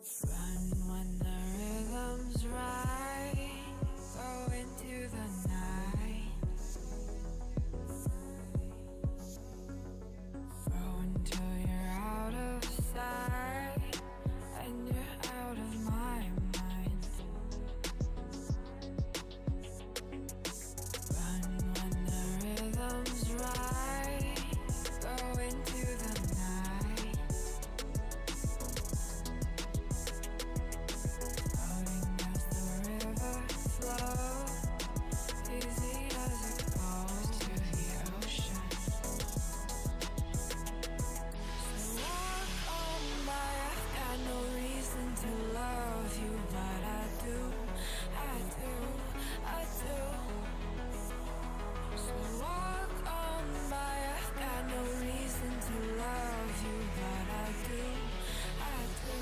Run when the rhythm's right. Go into the night. Throw until you're out of sight and you're out of my mind. Run when the rhythm's right. Go into the night. Floating as the river flows, easy as it goes to the ocean. So walk on by, I've got no reason to love you, but I do, I do, I do. So walk on by, I've got no reason to love you, but I do, I do,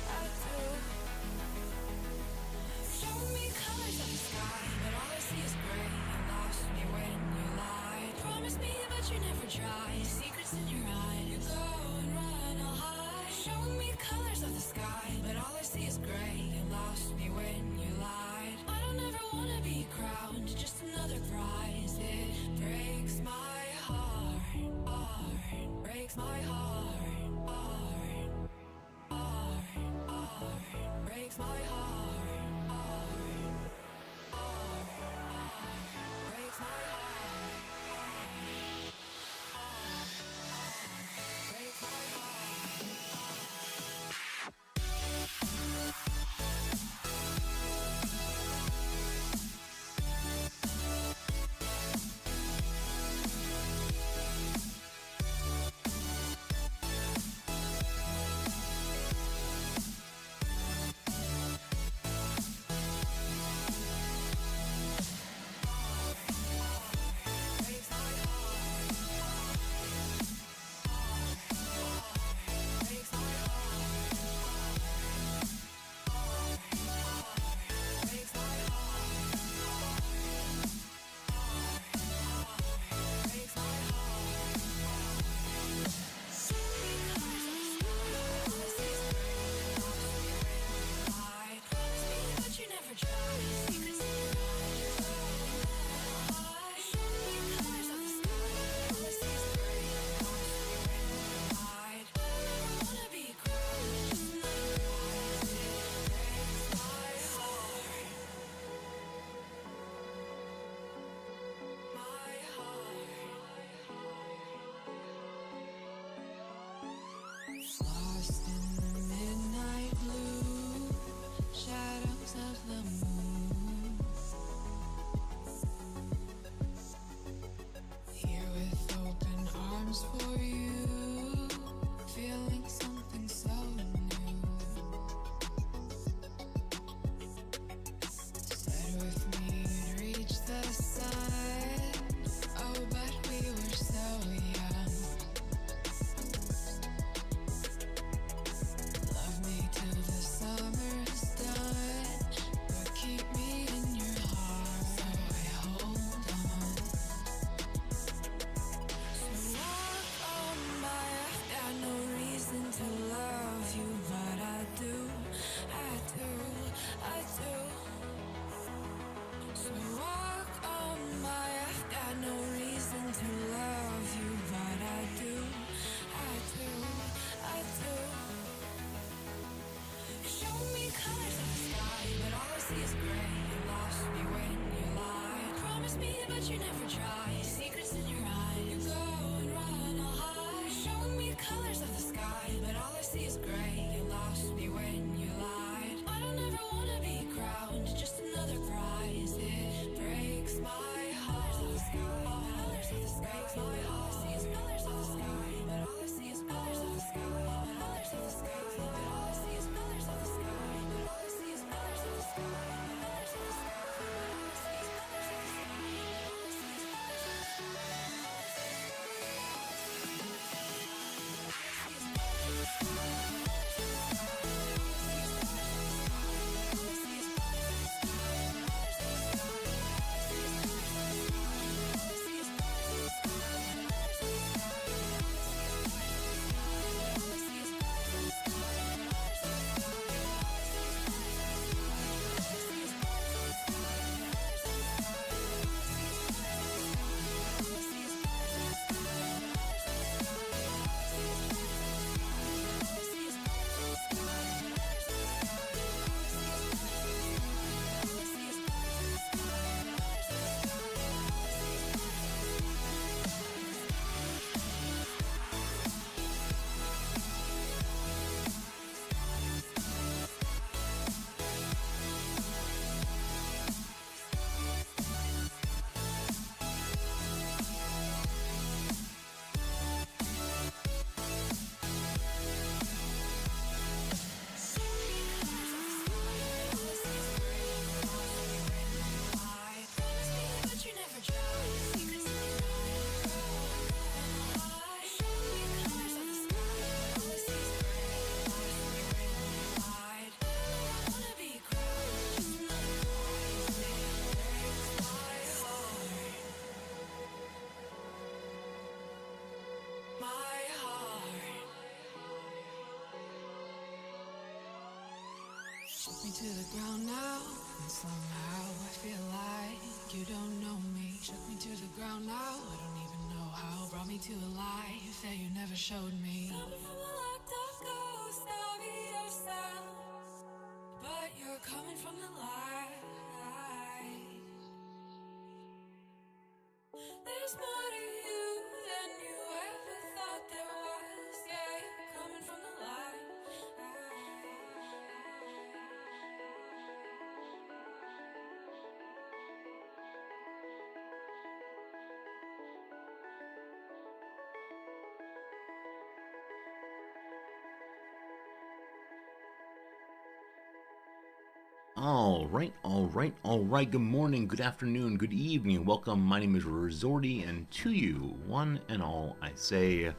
I do. Show me colors of the sky, but all I see is gray. You lost me when you lied. Promise me, but you never tried. Secrets in your eye, you go and run, I'll hide. Show me colors of the sky, but all I see is gray. You lost me when you lied. I don't ever wanna be crowned, just another prize. It breaks my heart, heart, breaks my heart, heart, heart, heart, breaks my heart, heart, heart, heart, breaks my heart, heart, heart, breaks my heart. Lost in the midnight blue, shadows of the moon. Here with open arms for you, feeling something so new. Said with me you'd reach the sun, oh but we were so young. Till the summer's done, but keep me in your heart, so I hold on. So walk on by, I've got no reason to love you, but I do, I do, I do. So walk on by, I've got no reason to love you, but I do, I do, I do. Show me colors of the sky, but all I see is gray. You lost me when you lied. Promise me, but you never tried. Secrets in your eye, you go and run, I'll hide. Show me colors of the sky, but all I see is gray. You lost me when you lied. I don't ever wanna be crowned, just another prize. It breaks my heart. Colors of the sky, breaks my heart. All I see is colors of the sky, but all I see is colors of the sky, colors of the sky, but all I see is colors of the sky, but all I see is colors of the sky, colors of the sky, but all I see is colors of the sky, all I see is colors of the sky. Shook me to the ground now, and somehow I feel like you don't know me. Shook me to the ground now, I don't even know how. Brought me to a life that you never showed me. Coming from a locked up ghost of yourself, but you're coming from the light. There's more to you than you ever thought there was. Yeah, you're coming from the light. All right. Good morning, good afternoon, good evening. Welcome. My name is Resorty, and to you, one and all, I say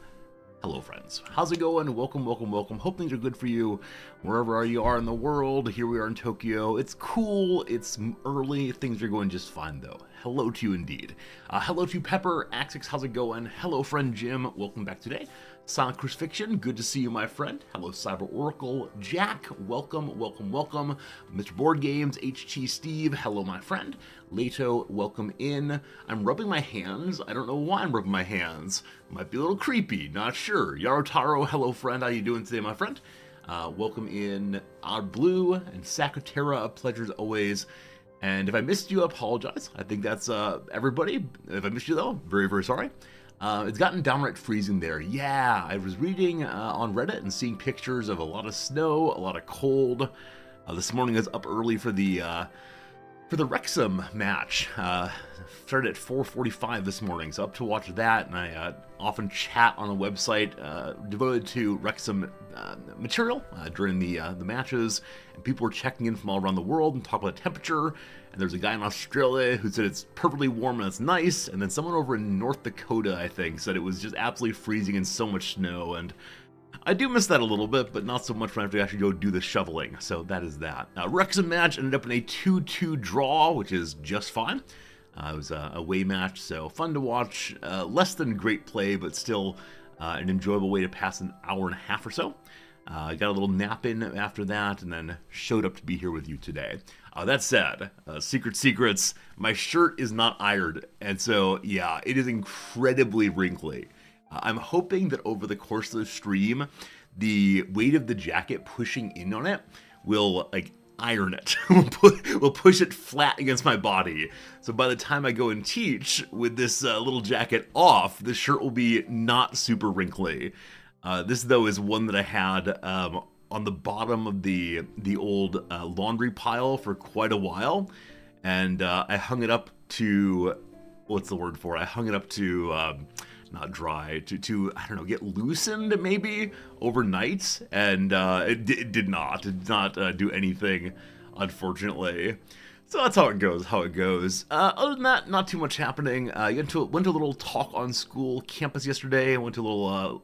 hello, friends. How's it going? Welcome. Hope things are good for you wherever you are in the world. Here we are in Tokyo. It's cool. It's early. Things are going just fine, though. Hello to you indeed. Hello to Pepper. Axix, how's it going? Hello, friend Jim. Welcome back today. Silent Crucifixion, good to see you, my friend. Hello, Cyber Oracle. Jack, welcome. Mr. Board Games, HT Steve, hello, my friend. Leto, welcome in. I'm rubbing my hands. I don't know why I'm rubbing my hands. Might be a little creepy, not sure. Yarotaro, hello, friend. How you doing today, my friend? Welcome in Odd Blue and Sakatera. A pleasure as always. And if I missed you, I apologize. I think that's everybody. If I missed you, though, very, very sorry. It's gotten downright freezing there. Yeah, I was reading on Reddit and seeing pictures of a lot of snow, a lot of cold. This morning I was up early for the Wrexham match. Started at 4:45 this morning, so up to watch that. And I often chat on a website devoted to Wrexham material during the matches. And people were checking in from all around the world and talking about the temperature. And there's a guy in Australia who said it's perfectly warm and it's nice. And then someone over in North Dakota, I think, said it was just absolutely freezing and so much snow. And I do miss that a little bit, but not so much when I have to actually go do the shoveling. So that is that. Wrexham match ended up in a 2-2 draw, which is just fine. It was a away match, so fun to watch. Less than great play, but still an enjoyable way to pass an hour and a half or so. Got a little nap in after that, and then showed up to be here with you today. That said, secrets, my shirt is not ironed, and so, yeah, it is incredibly wrinkly. I'm hoping that over the course of the stream, the weight of the jacket pushing in on it will, iron it. We'll push it flat against my body. So by the time I go and teach with this little jacket off, the shirt will be not super wrinkly. This, though, is one that I had on the bottom of the old laundry pile for quite a while. And I hung it up to, what's the word for it? I hung it up to, not dry, to I don't know, get loosened maybe overnight. And it did not do anything, unfortunately. So that's how it goes. Other than that, not too much happening. Went to a little talk on school campus yesterday. I went to a little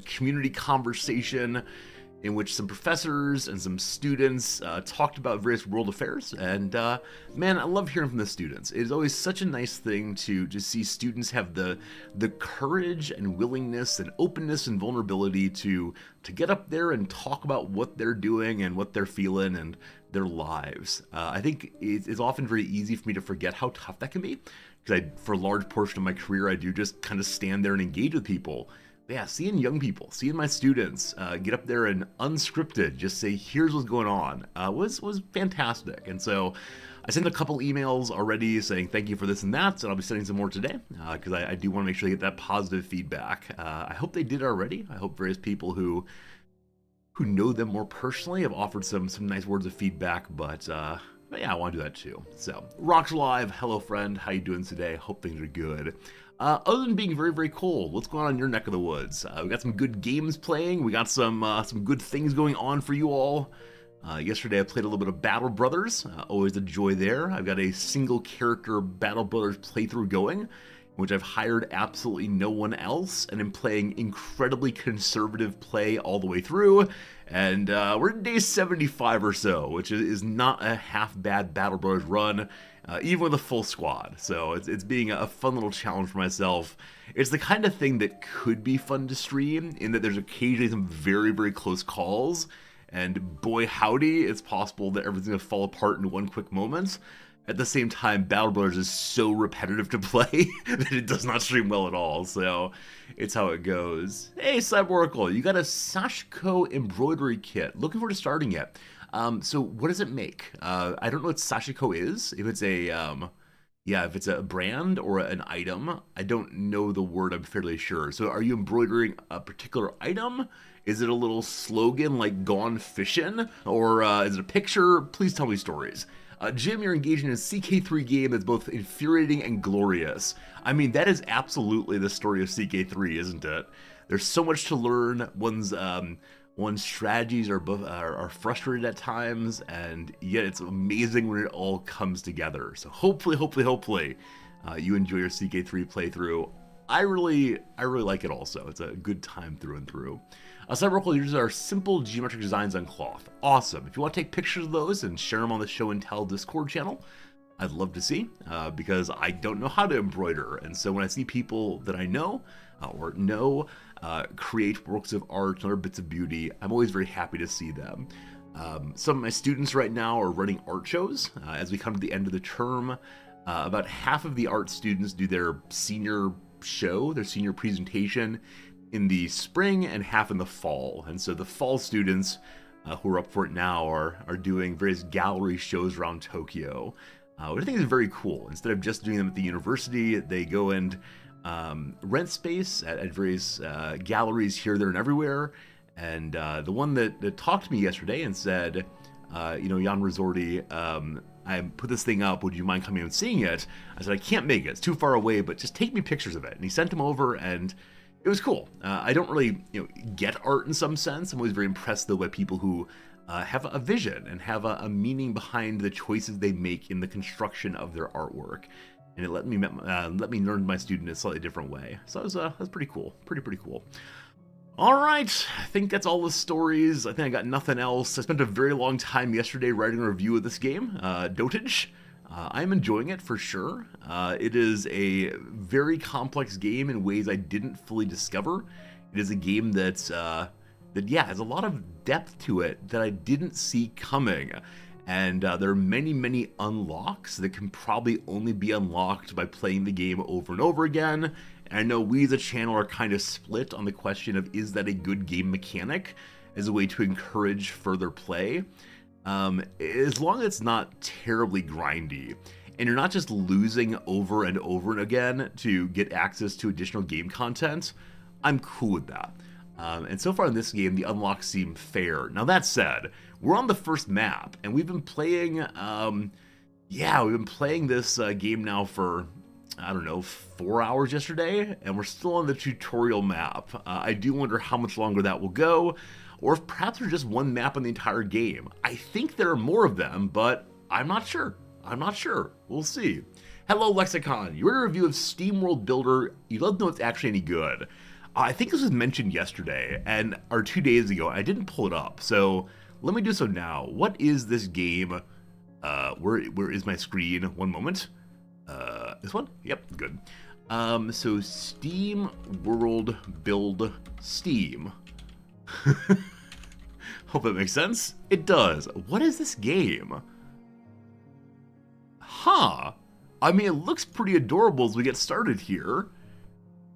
community conversation in which some professors and some students talked about various world affairs. And man, I love hearing from the students. It is always such a nice thing to see students have the courage and willingness and openness and vulnerability to get up there and talk about what they're doing and what they're feeling and their lives. I think it's often very easy for me to forget how tough that can be, because for a large portion of my career, I do just kind of stand there and engage with people. But yeah, seeing young people, seeing my students get up there and unscripted, just say, here's what's going on, was fantastic. And so I sent a couple emails already saying thank you for this and that, and I'll be sending some more today, because I do want to make sure they get that positive feedback. I hope they did already. I hope various people who know them more personally have offered some nice words of feedback, but yeah, I want to do that too. So, Rocks Live, hello friend, how you doing today? Hope things are good. Other than being very, very cold, what's going on in your neck of the woods? We got some good games playing, we got some good things going on for you all. Yesterday I played a little bit of Battle Brothers, always a joy there. I've got a single character Battle Brothers playthrough going, which I've hired absolutely no one else, and am playing incredibly conservative play all the way through, and we're in day 75 or so, which is not a half-bad Battle Brothers run, even with a full squad. So it's being a fun little challenge for myself. It's the kind of thing that could be fun to stream, in that there's occasionally some very, very close calls, and boy howdy, it's possible that everything's gonna fall apart in one quick moment. At the same time, Battle Brothers is so repetitive to play that it does not stream well at all, so it's how it goes. Hey, Cyborkle, you got a Sashiko embroidery kit. Looking forward to starting it. So what does it make? I don't know what Sashiko is. If it's if it's a brand or an item, I don't know the word, I'm fairly sure. So are you embroidering a particular item? Is it a little slogan like Gone Fishin'? Or is it a picture? Please tell me stories. Jim, you're engaging in a CK3 game that's both infuriating and glorious. I mean, that is absolutely the story of CK3, isn't it? There's so much to learn. One's strategies are frustrated at times, and yet it's amazing when it all comes together. So hopefully, you enjoy your CK3 playthrough. I really like it also. It's a good time through and through. Cyberpunk uses our simple geometric designs on cloth. Awesome. If you want to take pictures of those and share them on the Show and Tell Discord channel, I'd love to see, because I don't know how to embroider. And so when I see people that I know create works of art and other bits of beauty, I'm always very happy to see them. Some of my students right now are running art shows. As we come to the end of the term, about half of the art students do their senior show, their senior presentation in the spring and half in the fall. And so the fall students who are up for it now are doing various gallery shows around Tokyo, which I think is very cool. Instead of just doing them at the university, they go and rent space at various galleries here, there, and everywhere. And the one that talked to me yesterday and said, Jan Resorti, I put this thing up, would you mind coming and seeing it? I said, I can't make it, it's too far away, but just take me pictures of it. And he sent them over, and it was cool. I don't really get art in some sense. I'm always very impressed, though, by people who have a vision and have a meaning behind the choices they make in the construction of their artwork. And it let me learn my student in a slightly different way. So that's pretty cool. Pretty cool. All right, I think that's all the stories. I think I got nothing else. I spent a very long time yesterday writing a review of this game, dotAGE. I'm enjoying it for sure. It is a very complex game in ways I didn't fully discover. It is a game that has a lot of depth to it that I didn't see coming. And there are many unlocks that can probably only be unlocked by playing the game over and over again. And I know we as a channel are kind of split on the question of, is that a good game mechanic as a way to encourage further play? As long as it's not terribly grindy, and you're not just losing over and over again to get access to additional game content, I'm cool with that. And so far in this game, the unlocks seem fair. Now that said, we're on the first map, and we've been playing, this game now for, 4 hours yesterday, and we're still on the tutorial map. I do wonder how much longer that will go, or if perhaps there's just one map in the entire game. I think there are more of them, but I'm not sure. We'll see. Hello, Lexicon. You read a review of SteamWorld Builder. You'd love to know if it's actually any good. I think this was mentioned yesterday, or 2 days ago. I didn't pull it up, so let me do so now. What is this game? Where is my screen? One moment. This one? Yep, good. So Steam World Build Steam. Hope that makes sense. It does. What is this game? Huh. I mean, it looks pretty adorable as we get started here.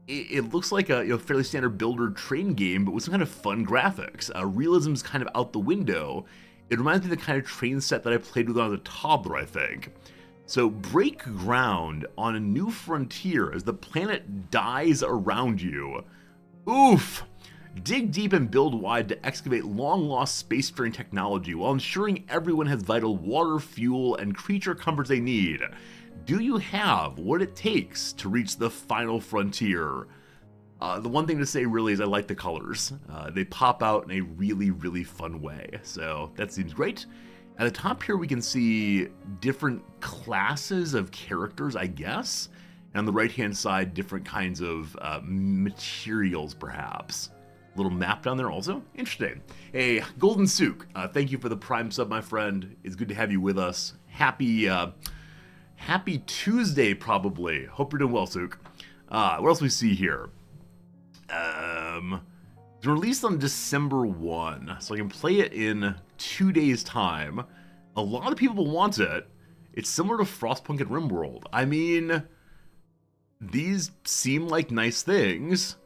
It looks like a fairly standard builder train game, but with some kind of fun graphics. Realism's kind of out the window. It reminds me of the kind of train set that I played with when I was a toddler, I think. So break ground on a new frontier as the planet dies around you. Oof! Dig deep and build wide to excavate long-lost spacefaring technology while ensuring everyone has vital water, fuel, and creature comforts they need. Do you have what it takes to reach the final frontier? The one thing to say really is I like the colors. They pop out in a really fun way, so that seems great. At the top here we can see different classes of characters, I guess. And on the right-hand side, different kinds of materials, perhaps. Little map down there also. Interesting. Hey, Golden Souk, thank you for the Prime sub, my friend. It's good to have you with us. Happy Tuesday, probably. Hope you're doing well, Souk. What else we see here? It's released on December 1, so I can play it in 2 days' time. A lot of people want it. It's similar to Frostpunk and RimWorld. I mean, these seem like nice things.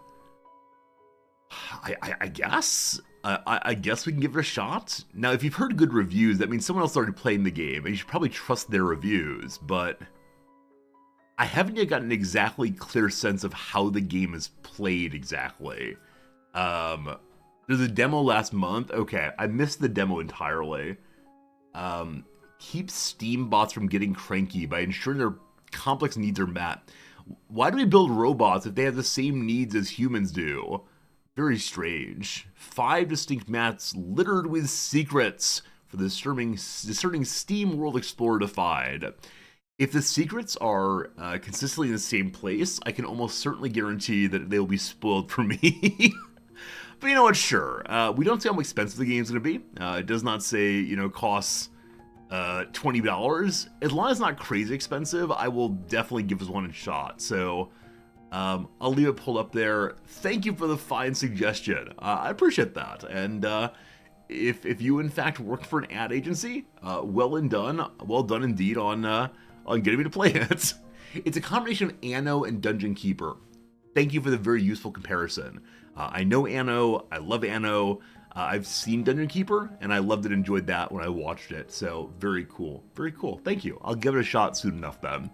I guess? I guess we can give it a shot. Now, if you've heard good reviews, that means someone else started playing the game, and you should probably trust their reviews, but I haven't yet gotten an exactly clear sense of how the game is played exactly. There's a demo last month. Okay, I missed the demo entirely. Keep Steam bots from getting cranky by ensuring their complex needs are met. Why do we build robots if they have the same needs as humans do? Very strange. 5 distinct maps littered with secrets for the discerning Steam World Explorer to find. If the secrets are consistently in the same place, I can almost certainly guarantee that they will be spoiled for me. But you know what, sure. We don't see how expensive the game's going to be. It does not say, costs $20. As long as it's not crazy expensive, I will definitely give this one a shot. So I'll leave it pulled up there. Thank you for the fine suggestion. I appreciate that. And if you in fact worked for an ad agency, well done indeed on getting me to play it. It's a combination of Anno and Dungeon Keeper. Thank you for the very useful comparison. I know Anno, I love Anno, I've seen Dungeon Keeper, and I loved and enjoyed that when I watched it, so very cool, thank you. I'll give it a shot soon enough then.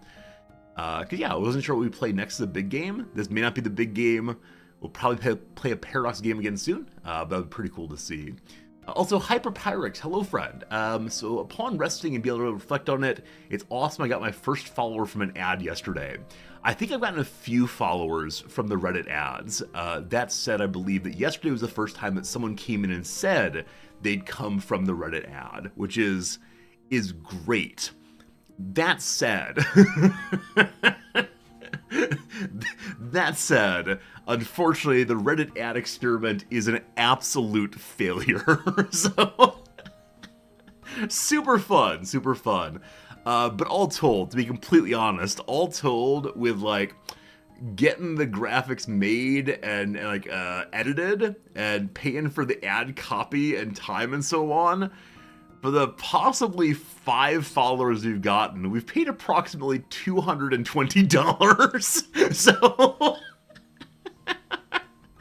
Because yeah, I wasn't sure what we play next to the big game. This may not be the big game. We'll probably play a Paradox game again soon, but that would be pretty cool to see. Also, Hyperpyrix, hello friend. So upon resting and being able to reflect on it, it's awesome I got my first follower from an ad yesterday. I think I've gotten a few followers from the Reddit ads. That said, I believe that yesterday was the first time that someone came in and said they'd come from the Reddit ad, which is great. That said, unfortunately, the Reddit ad experiment is an absolute failure. So, super fun. But all told, to be completely honest, with like getting the graphics made and like edited and paying for the ad copy and time and so on, for the possibly 5 followers we've gotten, we've paid approximately $220. So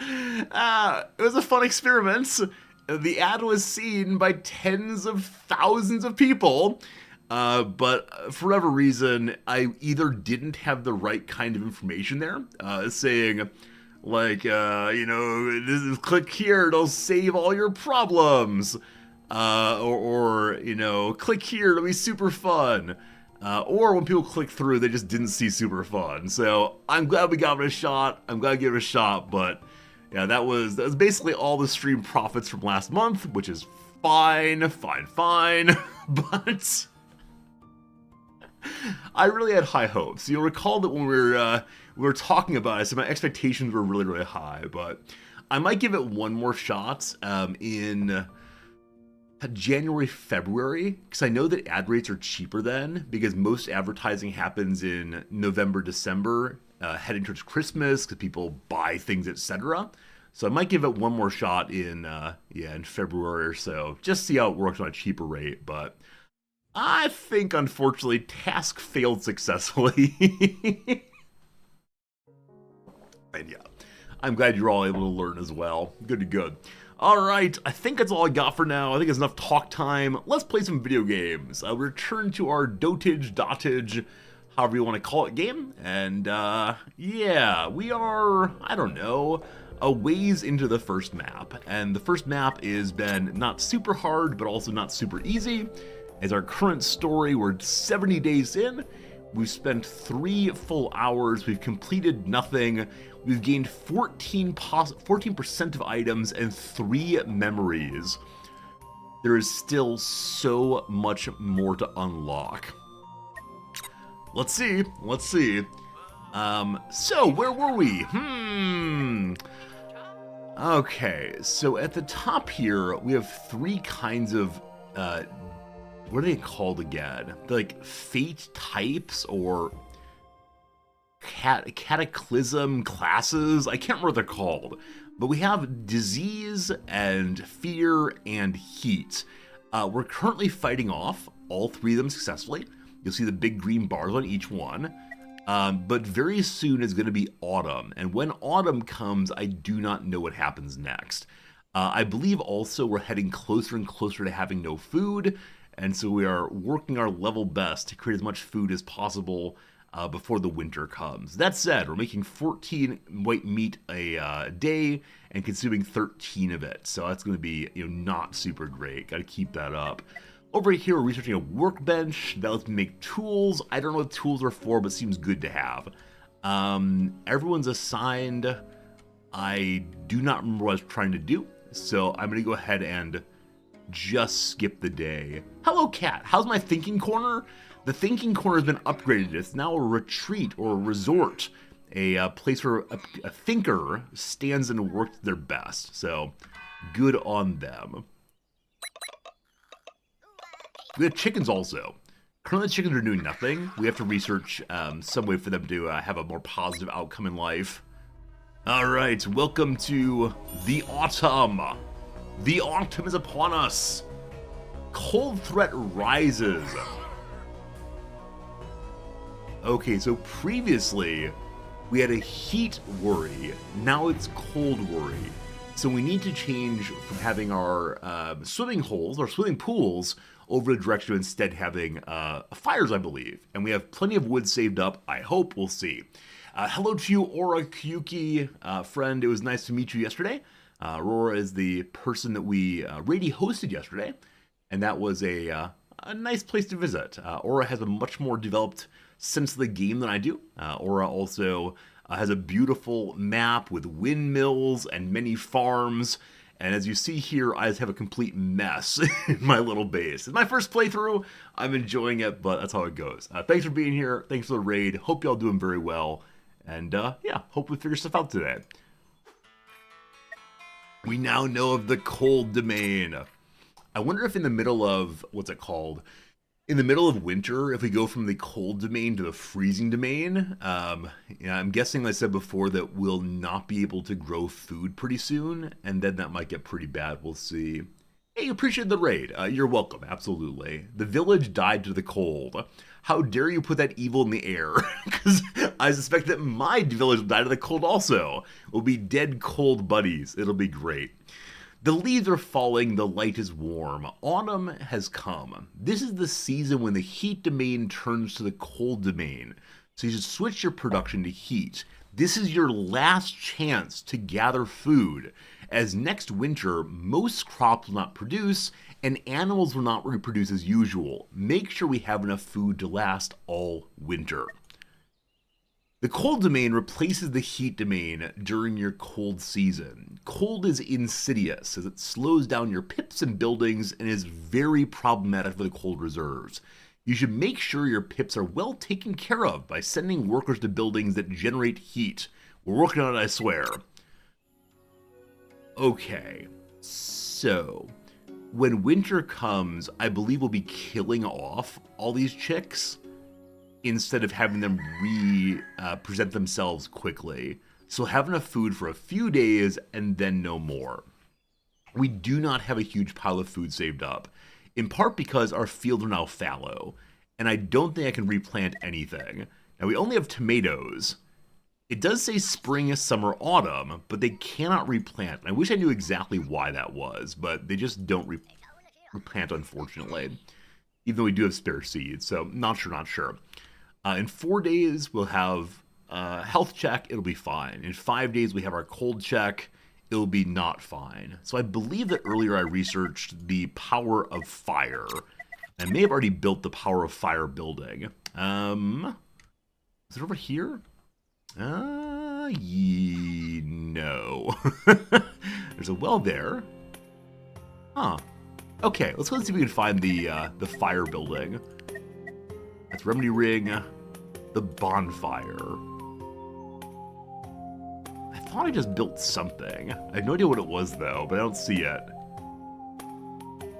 it was a fun experiment. The ad was seen by tens of thousands of people. But for whatever reason, I either didn't have the right kind of information there, saying, like, this is click here, it'll save all your problems, or click here, it'll be super fun, or when people click through, they just didn't see super fun. So I'm glad we got it a shot. I'm glad to give it a shot, but yeah, that was basically all the stream profits from last month, which is fine, but I really had high hopes. You'll recall that when we were talking about it, so my expectations were really high, but I might give it one more shot in January, February, because I know that ad rates are cheaper then, because most advertising happens in November, December, heading towards Christmas, because people buy things, etc. So I might give it one more shot in February or so, just see how it works on a cheaper rate, but I think, unfortunately, task failed successfully. And yeah, I'm glad you're all able to learn as well. Good. Alright, I think that's all I got for now. I think it's enough talk time. Let's play some video games. I'll return to our dotAGE, however you want to call it, game. And, yeah, we are, I don't know, a ways into the first map. And the first map has been not super hard, but also not super easy. As our current story, we're 70 days in, we've spent 3 full hours, we've completed nothing, we've gained 14% of items and 3 memories. There is still so much more to unlock. Let's see. So, where were we? Okay, so at the top here, we have 3 kinds of, what are they called again? They're like fate types or cataclysm classes. I can't remember what they're called. But we have disease and fear and heat. We're currently fighting off all three of them successfully. You'll see the big green bars on each one. But very soon is going to be autumn. And when autumn comes, I do not know what happens next. I believe also we're heading closer and closer to having no food. And so we are working our level best to create as much food as possible before the winter comes. That said, we're making 14 white meat a day and consuming 13 of it. So that's going to be not super great. Got to keep that up. Over here, we're researching a workbench that lets me make tools. I don't know what tools are for, but seems good to have. Everyone's assigned. I do not remember what I was trying to do, so I'm going to go ahead and just skip the day. Hello, cat. How's my thinking corner? The thinking corner has been upgraded. It's now a retreat or a resort, a place where a thinker stands and works their best. So, good on them. We have chickens also. Currently, the chickens are doing nothing. We have to research some way for them to have a more positive outcome in life. All right, welcome to the autumn. The autumn is upon us. Cold threat rises. Okay, so previously we had a heat worry. Now it's cold worry. So we need to change from having our swimming holes, or swimming pools, over the direction of instead having fires, I believe. And we have plenty of wood saved up. I hope. We'll see. Hello to you, Aura Kyuki, friend. It was nice to meet you yesterday. Aurora is the person that we radio hosted yesterday, and that was a nice place to visit. Aura has a much more developed sense of the game than I do. Aura also has a beautiful map with windmills and many farms. And as you see here, I just have a complete mess in my little base. It's my first playthrough. I'm enjoying it, but that's how it goes. Thanks for being here. Thanks for the raid. Hope y'all doing very well. And yeah, hope we figure stuff out today. We now know of the cold domain. I wonder if in the middle of, what's it called? In the middle of winter, if we go from the cold domain to the freezing domain, I'm guessing, like I said before, that we'll not be able to grow food pretty soon, and then that might get pretty bad. We'll see. Hey, appreciate the raid. You're welcome, absolutely. The village died to the cold. How dare you put that evil in the air? Because I suspect that my village will die to the cold also. We'll be dead cold buddies. It'll be great. The leaves are falling, the light is warm. Autumn has come. This is the season when the heat domain turns to the cold domain. So you should switch your production to heat. This is your last chance to gather food, as next winter, most crops will not produce, and animals will not reproduce as usual. Make sure we have enough food to last all winter. The cold domain replaces the heat domain during your cold season. Cold is insidious, as it slows down your pips and buildings and is very problematic for the cold reserves. You should make sure your pips are well taken care of by sending workers to buildings that generate heat. We're working on it, I swear. Okay, so when winter comes, I believe we'll be killing off all these chicks instead of having them present themselves quickly. So have enough food for a few days and then no more. We do not have a huge pile of food saved up, in part because our fields are now fallow, and I don't think I can replant anything. Now we only have tomatoes. It does say spring, summer, autumn, but they cannot replant. I wish I knew exactly why that was, but they just don't replant, unfortunately. Even though we do have spare seeds, so not sure. In 4 days, we'll have health check, it'll be fine. In 5 days, we have our cold check, it'll be not fine. So I believe that earlier I researched the power of fire. I may have already built the power of fire building. Is it over here? No. There's a well there. Huh. Okay, let's go see if we can find the fire building. That's Remedy Ring, the bonfire. I thought I just built something. I have no idea what it was though, but I don't see it.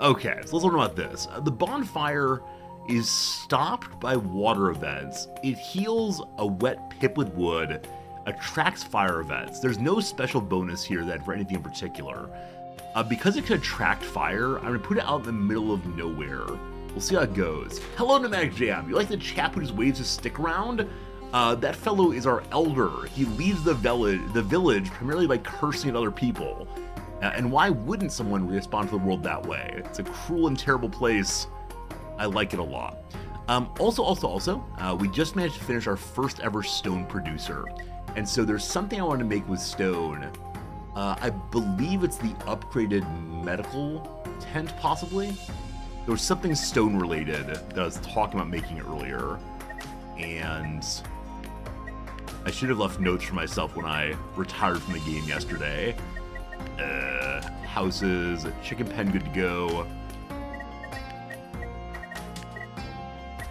Okay, so let's learn about this. The bonfire is stopped by water events. It heals a wet pip with wood, attracts fire events. There's no special bonus here that for anything in particular. Because it could attract fire, I'm gonna put it out in the middle of nowhere. We'll see how it goes. Hello, Nomadic Jam. You like the chap who just waves his stick around? That fellow is our elder. He leads the village primarily by cursing at other people. And why wouldn't someone respond to the world that way? It's a cruel and terrible place. I like it a lot. Also, we just managed to finish our first ever stone producer. And so there's something I want to make with stone. I believe it's the upgraded medical tent, possibly? There was something stone related that I was talking about making earlier. And I should have left notes for myself when I retired from the game yesterday. Houses, chicken pen good to go.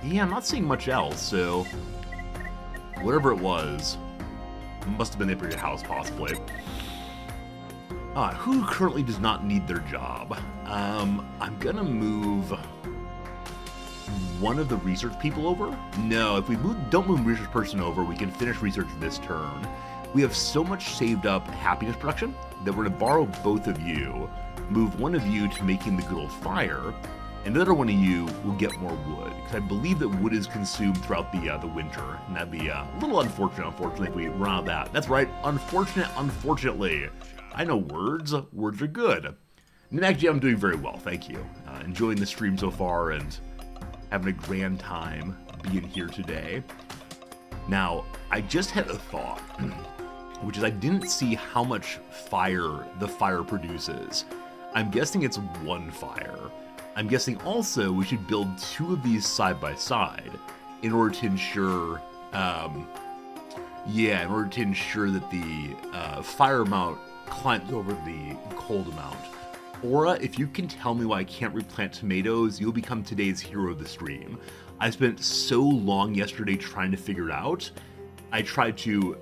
Yeah, I'm not seeing much else, so whatever it was, must have been the upgraded house, possibly. Who currently does not need their job? I'm gonna move one of the research people over. No, if we don't move research person over, we can finish research this turn. We have so much saved up happiness production that we're gonna borrow both of you, move one of you to making the good old fire, and the other one of you will get more wood, because I believe that wood is consumed throughout the winter, and that'd be a little unfortunately, if we run out of that. That's right, unfortunately. I know words are good. And actually, I'm doing very well, thank you. Enjoying the stream so far, and having a grand time being here today. Now, I just had a thought, which is I didn't see how much fire the fire produces. I'm guessing it's one fire. I'm guessing also we should build two of these side by side in order to ensure, that the fire amount climbs over the cold amount. Aura, if you can tell me why I can't replant tomatoes, you'll become today's hero of the stream. I spent so long yesterday trying to figure it out. I tried to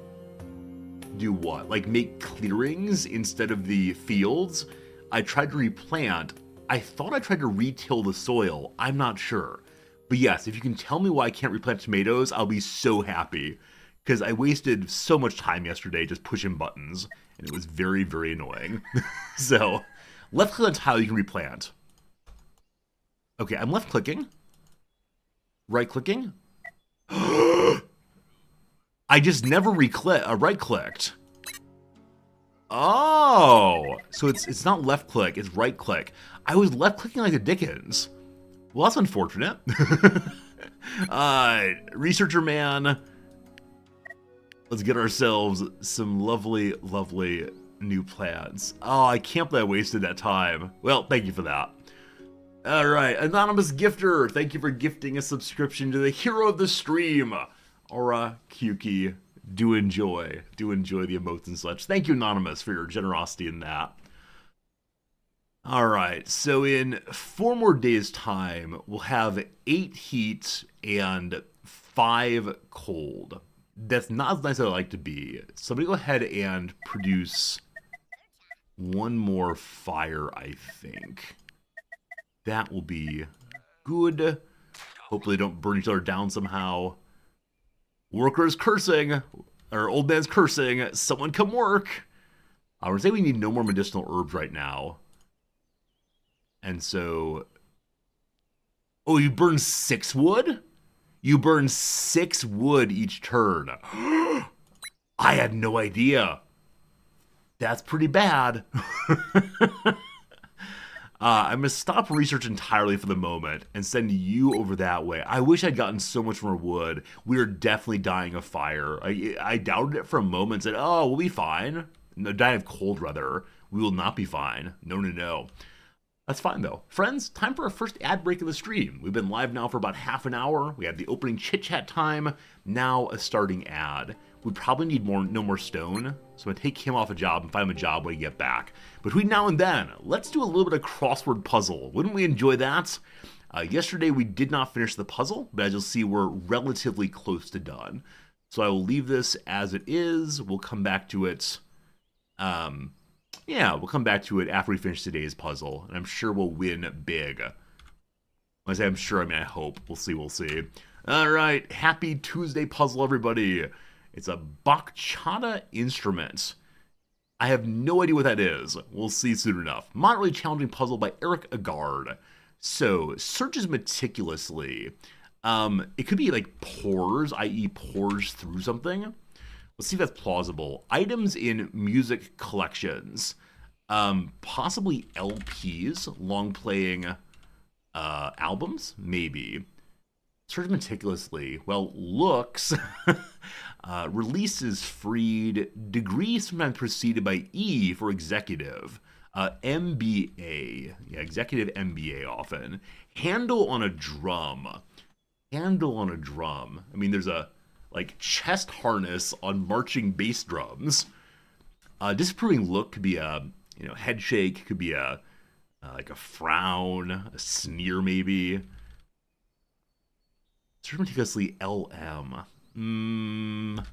do what? Like make clearings instead of the fields. I tried to replant. I thought I tried to re-till the soil. I'm not sure. But yes, if you can tell me why I can't replant tomatoes, I'll be so happy. Because I wasted so much time yesterday just pushing buttons. And it was very, very annoying. So, left click on tile, you can replant. Okay, I'm left clicking. Right clicking. I just never right clicked. Oh, so it's not left click, it's right click. I was left clicking like the Dickens. Well, that's unfortunate. Researcher man. Let's get ourselves some lovely, lovely new plants. Oh, I can't believe I wasted that time. Well, thank you for that. All right, anonymous gifter. Thank you for gifting a subscription to the hero of the stream, Aura Kyuki. Do enjoy the emotes and such. Thank you, Anonymous, for your generosity in that. All right, so in 4 more days' time, we'll have 8 heat and 5 cold. That's not as nice as I'd like to be. Somebody go ahead and produce 1 more fire, I think. That will be good. Hopefully they don't burn each other down somehow. Workers cursing, or old man's cursing, someone come work. I would say we need no more medicinal herbs right now. And so, oh, you burn 6 wood? You burn 6 wood each turn. I had no idea. That's pretty bad. I'm going to stop research entirely for the moment and send you over that way. I wish I'd gotten so much more wood. We are definitely dying of fire. I doubted it for a moment and said, oh, we'll be fine. No, dying of cold, rather. We will not be fine. No. That's fine, though. Friends, time for our first ad break of the stream. We've been live now for about half an hour. We had the opening chit-chat time. Now a starting ad. We probably need no more stone, so I'm going to take him off a job and find him a job when we get back. Between now and then, let's do a little bit of crossword puzzle. Wouldn't we enjoy that? Yesterday we did not finish the puzzle, but as you'll see, we're relatively close to done. So I will leave this as it is. We'll come back to it. We'll come back to it after we finish today's puzzle, and I'm sure we'll win big. When I say I'm sure, I mean I hope. We'll see, we'll see. Alright, happy Tuesday puzzle, everybody. It's a bachata instrument. I have no idea what that is. We'll see soon enough. Moderately challenging puzzle by Eric Agard. So, searches meticulously. It could be like pores, i.e. pores through something. Let's see if that's plausible. Items in music collections. Possibly LPs, long-playing albums, maybe. Search meticulously. Well, looks. Releases freed. Degree sometimes preceded by E for executive. MBA. Yeah, executive MBA often. Handle on a drum. Handle on a drum. I mean, there's a like chest harness on marching bass drums. Disapproving look could be a head shake. Could be a like a frown, a sneer maybe. Search meticulously LM.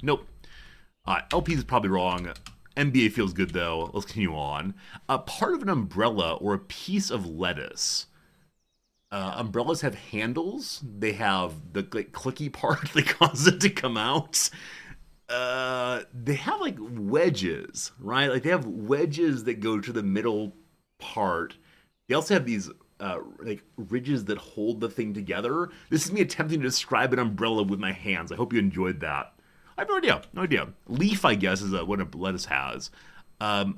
Nope. LP is probably wrong. MBA feels good though. Let's continue on. Part of an umbrella or a piece of lettuce. Umbrellas have handles. They have the like clicky part that causes it to come out. They have like wedges, right? Like they have wedges that go to the middle part. They also have these like ridges that hold the thing together. This is me attempting to describe an umbrella with my hands. I hope you enjoyed that. I have no idea. No idea. Leaf, I guess, is what a lettuce has.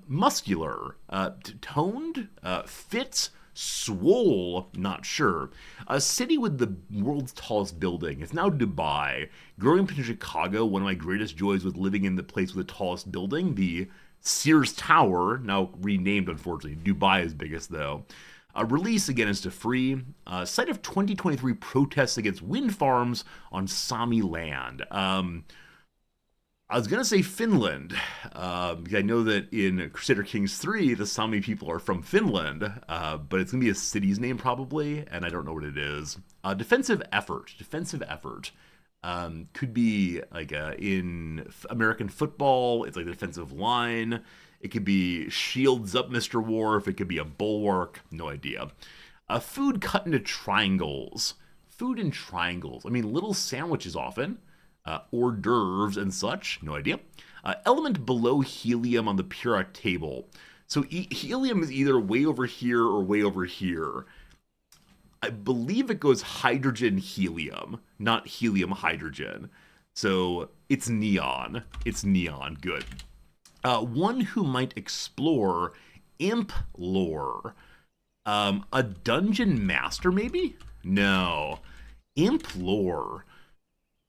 Muscular, toned, fit, swole, not sure. A city with the world's tallest building. It's now Dubai. Growing up in Chicago, one of my greatest joys was living in the place with the tallest building, the Sears Tower, now renamed, unfortunately. Dubai is biggest, though. Release, again, is to free. Site of 2023 protests against wind farms on Sami land. I was going to say Finland, because I know that in Crusader Kings 3, the Sami people are from Finland, but it's going to be a city's name probably, and I don't know what it is. Defensive effort. Defensive effort. Could be like in American football, it's like the defensive line. It could be shields up, Mr. Worf. It could be a bulwark. No idea. Food cut into triangles. Food in triangles. I mean, little sandwiches often. Hors d'oeuvres and such. No idea. Element below helium on the periodic table. So helium is either way over here or way over here. I believe it goes hydrogen helium, not helium hydrogen. So it's neon. It's neon. Good. One who might explore imp lore. A dungeon master, maybe? No. Imp lore.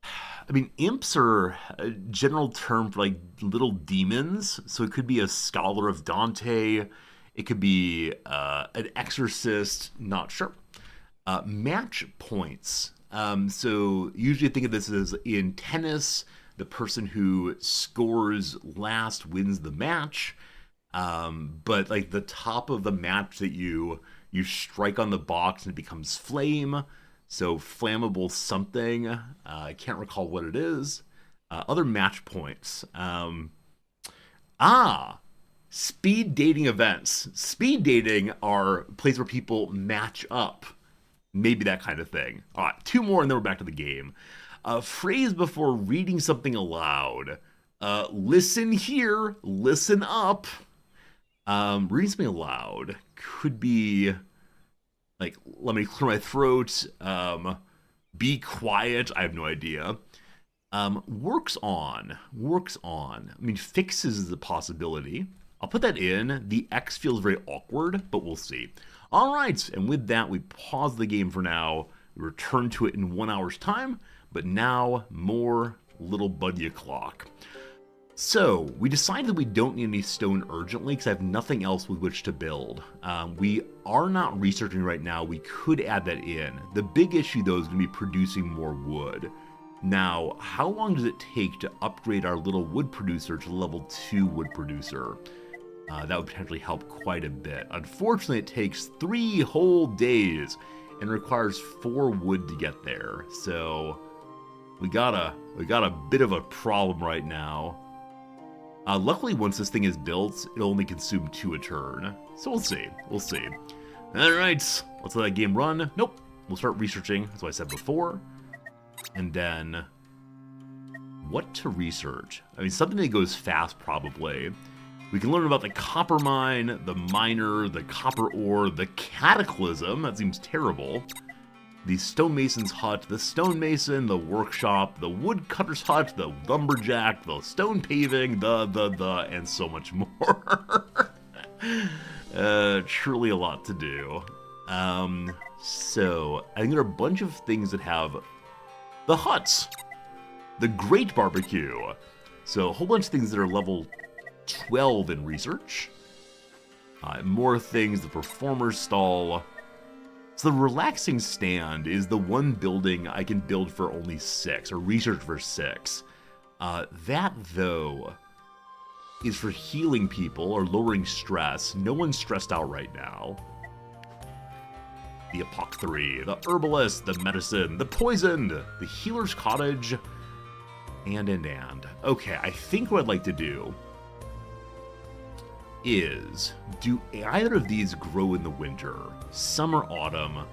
I mean, imps are a general term for like little demons. So it could be a scholar of Dante. It could be an exorcist. Not sure. Match points. So usually think of this as in tennis. The person who scores last wins the match. But like the top of the match that you strike on the box and it becomes flame. So flammable something. I can't recall what it is. Other match points. Speed dating events. Speed dating are places where people match up. Maybe that kind of thing. All right, 2 more and then we're back to the game. Phrase before reading something aloud. Listen here, listen up. Reading something aloud could be like, let me clear my throat. Be quiet. I have no idea. Works on. I mean, fixes is a possibility. I'll put that in. The X feels very awkward, but we'll see. All right, and with that, we pause the game for now. We return to it in 1 hour's time, but now more Little Buddy O'Clock. So, we decided that we don't need any stone urgently because I have nothing else with which to build. We are not researching right now. We could add that in. The big issue, though, is going to be producing more wood. Now, how long does it take to upgrade our little wood producer to level 2 wood producer? That would potentially help quite a bit. Unfortunately, it takes 3 whole days and requires 4 wood to get there. So we got a bit of a problem right now. Luckily, once this thing is built, it'll only consume 2 a turn. So we'll see. All right, let's let that game run. Nope, we'll start researching, that's what I said before. And then, what to research? I mean, something that goes fast, probably. We can learn about the copper mine, the miner, the copper ore, the cataclysm, that seems terrible. The stonemason's hut, the stonemason, the workshop, the woodcutter's hut, the lumberjack, the stone paving, and so much more. Truly a lot to do. So, I think there are a bunch of things that have the huts, the great barbecue. So, a whole bunch of things that are level 12 in research. More things, the performer's stall. So the relaxing stand is the one building I can build for only 6, or research for 6. That, though, is for healing people or lowering stress. No one's stressed out right now. The apothecary, the herbalist, the medicine, the poisoned, the healer's cottage, and. Okay, I think what I'd like to do is, do either of these grow in the winter? Summer, autumn,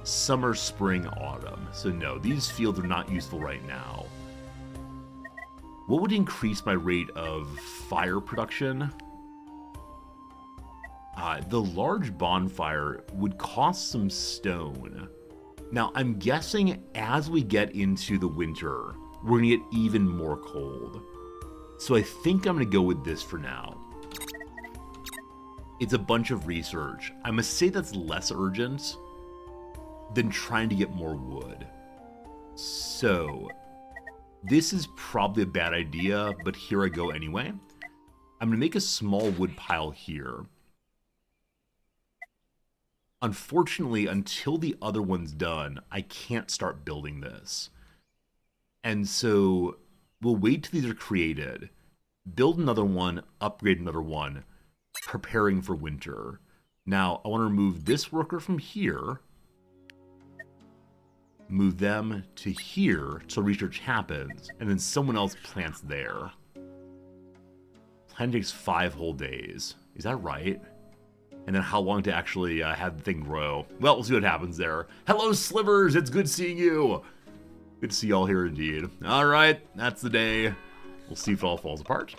summer, spring, autumn. So no, these fields are not useful right now. What would increase my rate of fire production? The large bonfire would cost some stone. Now, I'm guessing as we get into the winter, we're gonna get even more cold. So I think I'm gonna go with this for now. It's a bunch of research. I must say that's less urgent than trying to get more wood. So, this is probably a bad idea, but here I go anyway. I'm gonna make a small wood pile here. Unfortunately, until the other one's done, I can't start building this. And so, we'll wait till these are created, build another one, upgrade another one, preparing for winter. Now, I want to remove this worker from here, move them to here so research happens, and then someone else plants there. Plant takes 5 whole days. Is that right? And then how long to actually have the thing grow? Well, we'll see what happens there. Hello, Slivers! It's good seeing you! Good to see y'all here indeed. Alright, that's the day. We'll see if it all falls apart.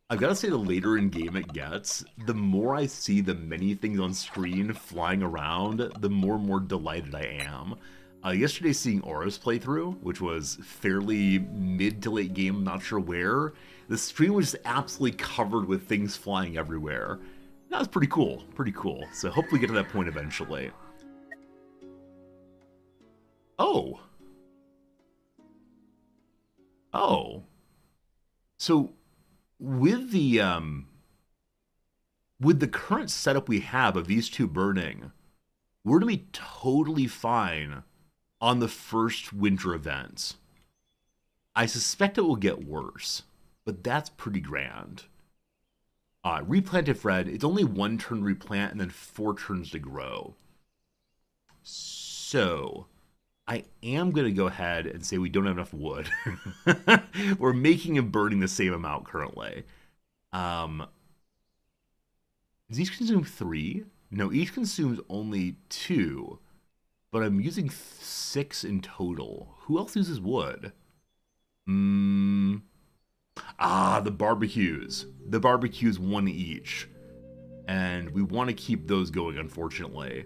I've got to say, the later in game it gets, the more I see the many things on screen flying around, the more and more delighted I am. Yesterday, seeing Aura's playthrough, which was fairly mid to late game, not sure where, the screen was just absolutely covered with things flying everywhere. That was pretty cool, pretty cool. So hopefully we get to that point eventually. Oh. Oh. So with the current setup we have of these two burning, we're gonna be totally fine on the first winter events. I suspect it will get worse, but that's pretty grand. Replant if red, it's only 1 turn to replant and then 4 turns to grow. So, I am going to go ahead and say we don't have enough wood. We're making and burning the same amount currently. Does each consume 3? No, each consumes only 2. But I'm using 6 in total. Who else uses wood? The barbecues. The barbecues 1 each. And we want to keep those going, unfortunately.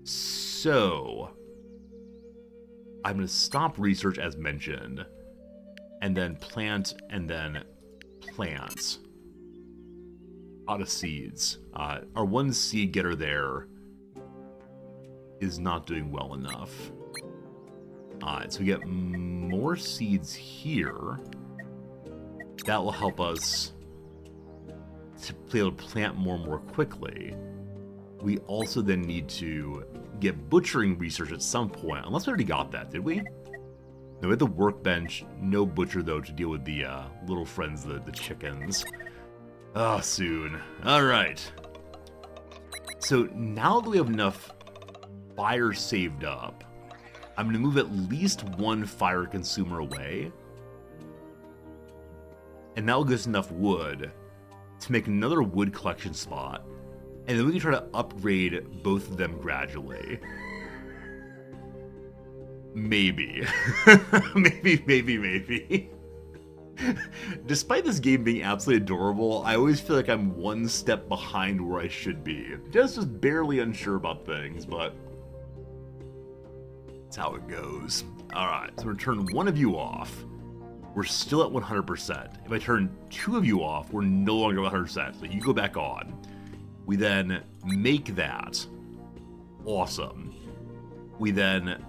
So, I'm going to stop research as mentioned. And then plant, and then plants. Out of seeds. Our 1 seed getter there is not doing well enough. So we get more seeds here. That will help us to be able to plant more and more quickly. We also then need to get butchering research at some point. Unless we already got that, did we? No, we had the workbench. No butcher, though, to deal with the little friends, the chickens. Oh, soon. Alright. So now that we have enough fire saved up, I'm going to move at least 1 fire consumer away. And that will give us enough wood to make another wood collection spot And then we can try to upgrade both of them gradually. Maybe. maybe. Despite this game being absolutely adorable, I always feel like I'm one step behind where I should be. Just barely unsure about things, but that's how it goes. Alright, so we're going to turn one of you off. We're still at 100%. If I turn two of you off, we're no longer at 100%. So you go back on. We then make that awesome. We then...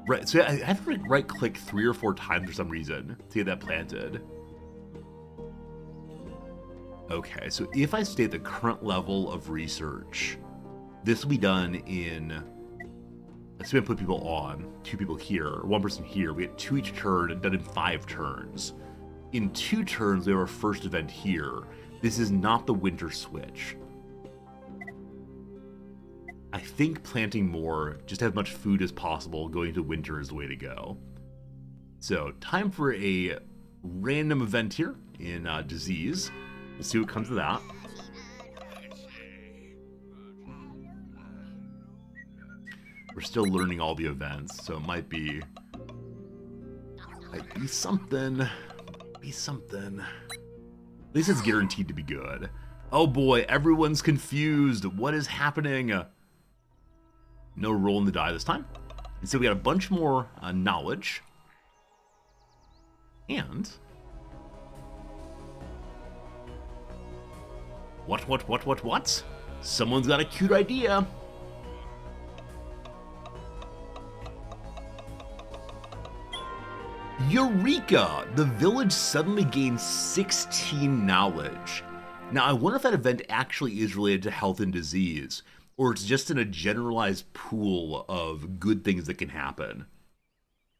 Right, so I have to right-click 3 or 4 times for some reason to get that planted. Okay, so if I stay at the current level of research, this will be done in... Let's put people on. 2 people here, 1 person here. We get 2 each turn, done in 5 turns. In 2 turns, we have our first event here. This is not the winter switch. I think planting more, just as much food as possible, going into winter is the way to go. So, time for a random event here in disease. We'll see what comes of that. We're still learning all the events, so it might be something. Be something. At least it's guaranteed to be good. Oh boy, everyone's confused. What is happening? No rolling the die this time. And so we got a bunch more knowledge. And... What? Someone's got a cute idea. Eureka! The village suddenly gained 16 knowledge. Now, I wonder if that event actually is related to health and disease, or it's just in a generalized pool of good things that can happen.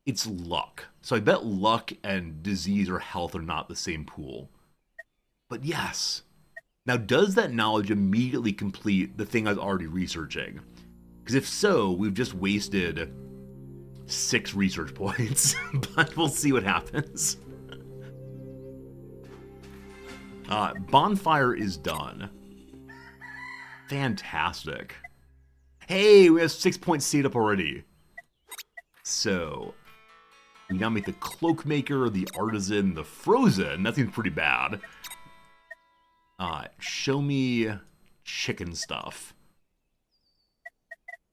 It's luck. So I bet luck and disease or health are not the same pool. But yes. Now, does that knowledge immediately complete the thing I was already researching? Because if so, we've just wasted 6 research points, but we'll see what happens. Bonfire is done. Fantastic. Hey, we have 6 points saved up already. So, we now make the cloak-maker, the artisan, the frozen. That seems pretty bad. Show me chicken stuff.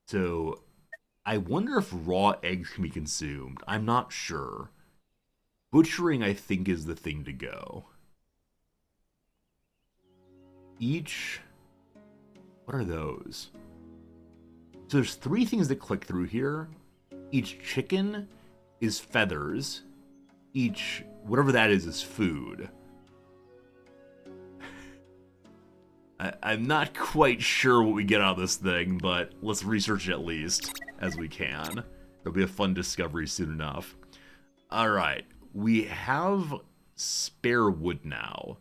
So, I wonder if raw eggs can be consumed. I'm not sure. Butchering, I think, is the thing to go. Each... What are those? So there's 3 things that click through here. Each chicken is feathers. Each... whatever that is food. I'm not quite sure what we get out of this thing, but let's research it at least, as we can. It'll be a fun discovery soon enough. Alright, we have spare wood now.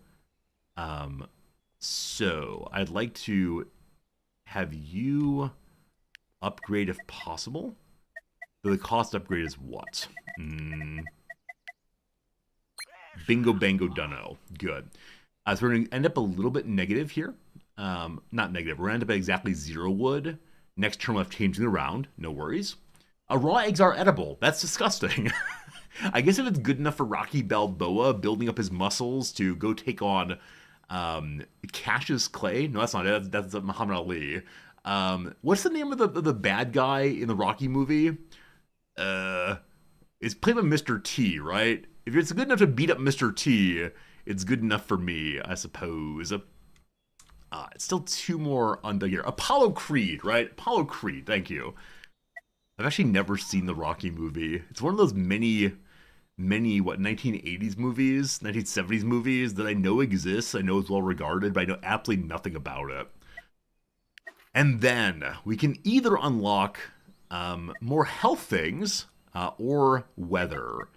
So, I'd like to have you upgrade if possible. So the cost upgrade is what? Bingo bango dunno. Good. So we're going to end up a little bit negative here. Not negative. We're going to end up at exactly 0 wood. Next turn we'll have changing around. No worries. Raw eggs are edible. That's disgusting. I guess if it's good enough for Rocky Balboa building up his muscles to go take on Cassius Clay. No, that's not it. That's Muhammad Ali. What's the name of the bad guy in the Rocky movie? It's played by Mr. T, right? If it's good enough to beat up Mr. T, it's good enough for me, I suppose. It's still 2 more undone here. Apollo Creed, right? Apollo Creed, thank you. I've actually never seen the Rocky movie. It's one of those many, 1980s movies, 1970s movies that I know exists, I know it's well regarded, but I know absolutely nothing about it. And then we can either unlock more health things or weather.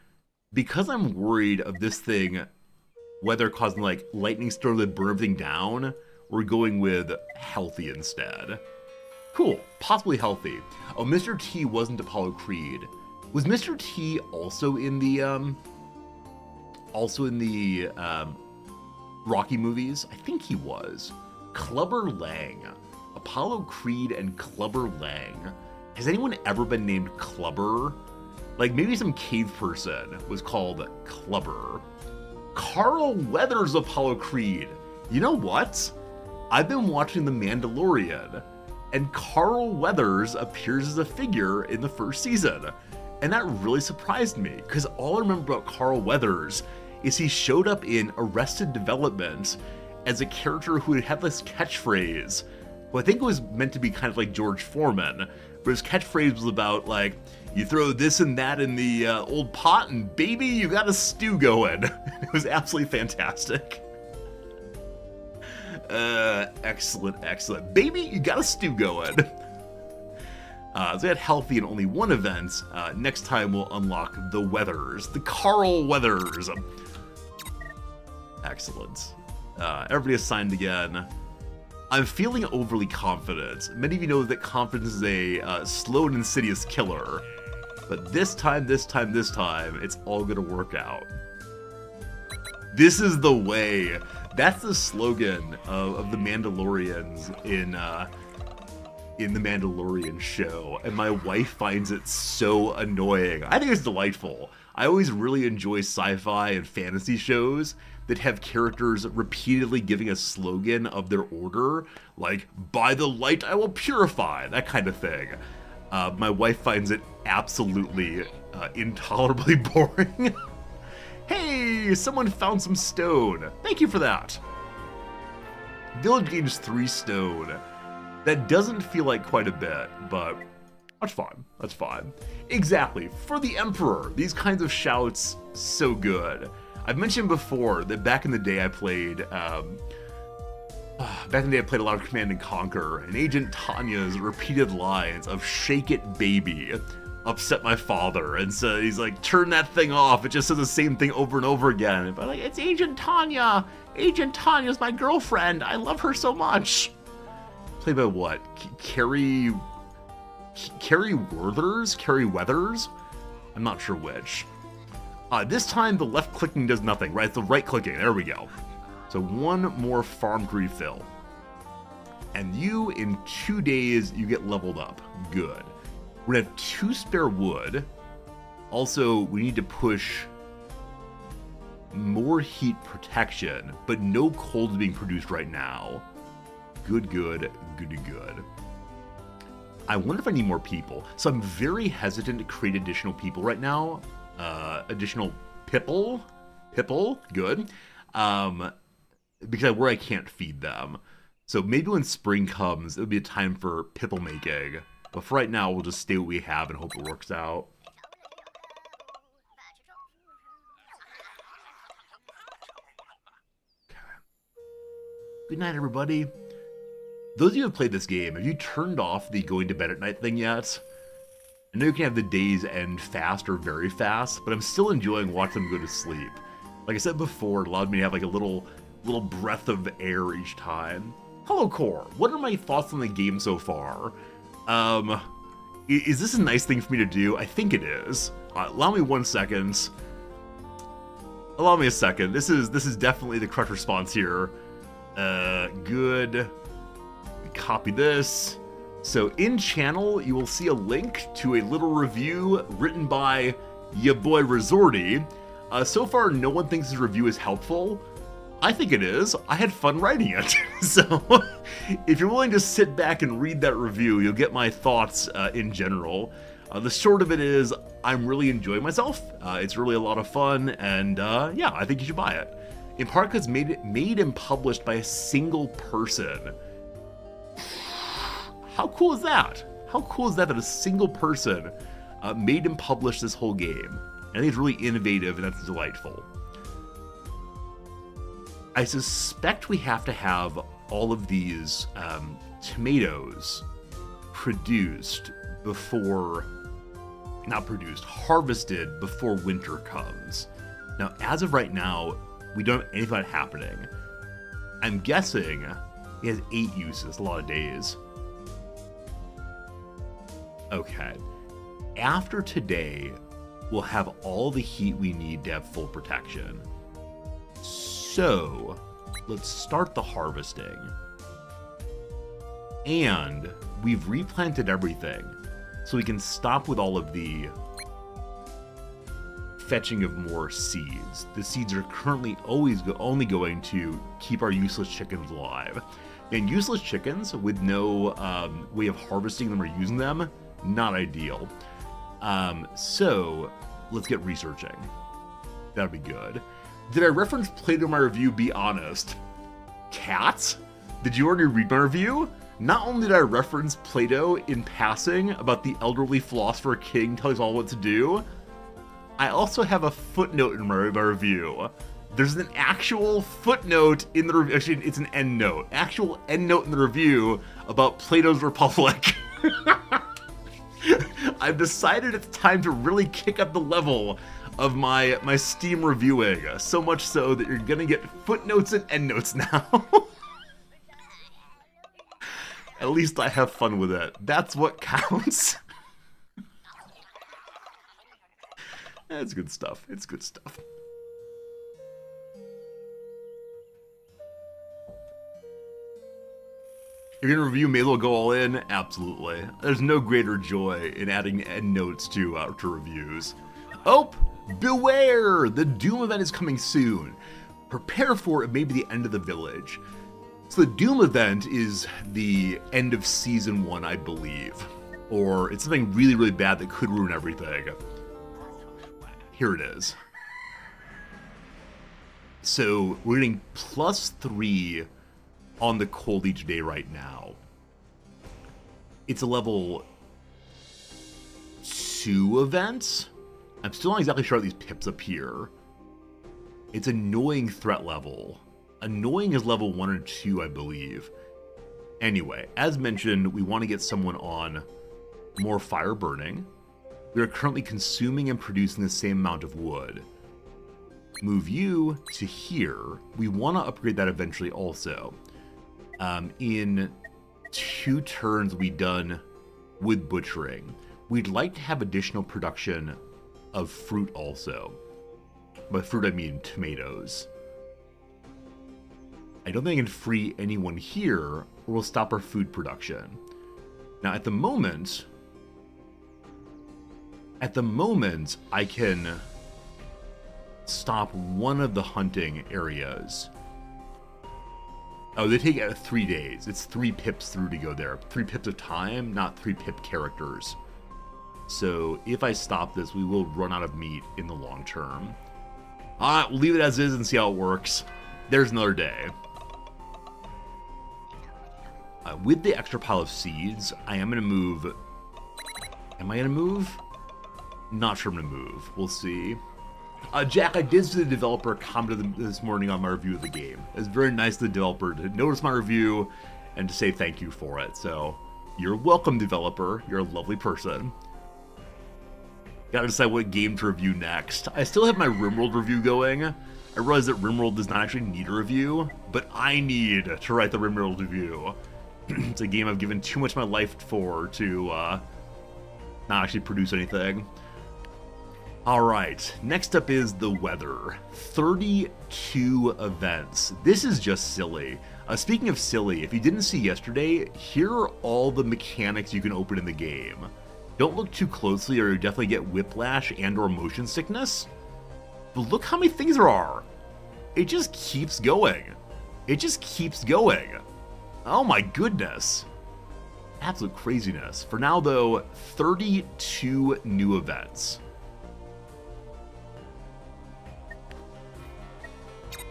Because I'm worried of this thing, weather causing like lightning storm that burn everything down, we're going with healthy instead. Cool, possibly healthy. Oh, Mr. T wasn't Apollo Creed. Was Mr. T also in the Rocky movies. I think he was. Clubber Lang. Apollo Creed and Clubber Lang. Has anyone ever been named Clubber? Like maybe some cave person was called Clubber. Carl Weathers Apollo Creed. You know what? I've been watching The Mandalorian, and Carl Weathers appears as a figure in the first season. And that really surprised me, because all I remember about Carl Weathers is he showed up in Arrested Development as a character who had this catchphrase, who I think was meant to be kind of like George Foreman, but his catchphrase was about like, you throw this and that in the old pot and baby, you got a stew going. It was absolutely fantastic. Excellent. Baby, you got a stew going. So we had healthy in only one event. Next time we'll unlock the Weathers, the Carl Weathers. Excellent. Everybody assigned again. I'm feeling overly confident. Many of you know that confidence is a slow and insidious killer. But this time, it's all gonna work out. This is the way. That's the slogan of the Mandalorians in the Mandalorian show, and my wife finds it so annoying. I think it's delightful. I always really enjoy sci-fi and fantasy shows that have characters repeatedly giving a slogan of their order, like, by the light I will purify, that kind of thing. My wife finds it absolutely intolerably boring. Hey, someone found some stone. Thank you for that. Village gains 3 stone. That doesn't feel like quite a bit, but that's fine. Exactly, for the Emperor. These kinds of shouts, so good. I've mentioned before that back in the day I played a lot of Command and Conquer, and Agent Tanya's repeated lines of "Shake it, baby," upset my father, and so he's like, "Turn that thing off." It just says the same thing over and over again. But like, it's Agent Tanya. Agent Tanya's my girlfriend. I love her so much. Played by what? Carrie Weathers? I'm not sure which. This time the left clicking does nothing, right? It's the right clicking. There we go. So one more farm to refill. And you, in 2 days, you get leveled up. Good. We're gonna have 2 spare wood. Also, we need to push more heat protection, but no cold is being produced right now. Good. I wonder if I need more people. So I'm very hesitant to create additional people right now. Additional people, good. Because I can't feed them. So maybe when spring comes, it'll be a time for pipple making. But for right now, we'll just stay what we have and hope it works out. Okay. Good night, everybody. Those of you who have played this game, have you turned off the going to bed at night thing yet? I know you can have the days end fast or very fast, but I'm still enjoying watching them go to sleep. Like I said before, it allowed me to have like a little breath of air each time. Hello, Core. What are my thoughts on the game so far? Is this a nice thing for me to do? I think it is. Allow me 1 second. Allow me a second. This is definitely the correct response here. Good. Copy this. So in channel, you will see a link to a little review written by ya boy Resorty. So far, no one thinks this review is helpful. I think it is. I had fun writing it. So if you're willing to sit back and read that review, you'll get my thoughts in general. The short of it is, I'm really enjoying myself. It's really a lot of fun, and yeah, I think you should buy it. In part because it's made and published by a single person. How cool is that? How cool is that a single person made and published this whole game? I think it's really innovative, and that's delightful. I suspect we have to have all of these tomatoes harvested before winter comes. Now, as of right now, we don't have anything like that happening. I'm guessing it has 8 uses, a lot of days. Okay. After today, we'll have all the heat we need to have full protection. So, let's start the harvesting. And we've replanted everything, so we can stop with all of the fetching of more seeds. The seeds are currently only going to keep our useless chickens alive. And useless chickens with no way of harvesting them or using them, not ideal. So let's get researching. That'd be good. Did I reference Play-Doh in my review? Be honest. Cats? Did you already read my review? Not only did I reference Play-Doh in passing about the elderly philosopher king telling us all what to do, I also have a footnote in my review. There's an actual footnote in the review. Actually, it's an endnote. Actual endnote in the review about Plato's Republic. I've decided it's time to really kick up the level of my Steam reviewing. So much so that you're gonna get footnotes and endnotes now. At least I have fun with it. That's what counts. It's good stuff. It's good stuff. You're gonna review, may as well go all in? Absolutely. There's no greater joy in adding endnotes to reviews. Oh! Beware! The Doom event is coming soon. Prepare for it may be the end of the village. So the Doom event is the end of Season 1, I believe. Or it's something really, really bad that could ruin everything. Here it is. So we're getting +3 on the cold each day right now. It's a level 2 event. I'm still not exactly sure how these pips appear. It's annoying threat level. Annoying is level 1 or 2, I believe. Anyway, as mentioned, we want to get someone on more fire burning. We are currently consuming and producing the same amount of wood. Move you to here. We want to upgrade that eventually also. In 2 turns we'll be done with butchering. We'd like to have additional production of fruit also. By fruit I mean tomatoes. I don't think I can free anyone here or we'll stop our food production. Now at the moment I can stop one of the hunting areas. Oh, they take 3 days. It's 3 pips through to go there. 3 pips of time, not 3 pip characters. So if I stop this, we will run out of meat in the long term. Alright, we'll leave it as is and see how it works. There's another day. With the extra pile of seeds, I am going to move... Am I going to move? Not sure I'm going to move. We'll see. Jack, I did see the developer commented this morning on my review of the game. It's very nice of the developer to notice my review and to say thank you for it. So, you're welcome, developer. You're a lovely person. Gotta decide what game to review next. I still have my RimWorld review going. I realize that RimWorld does not actually need a review, but I need to write the RimWorld review. It's a game I've given too much of my life for to not actually produce anything. Alright, next up is the weather. 32 events. This is just silly. Speaking of silly, if you didn't see yesterday, here are all the mechanics you can open in the game. Don't look too closely or you'll definitely get whiplash and or motion sickness. But look how many things there are. It just keeps going. It just keeps going. Oh my goodness. Absolute craziness. For now though, 32 new events.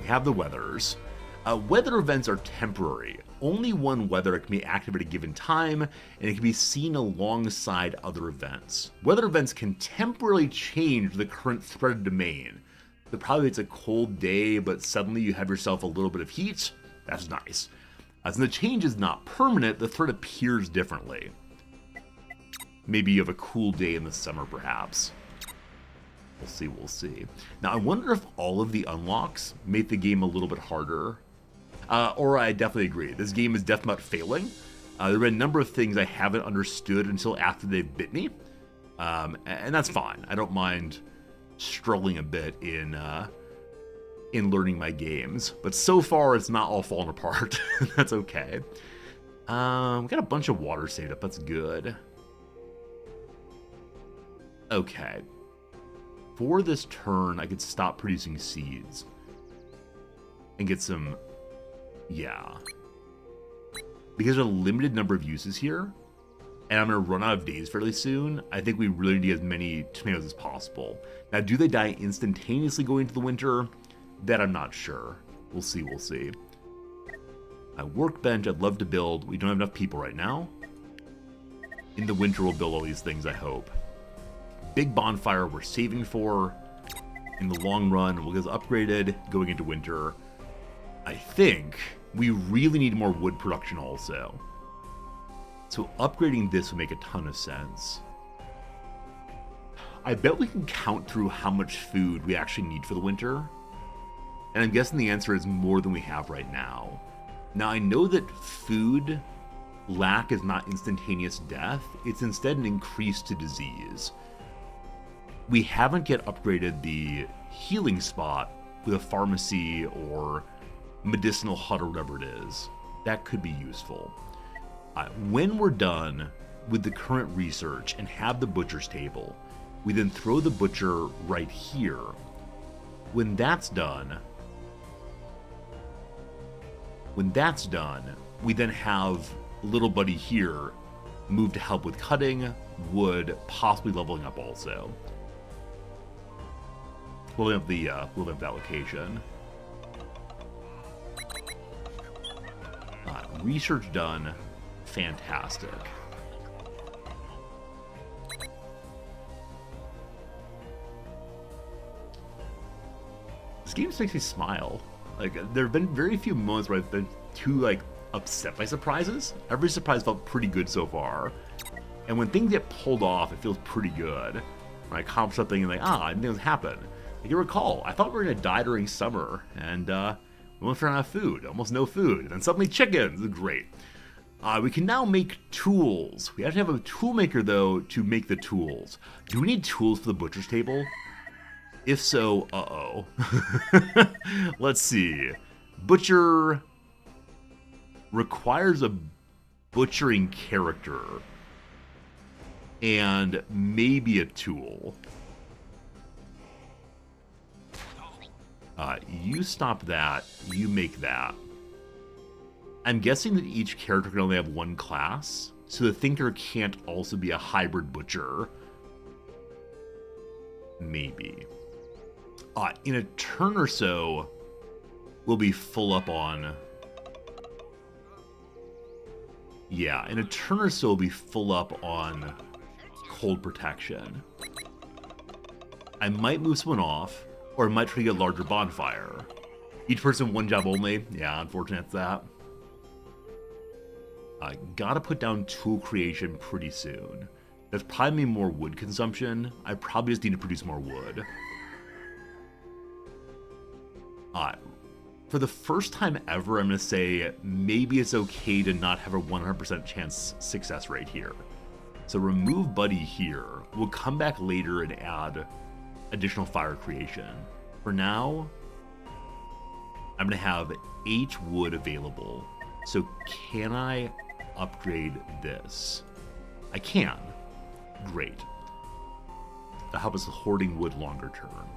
We have the weathers. Weather events are temporary. Only one weather can be active at a given time, and it can be seen alongside other events. Weather events can temporarily change the current threaded domain. So probably it's a cold day, but suddenly you have yourself a little bit of heat. That's nice. As the change is not permanent, the thread appears differently. Maybe you have a cool day in the summer, perhaps. We'll see. Now, I wonder if all of the unlocks make the game a little bit harder. Or I definitely agree. This game is definitely about failing. There have been a number of things I haven't understood until after they've bit me. And that's fine. I don't mind struggling a bit in in learning my games. But so far, it's not all fallen apart. That's okay. We got a bunch of water saved up. That's good. Okay. For this turn, I could stop producing seeds. And get some... Yeah. Because there's a limited number of uses here, and I'm going to run out of days fairly soon, I think we really need as many tomatoes as possible. Now, do they die instantaneously going into the winter? That I'm not sure. We'll see, we'll see. My workbench, I'd love to build. We don't have enough people right now. In the winter, we'll build all these things, I hope. Big bonfire we're saving for. In the long run, we'll get upgraded going into winter. I think we really need more wood production also. So upgrading this would make a ton of sense. I bet we can count through how much food we actually need for the winter. And I'm guessing the answer is more than we have right now. Now, I know that food lack is not instantaneous death. It's instead an increase to disease. We haven't yet upgraded the healing spot with a pharmacy or medicinal hut or whatever it is. That could be useful. When we're done with the current research and have the butcher's table, we then throw the butcher right here. When that's done, we then have little buddy here move to help with cutting, wood, possibly leveling up also. We'll have the location. Research done. Fantastic. This game just makes me smile. Like, there have been very few moments where I've been too, like, upset by surprises. Every surprise felt pretty good so far. And when things get pulled off, it feels pretty good. When I accomplish something and like, I didn't think it would happen. Like, you recall, I thought we were going to die during summer, and we almost ran out of food, almost no food, and then suddenly chickens. Great. We can now make tools. We have to have a tool maker, though, to make the tools. Do we need tools for the butcher's table? If so, uh-oh. Let's see. Butcher requires a butchering character and maybe a tool. You stop that. You make that. I'm guessing that each character can only have one class, so the thinker can't also be a hybrid butcher. Maybe. In a turn or so, we'll be full up on... Yeah, in a turn or so, we'll be full up on cold protection. I might move someone off, or I might try to get a larger bonfire. Each person, one job only. Yeah, unfortunate it's that. Gotta put down tool creation pretty soon. That's probably more wood consumption. I probably just need to produce more wood. For the first time ever, I'm going to say maybe it's okay to not have a 100% chance success rate here. So remove Buddy here. We'll come back later and add additional fire creation. For now, I'm going to have 8 wood available. So can I upgrade this? I can. Great. That'll help us with hoarding wood longer term.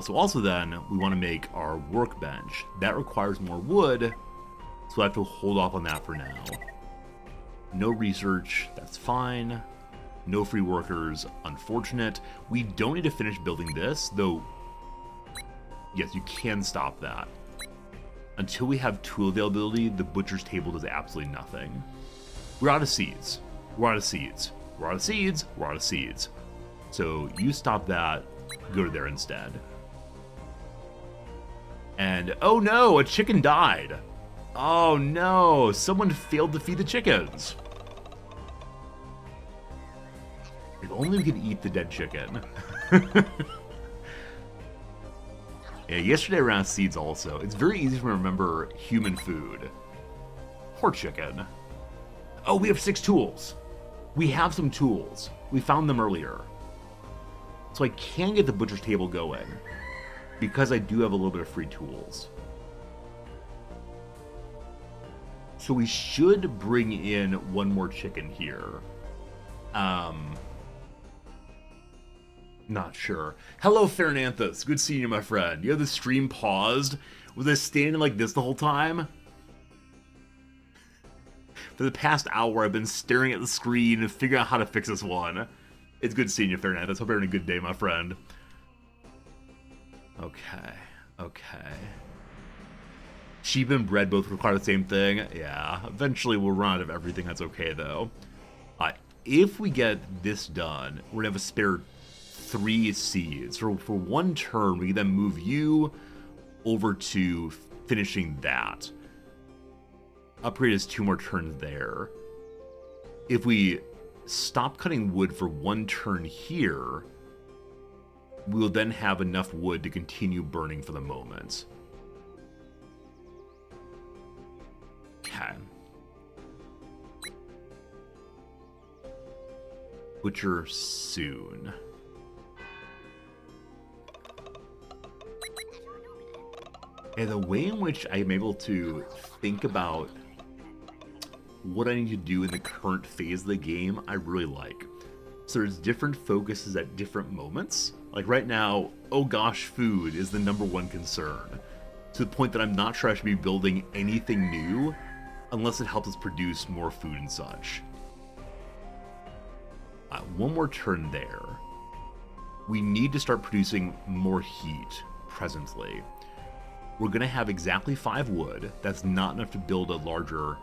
Also then, we want to make our workbench. That requires more wood, so I have to hold off on that for now. No research, that's fine. No free workers, unfortunate. We don't need to finish building this, though, yes, you can stop that. Until we have tool availability, the butcher's table does absolutely nothing. We're out of seeds. We're out of seeds. We're out of seeds. We're out of seeds. So you stop that, go to there instead. And, oh no, a chicken died. Oh no, someone failed to feed the chickens. If only we could eat the dead chicken. Yeah, yesterday I ran out of seeds also. It's very easy to remember human food. Poor chicken. Oh, we have 6 tools. We have some tools. We found them earlier. So I can get the butcher's table going. because I do have a little bit of free tools. So we should bring in one more chicken here. Not sure. Hello, Fernanthus. Good seeing you, my friend. You have the stream paused? Was I standing like this the whole time? For the past hour, I've been staring at the screen and figuring out how to fix this one. It's good seeing you, Fernanthus. Hope you're having a good day, my friend. Okay. Okay. Sheep and bread both require the same thing. Yeah. Eventually, we'll run out of everything. That's okay, though. If we get this done, we're going to have a spare 3 seeds. For one turn, we can then move you over to finishing that. Upgrade is 2 more turns there. If we stop cutting wood for 1 turn here, we'll then have enough wood to continue burning for the moment. Okay. Butcher soon. And the way in which I am able to think about what I need to do in the current phase of the game, I really like. So there's different focuses at different moments. Like right now, oh gosh, food is the #1 concern. To the point that I'm not sure I should be building anything new unless it helps us produce more food and such. One more turn there. We need to start producing more heat presently. We're going to have exactly 5 wood. That's not enough to build a larger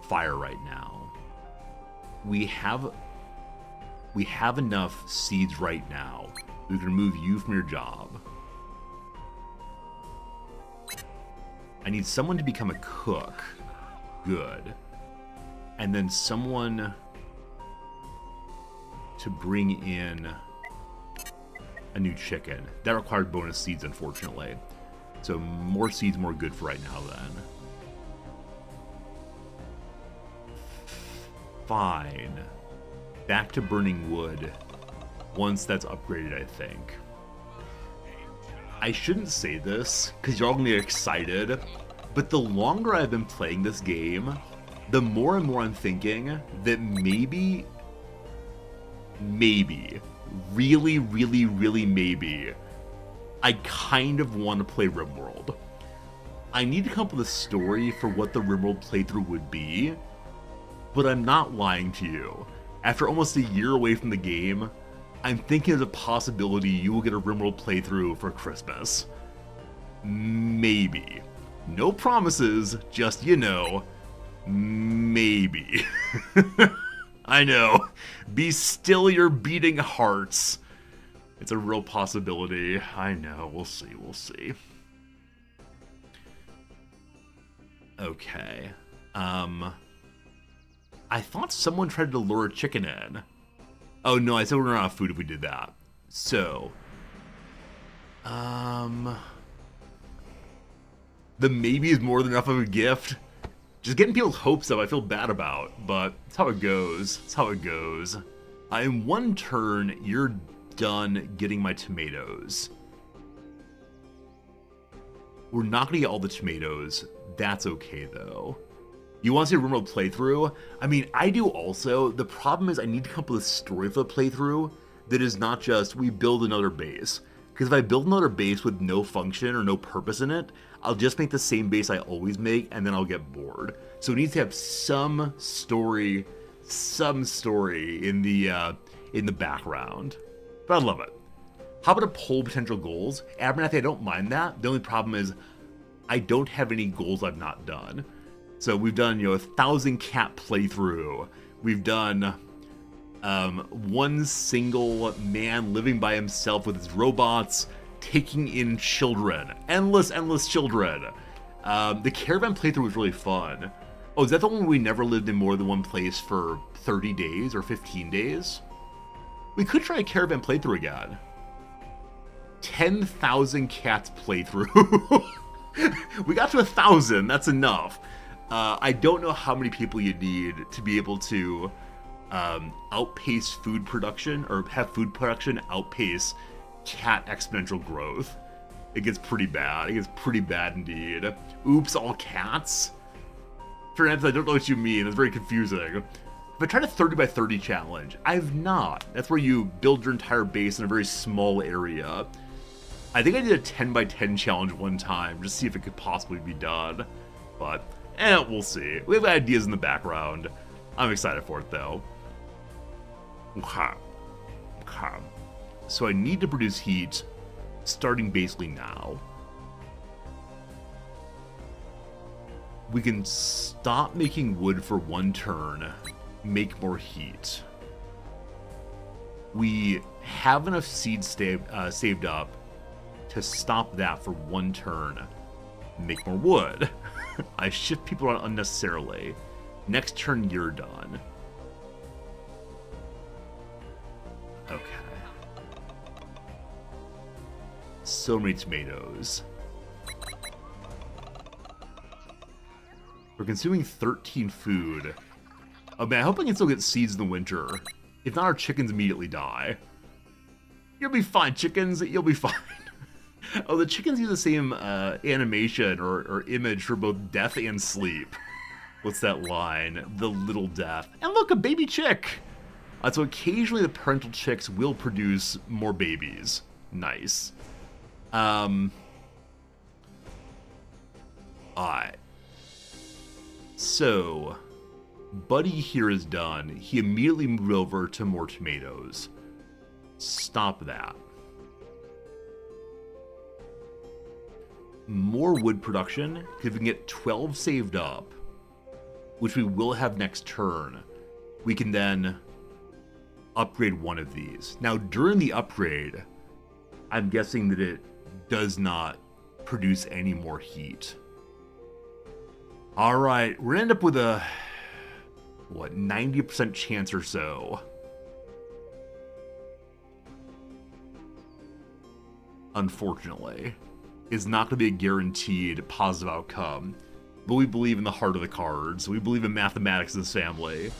fire right now. We have enough seeds right now. We can remove you from your job. I need someone to become a cook. Good. And then someone to bring in a new chicken. That required bonus seeds, unfortunately. So more seeds, more good for right now, then. Fine. Back to burning wood once that's upgraded, I think. I shouldn't say this, because you're all going to get excited, but the longer I've been playing this game, the more and more I'm thinking that maybe, really, really, really maybe, I kind of want to play RimWorld. I need to come up with a story for what the RimWorld playthrough would be, but I'm not lying to you. After almost a year away from the game, I'm thinking there's a possibility you will get a RimWorld playthrough for Christmas. Maybe. No promises, just, you know, maybe. I know. Be still your beating hearts. It's a real possibility. I know. We'll see. We'll see. Okay. I thought someone tried to lure a chicken in. Oh, no. I said we're not out of food if we did that. So. The maybe is more than enough of a gift. Just getting people's hopes up I feel bad about. But it's how it goes. It's how it goes. In 1 turn, you're done getting my tomatoes. We're not going to get all the tomatoes. That's okay, though. You want to see a RimWorld playthrough? I mean, I do also. The problem is I need to come up with a story for the playthrough that is not just, we build another base. Because if I build another base with no function or no purpose in it, I'll just make the same base I always make, and then I'll get bored. So it needs to have some story in the background. But I love it. How about a poll potential goals? Abernathy, I don't mind that. The only problem is I don't have any goals I've not done. So we've done, 1,000 cat playthrough. We've done one single man living by himself with his robots, taking in children. Endless children. The caravan playthrough was really fun. Oh, is that the one where we never lived in more than one place for 30 days or 15 days? We could try a caravan playthrough again. 10,000 cats playthrough. We got to 1,000. That's enough. I don't know how many people you need to be able to outpace food production, or have food production outpace cat exponential growth. it gets pretty bad. It gets pretty bad indeed. Oops, all cats? Fernandez, I don't know what you mean. That's very confusing. If I tried a 30 by 30 challenge, I've not. That's where you build your entire base in a very small area. I think I did a 10 by 10 challenge one time, just to see if it could possibly be done. But, we'll see. We have ideas in the background. I'm excited for it, though. Okay. So I need to produce heat, starting basically now. We can stop making wood for one turn, make more heat. We have enough seeds saved up to stop that for one turn, make more wood. I shift people around unnecessarily. Next turn, you're done. Okay. So many tomatoes. We're consuming 13 food. Oh man, I hope I can still get seeds in the winter. If not, our chickens immediately die. You'll be fine, chickens. You'll be fine. Oh, the chickens use the same animation or image for both death and sleep. What's that line? The little death. And look, a baby chick! So occasionally the parental chicks will produce more babies. Nice. Alright. So, Buddy here is done. He immediately moved over to more tomatoes. Stop that. More wood production, because if we can get 12 saved up, which we will have next turn, we can then upgrade one of these. Now, during the upgrade, I'm guessing that it does not produce any more heat. Alright, we're gonna end up with a, 90% chance or so. Unfortunately. Is not going to be a guaranteed positive outcome. But we believe in the heart of the cards. We believe in mathematics in this family.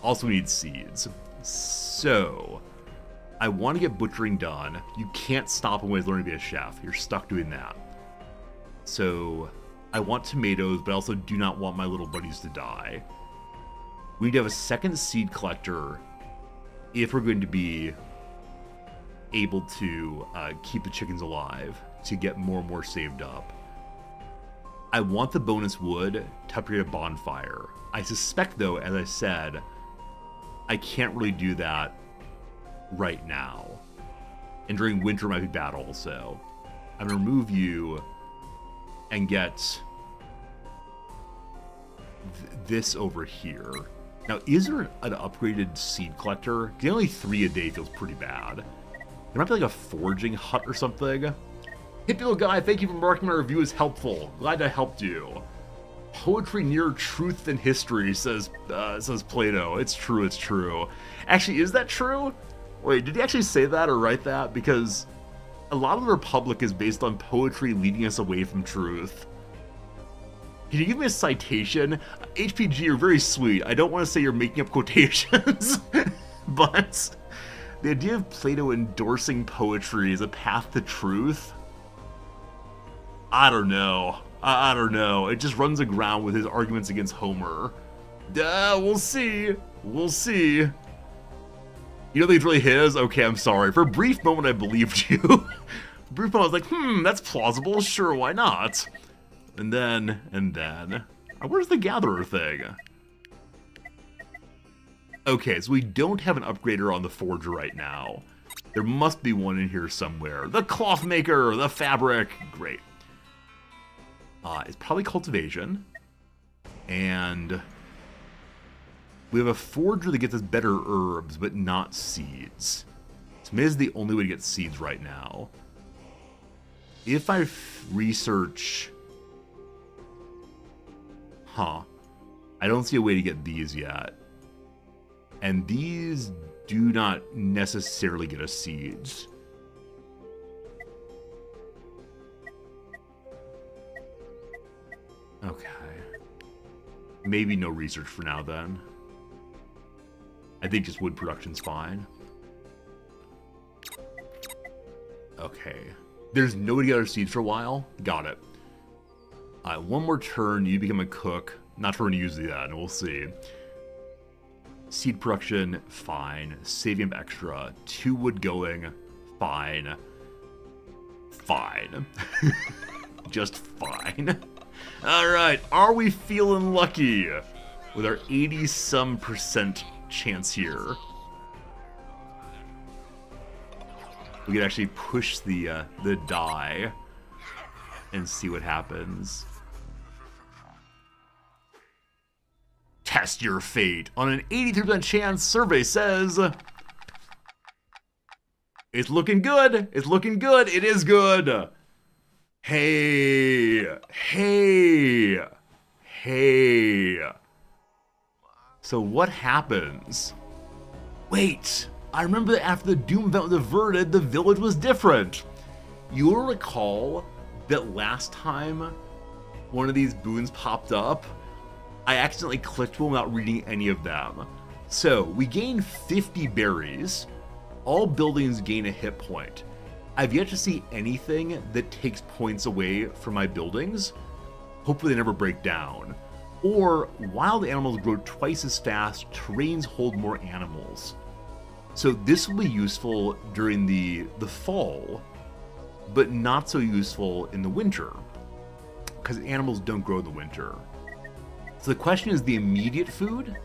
Also, we need seeds. So, I want to get butchering done. You can't stop him when he's learning to be a chef. You're stuck doing that. So, I want tomatoes, but I also do not want my little buddies to die. We need to have a second seed collector if we're going to be able to keep the chickens alive, to get more and more saved up. I want the bonus wood to upgrade a bonfire. I suspect, though, as I said, I can't really do that right now. And during winter might be bad also. I'm going to remove you and get this over here. Now, is there an upgraded seed collector? Getting only 3 a day feels pretty bad. There might be like a foraging hut or something. Hippie little guy, thank you for marking my review as helpful. Glad I helped you. Poetry nearer truth than history, says Plato. It's true, it's true. Actually, is that true? Wait, did he actually say that or write that? Because a lot of the Republic is based on poetry leading us away from truth. Can you give me a citation? HPG, you're very sweet. I don't want to say you're making up quotations, but the idea of Plato endorsing poetry as a path to truth, I don't know. I don't know. It just runs aground with his arguments against Homer. We'll see. We'll see. You don't think it's really his? Okay, I'm sorry. For a brief moment, I believed you. For a brief moment, I was like, that's plausible. Sure, why not? And then, where's the gatherer thing? Okay, so we don't have an upgrader on the forger right now. There must be one in here somewhere. The cloth maker, the fabric. Great. It's probably cultivation. And we have a forger that gets us better herbs, but not seeds. So maybe this is the only way to get seeds right now. If I research... I don't see a way to get these yet. And these do not necessarily get us seeds. Okay. Maybe no research for now then. I think just wood production's fine. Okay. There's nobody got our seeds for a while. Got it. One more turn, you become a cook. Not sure when to use that, and we'll see. Seed production, fine. Saving up extra. 2 wood going, fine. Fine. Just fine. Alright, are we feeling lucky with our 80-some% chance here? We could actually push the die and see what happens. Test your fate. On an 83% chance, survey says... It's looking good. It's looking good. It is good. Hey. Hey. Hey. So what happens? Wait. I remember that after the Doom event was averted, the village was different. You'll recall that last time one of these boons popped up, I accidentally clicked one without reading any of them. So we gain 50 berries. All buildings gain a hit point. I've yet to see anything that takes points away from my buildings. Hopefully they never break down. Or wild animals grow twice as fast, terrains hold more animals. So this will be useful during the fall, but not so useful in the winter, because animals don't grow in the winter. So the question is the immediate food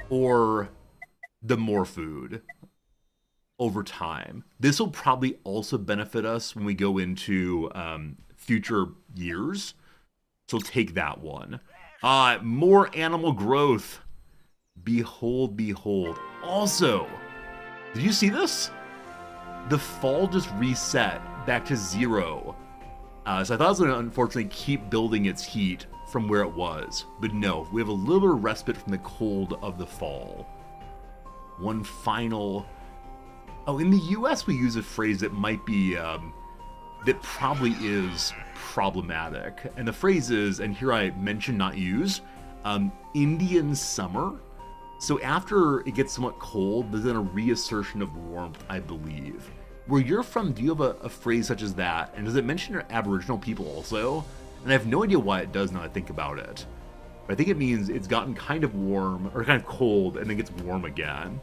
or the more food over time. This will probably also benefit us when we go into future years. So take that one. More animal growth. Behold, behold. Also, did you see this? The fall just reset back to 0. So I thought it was going to unfortunately keep building its heat from where it was. But no, we have a little bit of respite from the cold of the fall. One final... Oh, in the US we use a phrase that might be... that probably is problematic. And the phrase is, and here I mention not use, Indian summer. So after it gets somewhat cold, there's then a reassertion of warmth, I believe. Where you're from, do you have a phrase such as that? And does it mention your Aboriginal people also? And I have no idea why it does now that I think about it. But I think it means it's gotten kind of warm, or kind of cold, and then gets warm again.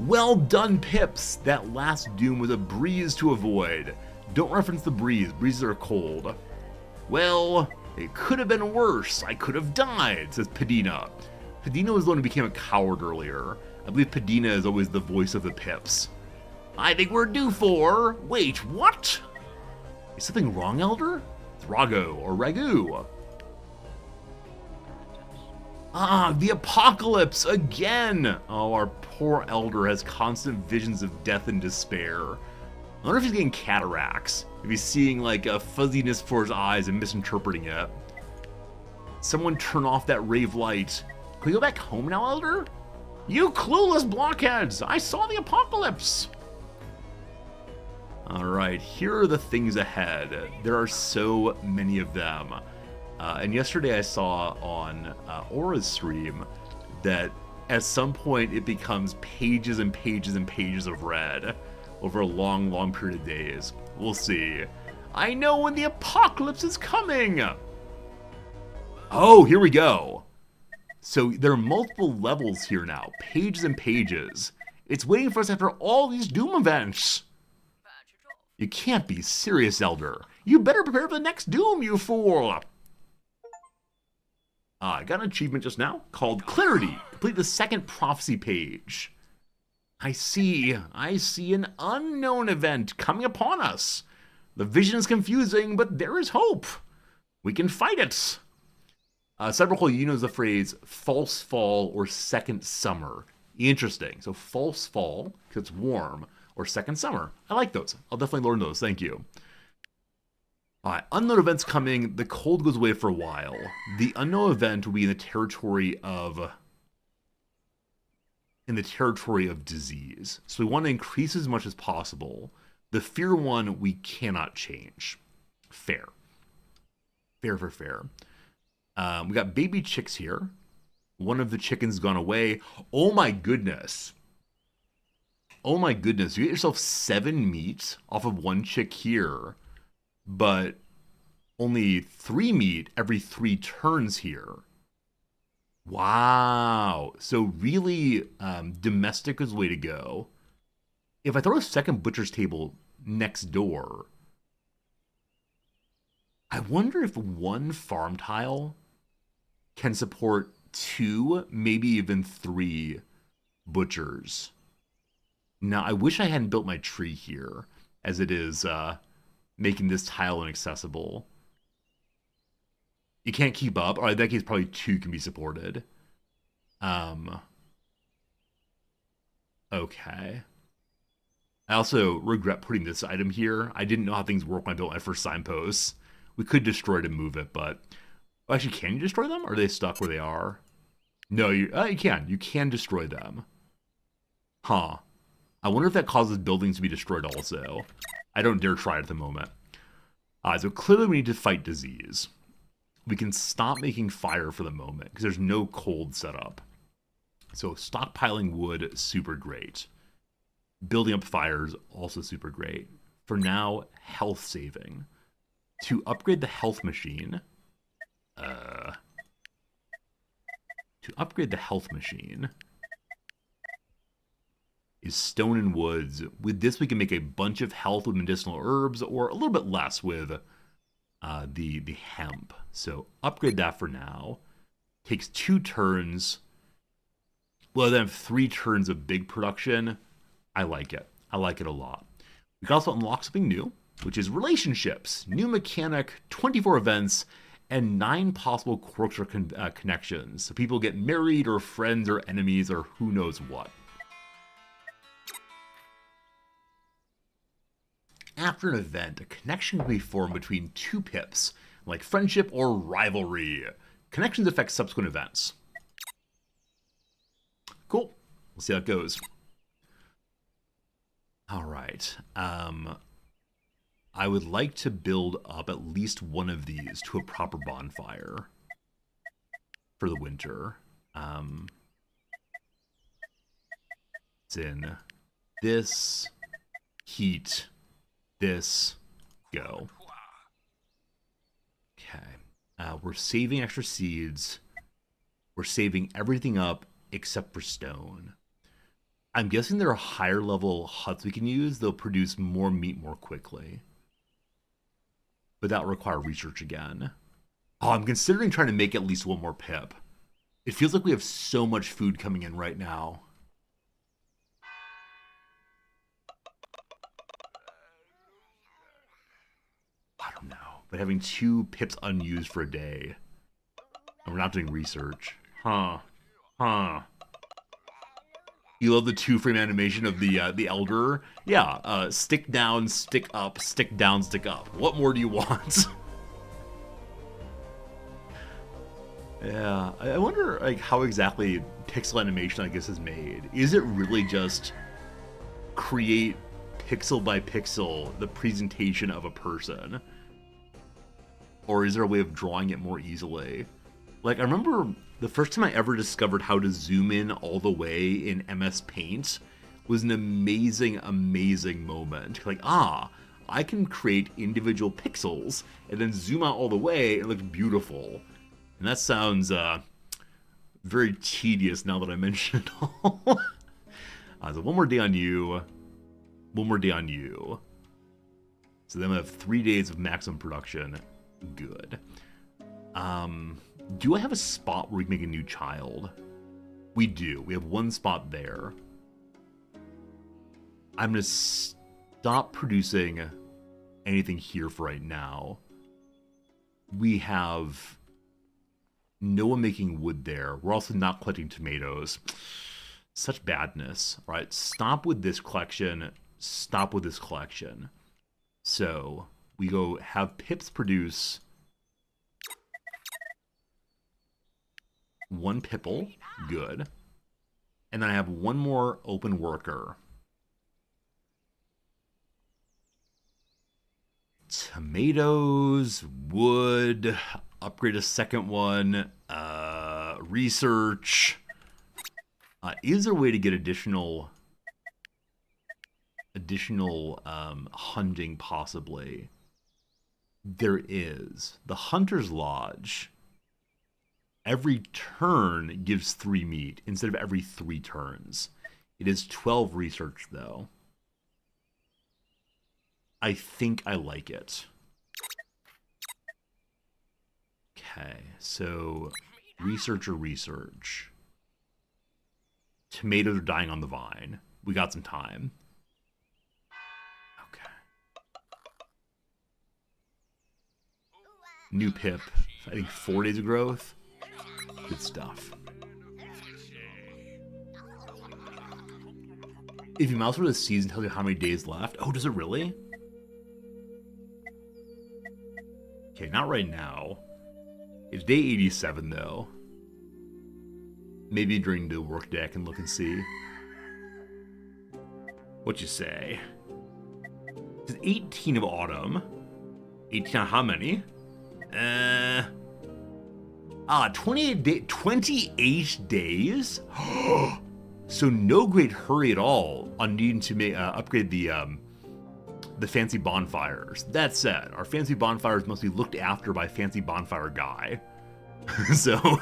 Well done, Pips! That last doom was a breeze to avoid. Don't reference the breeze. Breezes are cold. Well, it could have been worse. I could have died, says Padina. Padina was the one who became a coward earlier. I believe Padina is always the voice of the Pips. I think we're due for... Wait, what? Is something wrong, Elder? Thrago or Ragu. The apocalypse again! Oh, our poor Elder has constant visions of death and despair. I wonder if he's getting cataracts. If he's seeing like a fuzziness for his eyes and misinterpreting it. Someone turn off that rave light. Can we go back home now, Elder? You clueless blockheads! I saw the apocalypse! Alright, here are the things ahead. There are so many of them. And yesterday I saw on Aura's stream that at some point it becomes pages and pages and pages of red over a long, long period of days. We'll see. I know when the apocalypse is coming! Oh, here we go. So there are multiple levels here now. Pages and pages. It's waiting for us after all these Doom events. You can't be serious, Elder. You better prepare for the next Doom, you fool. I got an achievement just now called Clarity. Complete the second prophecy page. I see an unknown event coming upon us. The vision is confusing, but there is hope. We can fight it. Several you knows the phrase false fall or second summer. Interesting. So false fall, because it's warm, or second summer. I like those. I'll definitely learn those. Thank you. Unknown events coming. The cold goes away for a while. The unknown event will be in the territory of disease. So we want to increase as much as possible. The fear one we cannot change. Fair. Fair. We got baby chicks here. One of the chickens gone away. Oh my goodness. You get yourself 7 meat off of one chick here. but only 3 meat every 3 turns here. Wow. So really, domestic is the way to go. If I throw a second butcher's table next door, I wonder if one farm tile can support 2, maybe even 3 butchers. Now, I wish I hadn't built my tree here, as it is making this tile inaccessible. You can't keep up. All right, in that case, probably 2 can be supported. Okay. I also regret putting this item here. I didn't know how things work when I built my first signposts. We could destroy it and move it, but... Oh, actually, can you destroy them? Or are they stuck where they are? No, you can. You can destroy them. Huh. I wonder if that causes buildings to be destroyed also. I don't dare try it at the moment. So clearly we need to fight disease. We can stop making fire for the moment, because there's no cold setup. So stockpiling wood, super great. Building up fires, also super great. For now, health saving. To upgrade the health machine... is stone and woods. With this, we can make a bunch of health with medicinal herbs, or a little bit less with the hemp. So upgrade that for now. Takes 2 turns. Well, then 3 turns of big production. I like it. I like it a lot. We can also unlock something new, which is relationships. New mechanic, 24 events, and 9 possible quirks or connections. So people get married, or friends, or enemies, or who knows what. After an event, a connection can be formed between 2 pips, like friendship or rivalry. Connections affect subsequent events. Cool. We'll see how it goes. All right. I would like to build up at least one of these to a proper bonfire for the winter. It's in this, heat, this, go. Okay. We're saving extra seeds. We're saving everything up except for stone. I'm guessing there are higher level huts we can use. They'll produce more meat more quickly. But that will require research again. Oh, I'm considering trying to make at least one more pip. It feels like we have so much food coming in right now. I don't know. But having 2 pips unused for a day. And we're not doing research. Huh. You love the 2-frame animation of the elder? Yeah, stick down, stick up, stick down, stick up. What more do you want? Yeah, I wonder like how exactly pixel animation, I guess, is made. Is it really just create pixel by pixel the presentation of a person? Or is there a way of drawing it more easily? Like, I remember the first time I ever discovered how to zoom in all the way in MS Paint was an amazing, amazing moment. Like, I can create individual pixels and then zoom out all the way and it looks beautiful. And that sounds very tedious now that I mention it all. So one more day on you. One more day on you. So then we have 3 days of maximum production. Good. Do I have a spot where we can make a new child? We do. We have 1 spot there. I'm going to stop producing anything here for right now. We have no one making wood there. We're also not collecting tomatoes. Such badness. All right, stop with this collection. Stop with this collection. So we go have pips produce 1 pipple. Good. And then I have 1 more open worker. Tomatoes, wood, upgrade a second one, research. Is there a way to get additional hunting possibly? There is. The Hunter's Lodge, every turn gives 3 meat instead of every 3 turns. It is 12 research, though. I think I like it. Okay, so research. Tomatoes are dying on the vine. We got some time. Okay. New pip. I think 4 days of growth. Good stuff. If you mouse over the season, tells you how many days left. Oh, does it really? Okay, not right now. It's day 87, though. Maybe during the workday I can look and see. What you say? It's 18 of autumn. 18 on how many? 28 days? So no great hurry at all on needing to upgrade the fancy bonfires. That said, our fancy bonfires must be looked after by fancy bonfire guy. So,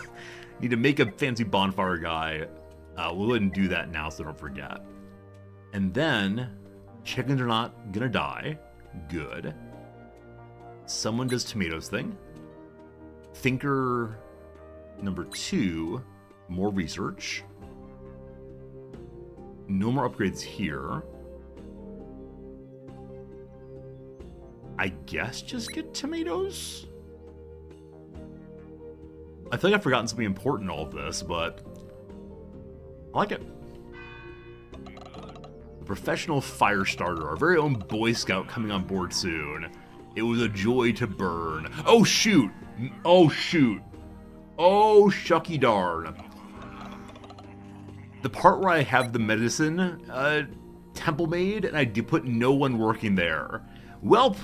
need to make a fancy bonfire guy. We'll go ahead and do that now so don't forget. And then, chickens are not gonna die. Good. Someone does tomatoes thing. Thinker number 2, more research. No more upgrades here. I guess just get tomatoes? I feel like I've forgotten something important in all of this, but I like it. The professional fire starter, our very own Boy Scout coming on board soon. It was a joy to burn. Oh shoot! Oh shoot! Oh shucky darn. The part where I have the medicine temple made and I put no one working there. Welp!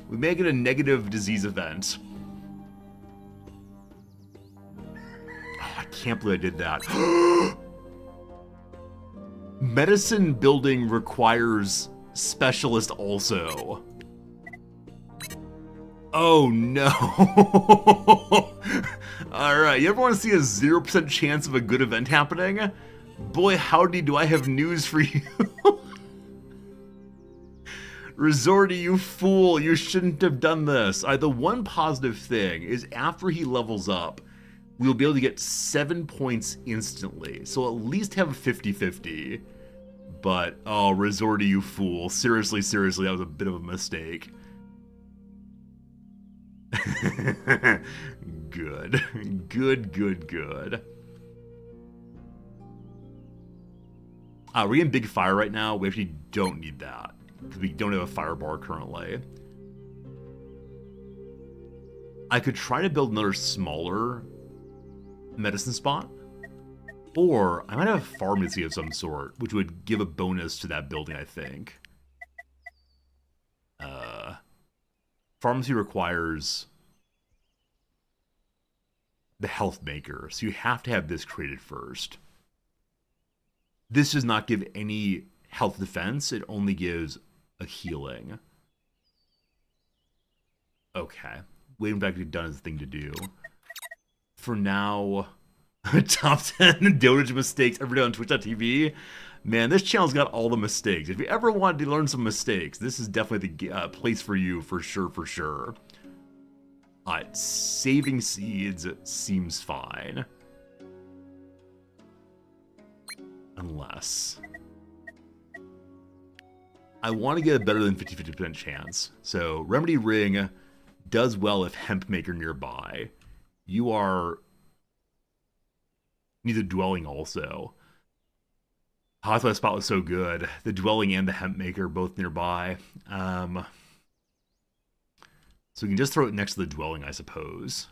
We make it a negative disease event. Oh, I can't believe I did that. Medicine building requires specialist also. Oh no. Alright, you ever want to see a 0% chance of a good event happening? Boy, howdy, do I have news for you. Resorty, you fool, you shouldn't have done this. The one positive thing is after he levels up, we'll be able to get 7 points instantly. So at least have a 50-50. But, oh, Resorty, you fool. Seriously, that was a bit of a mistake. Good. Good. We're getting big fire right now. We actually don't need that, because we don't have a fire bar currently. I could try to build another smaller medicine spot, or I might have a pharmacy of some sort, which would give a bonus to that building, I think. Pharmacy requires the health maker, so you have to have this created first. This does not give any health defense, it only gives a healing. Okay. Waiting back to be done is the thing to do. For now, top 10 dotAGE mistakes every day on twitch.tv. Man, this channel's got all the mistakes. If you ever wanted to learn some mistakes, this is definitely the place for you, for sure. Saving seeds seems fine. Unless I want to get a better than 50% chance. So Remedy Ring does well if Hemp Maker nearby. You need the Dwelling also. Oh, I thought that spot was so good. The Dwelling and the Hemp Maker both nearby. So we can just throw it next to the Dwelling, I suppose.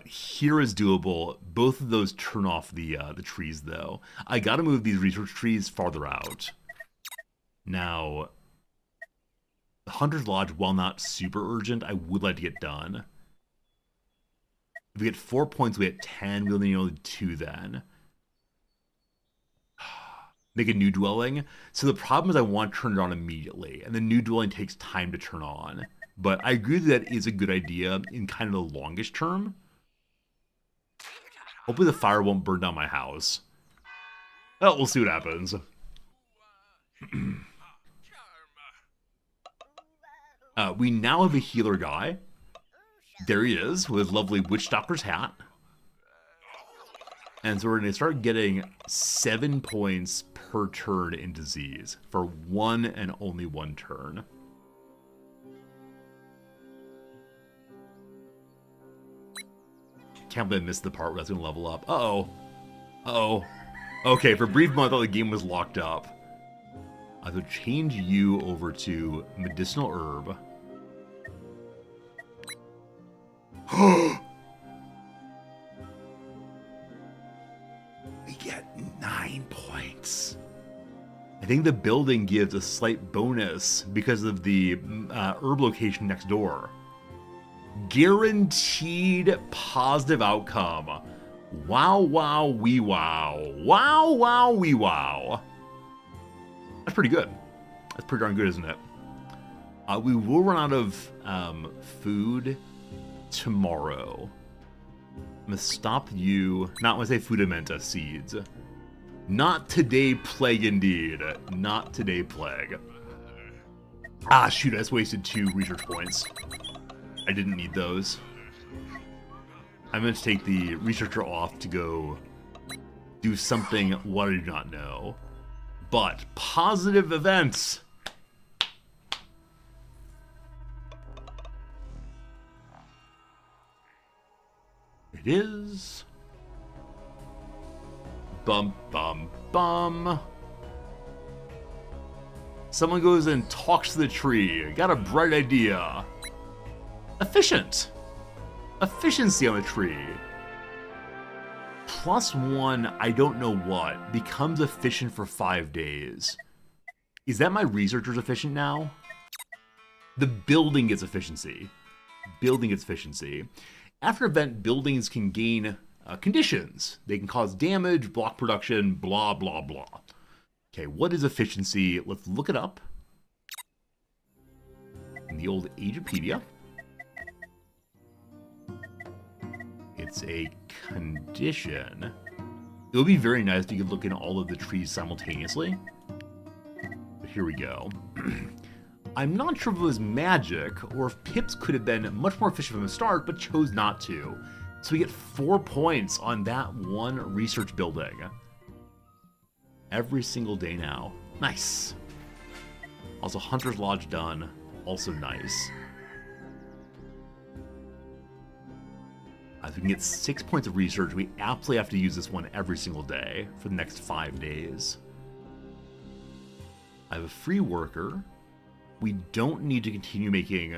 Here is doable. Both of those turn off the trees, though. I gotta move these research trees farther out. Now, the Hunter's Lodge, while not super urgent, I would like to get done. If we get 4 points, we get 10. We only need 2 then. make a new dwelling. So the problem is I want to turn it on immediately, and the new dwelling takes time to turn on. But I agree that is a good idea in kind of the longest term. Hopefully the fire won't burn down my house. Well, we'll see what happens. We now have a healer guy. There he is, with his lovely witch doctor's hat. And so we're going to start getting 7 points per turn in disease for one and only one turn. Can't believe I missed the part where I was going to level up. Uh-oh. Uh-oh. Okay, for a brief moment I thought the game was locked up. I would change you over to medicinal herb. We get 9 points. I think the building gives a slight bonus because of the herb location next door. Guaranteed positive outcome. Wow, wow, wee wow. Wow, wow, wee wow. That's pretty good. That's pretty darn good, isn't it? We will run out of food tomorrow. I'm going to stop you. Not when I say food, I meant seeds. Not today, plague indeed. Not today, plague. Ah, shoot, I just wasted 2 research points. I didn't need those. I'm going to take the researcher off to go do something what I do not know. But positive events. It is. Bum, bum, bum. Someone goes and talks to the tree. Got a bright idea. Efficient. Efficiency on the tree. +1, I don't know what, becomes efficient for 5 days. Is that my researcher's efficient now? The building gets efficiency. Building gets efficiency. After event, buildings can gain conditions. They can cause damage, block production, blah, blah, blah. Okay, what is efficiency? Let's look it up. In the old Agepedia. It's a condition. It would be very nice if you could look in all of the trees simultaneously. But here we go. I'm not sure if it was magic, or if Pips could have been much more efficient from the start, but chose not to. So we get 4 points on that one research building. Every single day now. Nice. Also, Hunter's Lodge done. Also nice. If we can get 6 points of research, we absolutely have to use this one every single day for the next 5 days. I have a free worker. We don't need to continue making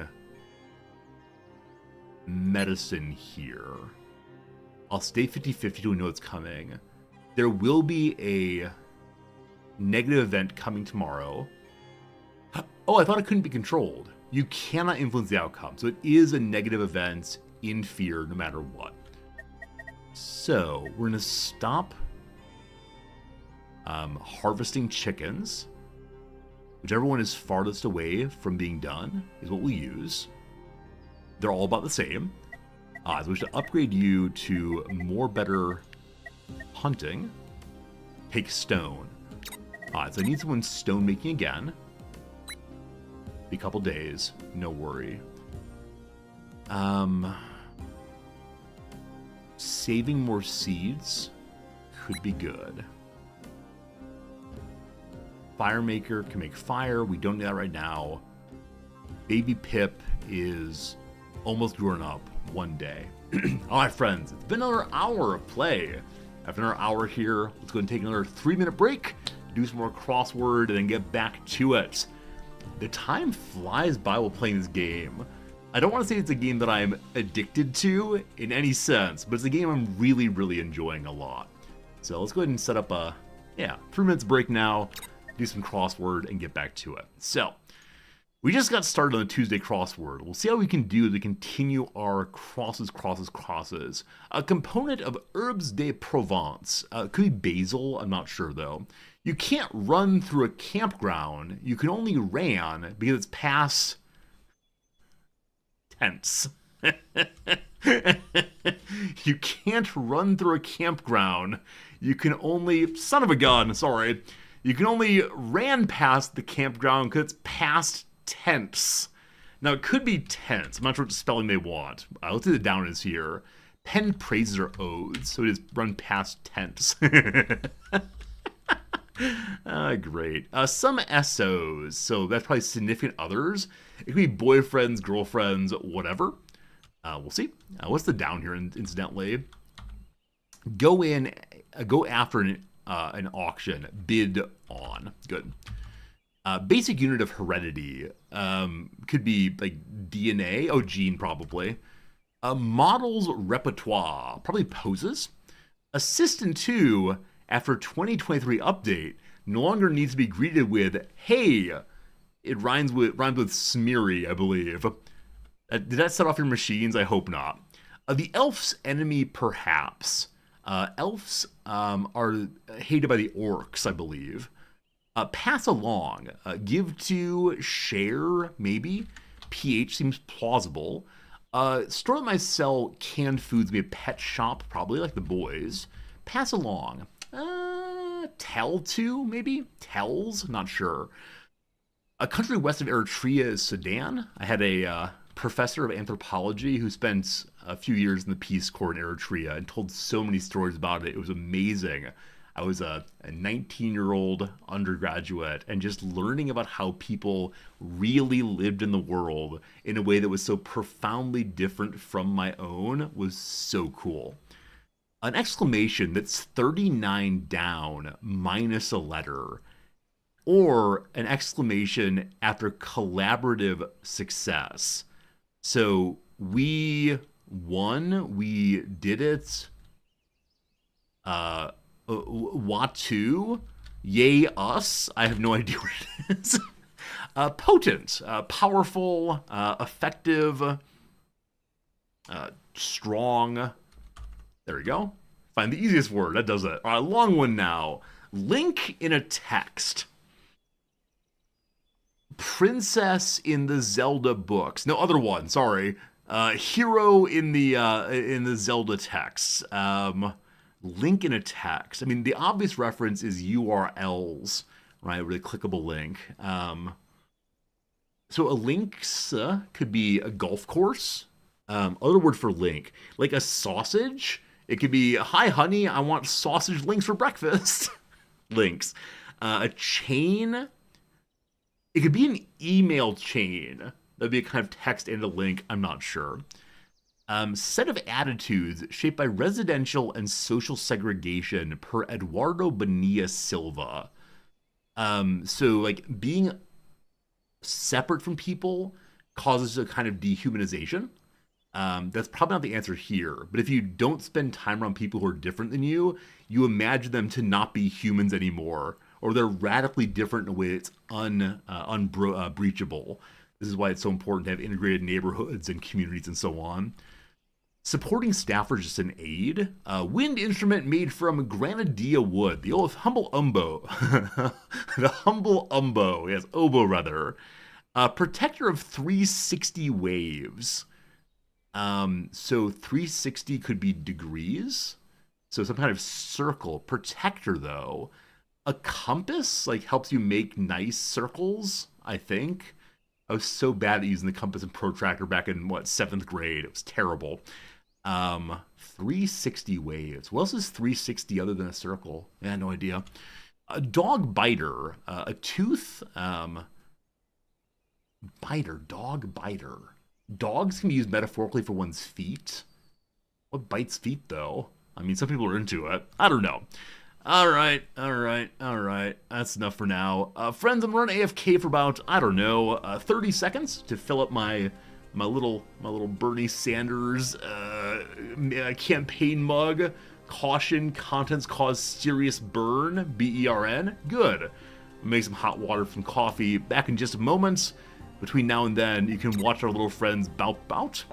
medicine here. I'll stay 50-50 till we know it's coming. There will be a negative event coming tomorrow. Oh, I thought it couldn't be controlled. You cannot influence the outcome. So it is a negative event in fear no matter what. So we're going to stop harvesting chickens. Whichever one is farthest away from being done is what we use. They're all about the same. So we should upgrade you to more better hunting. Take stone. So I need someone stone making again. Be a couple days, no worry. Saving more seeds could be good. Firemaker can make fire. We don't need that right now. Baby Pip is almost grown up one day. All right, friends, it's been another hour of play. After another hour here, let's go and take another 3-minute break, do some more crossword, and then get back to it. The time flies by while playing this game. I don't want to say it's a game that I'm addicted to in any sense, but it's a game I'm really, really enjoying a lot. So let's go ahead and set up a, 3 minutes break now, do some crossword, and get back to it. So, We just got started on the Tuesday crossword. We'll see how we can do to continue our crosses. A component of herbes de Provence. Could be basil, I'm not sure though. You can't run through a campground. You can only ran because it's past tense. You can't run through a campground. You can only, son of a gun, sorry. You can only ran past the campground because it's past tense. Now, it could be tense. I'm not sure what spelling they want. Let's see the down is here. Pen praises are odes, so it is run past tense. Great. Some SOs, so that's probably significant others. It could be boyfriends, girlfriends, whatever. We'll see. What's the down here, incidentally? Go after an auction. Bid on. Good. Basic unit of heredity. Could be like DNA. Oh, gene, probably. Models repertoire. Probably poses. Assistant 2, after 2023 update, no longer needs to be greeted with, hey. It rhymes with smeary, I believe. Did that set off your machines? I hope not. The elf's enemy, perhaps. Elves are hated by the orcs, I believe. Pass along. Give to, share, maybe. PH seems plausible. Store at my cell canned foods, be a pet shop, probably, like the boys. Pass along. Tell to, maybe? Tells? Not sure. A country west of Eritrea is Sudan. I had a professor of anthropology who spent a few years in the Peace Corps in Eritrea and told so many stories about it. It was amazing. I was a 19-year-old undergraduate, and just learning about how people really lived in the world in a way that was so profoundly different from my own was so cool. An exclamation that's 39 down minus a letter, or an exclamation after collaborative success. So we won, we did it. Watu, yay us. I have no idea what it is. Potent, powerful, effective, strong. There we go. Find the easiest word. That does it. All right, long one now. Link in a text. Princess in the Zelda books. No, other one. Sorry. Hero in the Zelda texts. Link in a text. I mean, the obvious reference is URLs, right? With a clickable link. So a link could be a golf course. Other word for link, like a sausage. It could be, hi honey, I want sausage links for breakfast. Links. A chain. It could be an email chain. That'd be a kind of text and a link. I'm not sure. Set of attitudes shaped by residential and social segregation per Eduardo Bonilla Silva. So like being separate from people causes a kind of dehumanization. That's probably not the answer here. But if you don't spend time around people who are different than you imagine them to not be humans anymore, or they're radically different in a way that's unbreachable. This is why it's so important to have integrated neighborhoods and communities and so on. Supporting staffers just an aid. Wind instrument made from granadilla wood. The old humble umbo. The humble umbo. Yes, oboe rather. Protector of 360 waves. So 360 could be degrees. So some kind of circle. Protector though. A compass like helps you make nice circles, I think. I was so bad at using the compass and protractor back in 7th grade. It was terrible. 360 waves. What else is 360 other than a circle? Yeah, no idea. A dog biter. A tooth. Biter. Dog biter. Dogs can be used metaphorically for one's feet. What bites feet, though? I mean, some people are into it. I don't know. All right. That's enough for now. Friends, I'm running AFK for about, 30 seconds to fill up my little Bernie Sanders campaign mug. Caution, contents cause serious burn. BERN. Good. I'll make some hot water from coffee. Back in just a moment. between now and then, you can watch our little friends bout.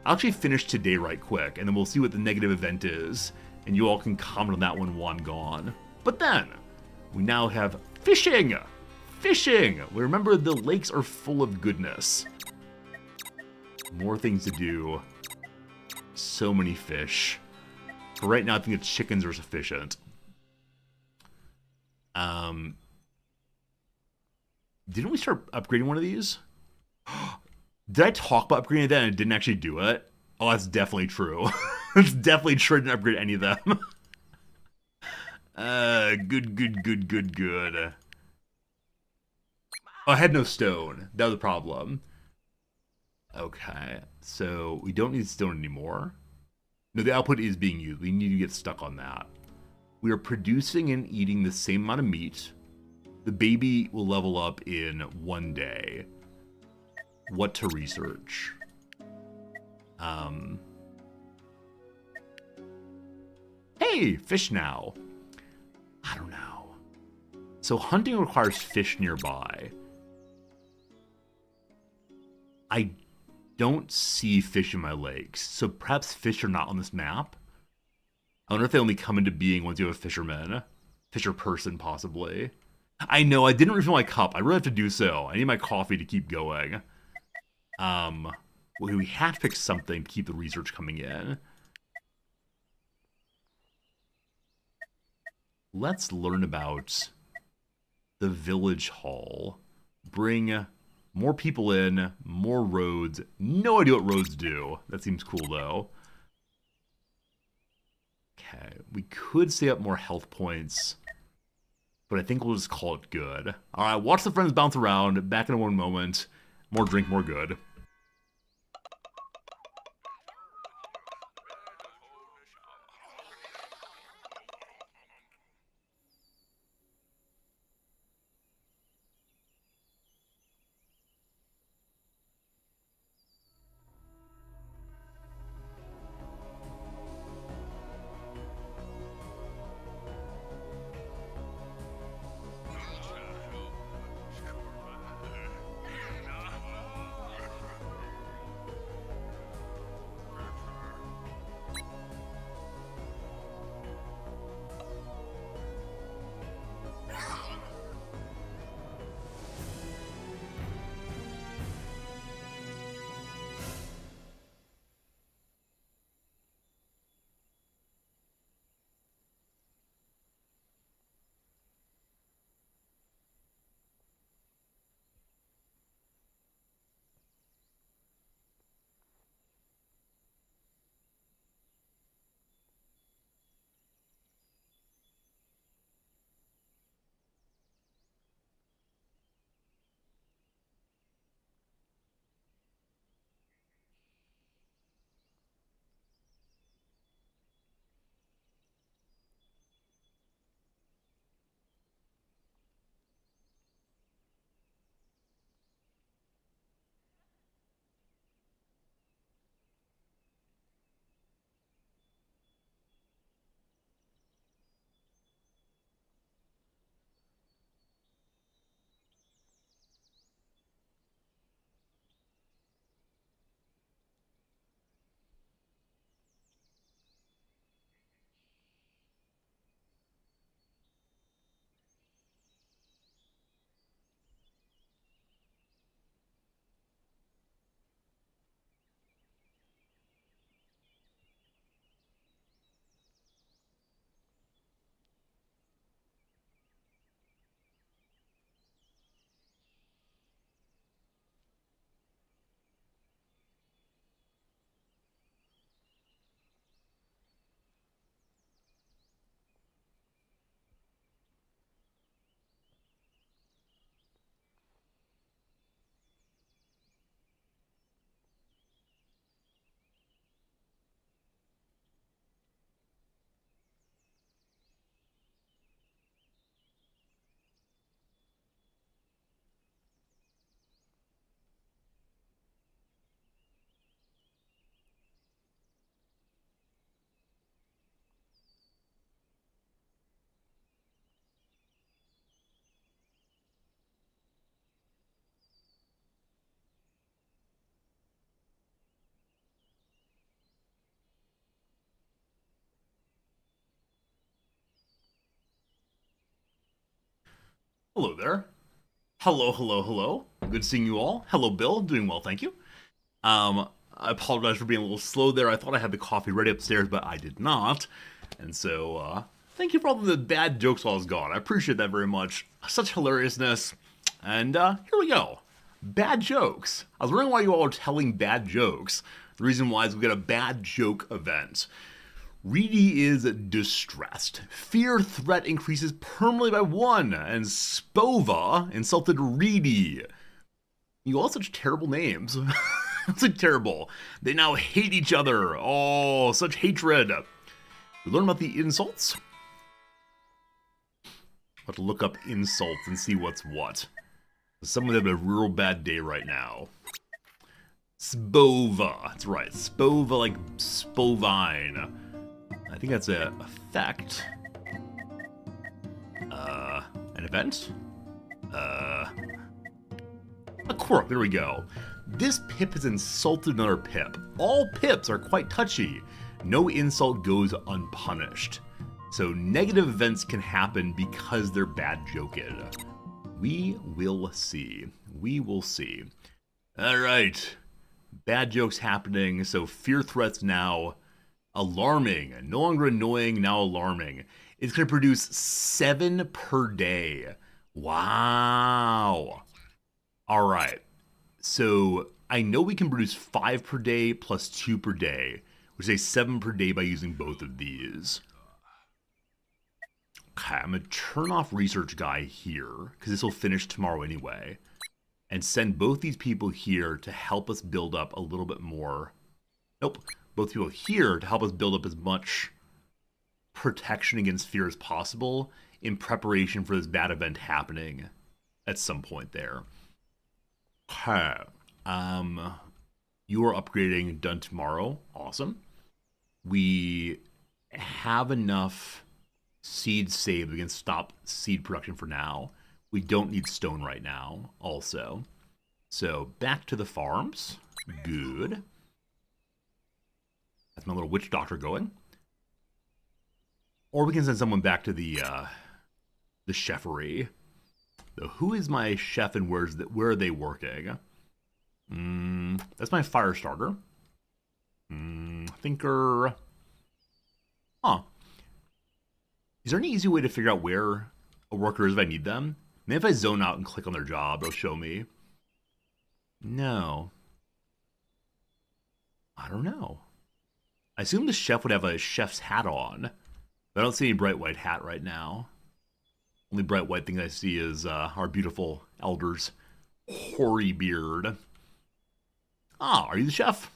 I'll actually finish today right quick, and then we'll see what the negative event is, and you all can comment on that when gone. But then, we now have fishing! Fishing! We remember the lakes are full of goodness. More things to do. So many fish. For right now, I think the chickens are sufficient. Didn't we start upgrading one of these? Did I talk about upgrading that and I didn't actually do it? Oh, that's definitely true. It's definitely true I didn't upgrade any of them. Good. Oh, I had no stone. That was the problem. Okay, so we don't need stone anymore. No, the output is being used. We need to get stuck on that. We are producing and eating the same amount of meat. The baby will level up in 1 day. What to research? Hey, fish now. I don't know. So hunting requires fish nearby. I don't see fish in my lakes, so perhaps fish are not on this map. I wonder if they only come into being once you have a fisherman. Fisher person, possibly. I know, I didn't refill my cup. I really have to do so. I need my coffee to keep going. Well, we have to pick something to keep the research coming in. Let's learn about the village hall. Bring more people in, more roads. No idea what roads do. That seems cool, though. Okay, we could save up more health points, but I think we'll just call it good. All right, watch the friends bounce around. Back in one moment. More drink, more good. Hello there. Hello, hello, hello. Good seeing you all. Hello, Bill. Doing well, thank you. I apologize for being a little slow there. I thought I had the coffee ready upstairs, but I did not. And so, thank you for all the bad jokes while I was gone. I appreciate that very much. Such hilariousness. And, here we go. Bad jokes. I was wondering why you all are telling bad jokes. The reason why is we've got a bad joke event. Reedy is distressed. Fear threat increases permanently by 1, and Spova insulted Reedy. You all have such terrible names. It's like terrible. They now hate each other. Oh, such hatred. We learn about the insults. I'll have to look up insults and see what's what. Someone having a real bad day right now. Spova. That's right. Spova, like Spovine. I think that's a effect. An event? A quirk. There we go. This pip has insulted another pip. All pips are quite touchy. No insult goes unpunished. So negative events can happen because they're bad joked. We will see. We will see. Alright. Bad jokes happening, so fear threats now. Alarming. No longer annoying, now alarming. It's going to produce 7 per day. Wow. Alright. So I know we can produce 5 per day plus 2 per day, which is 7 per day by using both of these. Okay, I'm going to turn off Research Guy here, because this will finish tomorrow anyway, and send both these people here to help us build up a little bit more. Nope, both people here to help us build up as much protection against fear as possible in preparation for this bad event happening at some point there. Okay, you are upgrading done tomorrow. Awesome. We have enough seeds saved. We can stop seed production for now. We don't need stone right now also. So back to the farms. Good. That's my little witch doctor going. Or we can send someone back to the chefery. So who is my chef and where are they working? That's my fire starter. Thinker. Huh. Is there any easy way to figure out where a worker is if I need them? Maybe if I zone out and click on their job, it'll show me. No. I don't know. I assume the chef would have a chef's hat on. But I don't see any bright white hat right now. Only bright white thing I see is our beautiful elder's hoary beard. Ah, are you the chef?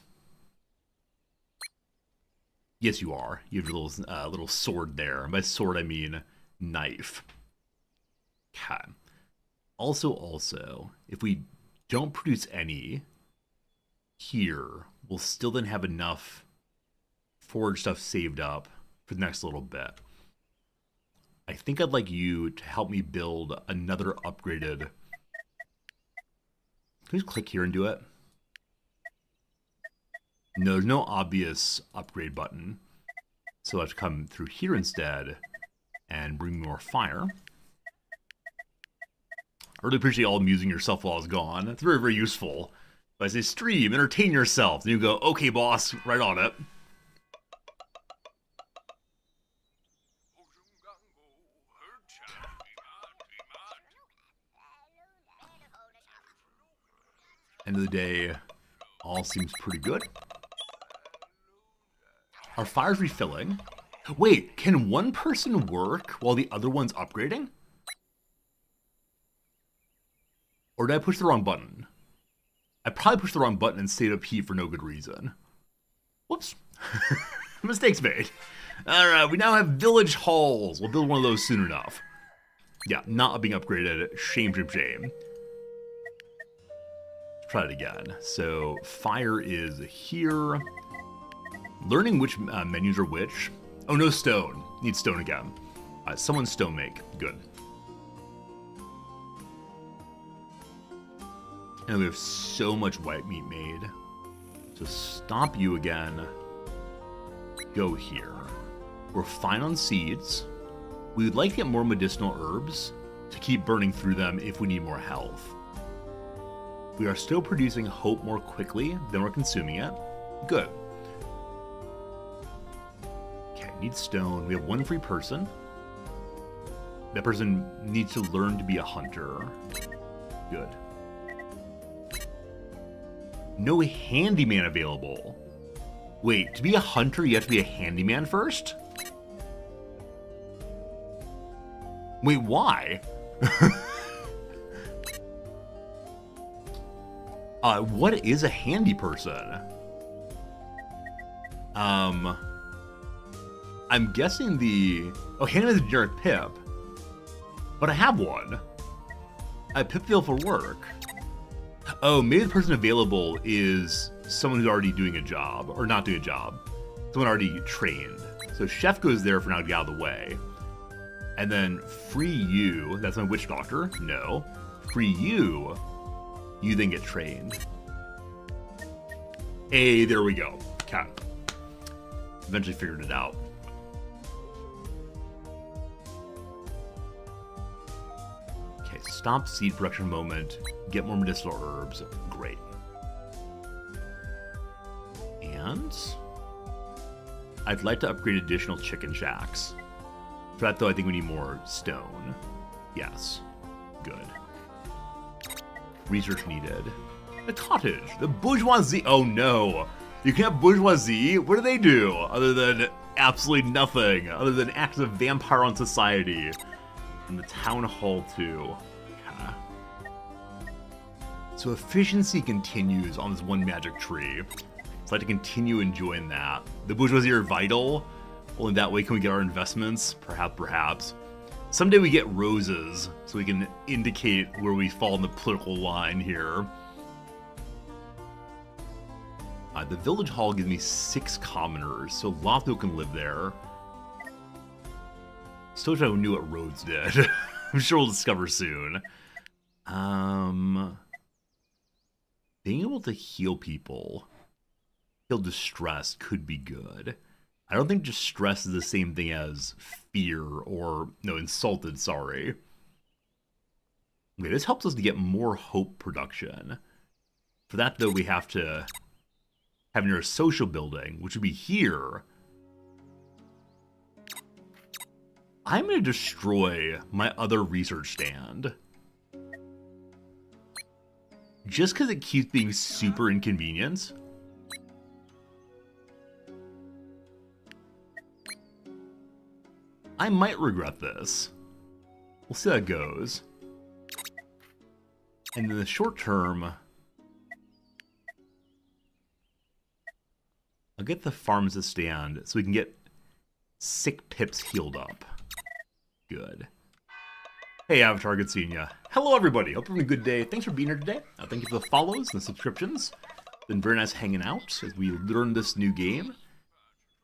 Yes, you are. You have your little sword there. By sword, I mean knife. Okay. Also, if we don't produce any here, we'll still then have enough forage stuff saved up for the next little bit. I think I'd like you to help me build another upgraded. Can we just click here and do it? No, there's no obvious upgrade button. So I have to come through here instead and bring more fire. I really appreciate all amusing yourself while I was gone. It's very, very useful. If I say stream, entertain yourself, and you go, okay, boss, right on it. End of the day, all seems pretty good. Our fire's refilling. Wait, can one person work while the other one's upgrading? Or did I push the wrong button? I probably pushed the wrong button and stayed up heat for no good reason. Whoops. Mistakes made. Alright, we now have village halls. We'll build one of those soon enough. Yeah, not being upgraded. Shame, shame, shame. Try it again. So fire is here. Learning which menus are which. Oh, no stone. Need stone again. Someone stone make. Good. And we have so much white meat made. So stop you again. Go here. We're fine on seeds. We would like to get more medicinal herbs. to keep burning through them if we need more health. We are still producing hope more quickly than we're consuming it. Good. Okay, need stone. We have one free person. That person needs to learn to be a hunter. Good. No handyman available. Wait, to be a hunter, you have to be a handyman first? Wait, why? What is a handy person? I'm guessing handyman is a generic pip. But I have one. A pip available for work. Oh, maybe the person available is someone who's already doing a job, or not doing a job. Someone already trained. So chef goes there for now to get out of the way. And then free you, that's my witch doctor? No. Free you, you then get trained. Hey, there we go. Okay. Eventually figured it out. Okay, stop seed production moment. Get more medicinal herbs. Great. And I'd like to upgrade additional chicken shacks. For that, though, I think we need more stone. Yes. Good. Research needed. The cottage. The bourgeoisie. Oh, no. You can have bourgeoisie? What do they do? Other than absolutely nothing. Other than act as a vampire on society. And the town hall, too. Okay. So efficiency continues on this one magic tree. So I'd like to continue enjoying that. The bourgeoisie are vital. Only that way can we get our investments. Perhaps. Someday we get roses, so we can indicate where we fall in the political line here. The village hall gives me 6 commoners, so a lot of people can live there. Still wish I knew what roads did. I'm sure we'll discover soon. Being able to heal people, heal distress could be good. I don't think distress is the same thing as fear or, no, insulted, sorry. Okay, this helps us to get more hope production. For that, though, we have to have near a social building, which would be here. I'm going to destroy my other research stand. Just because it keeps being super inconvenient. I might regret this. We'll see how it goes. And in the short term, I'll get the pharmacist stand so we can get sick pips healed up. Good. Hey Avatar, good seeing ya. Hello everybody, hope you're having a good day. Thanks for being here today. Thank you for the follows and the subscriptions. Been very nice hanging out as we learn this new game.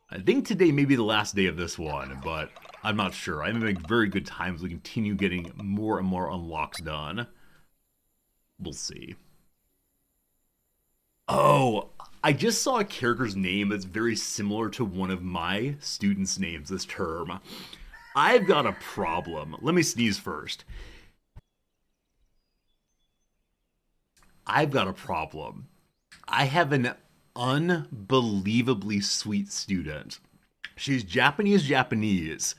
I think today may be the last day of this one, but I'm not sure. I'm having very good times. We continue getting more and more unlocks done. We'll see. Oh, I just saw a character's name that's very similar to one of my students' names this term. I've got a problem. Let me sneeze first. I've got a problem. I have an unbelievably sweet student. She's Japanese.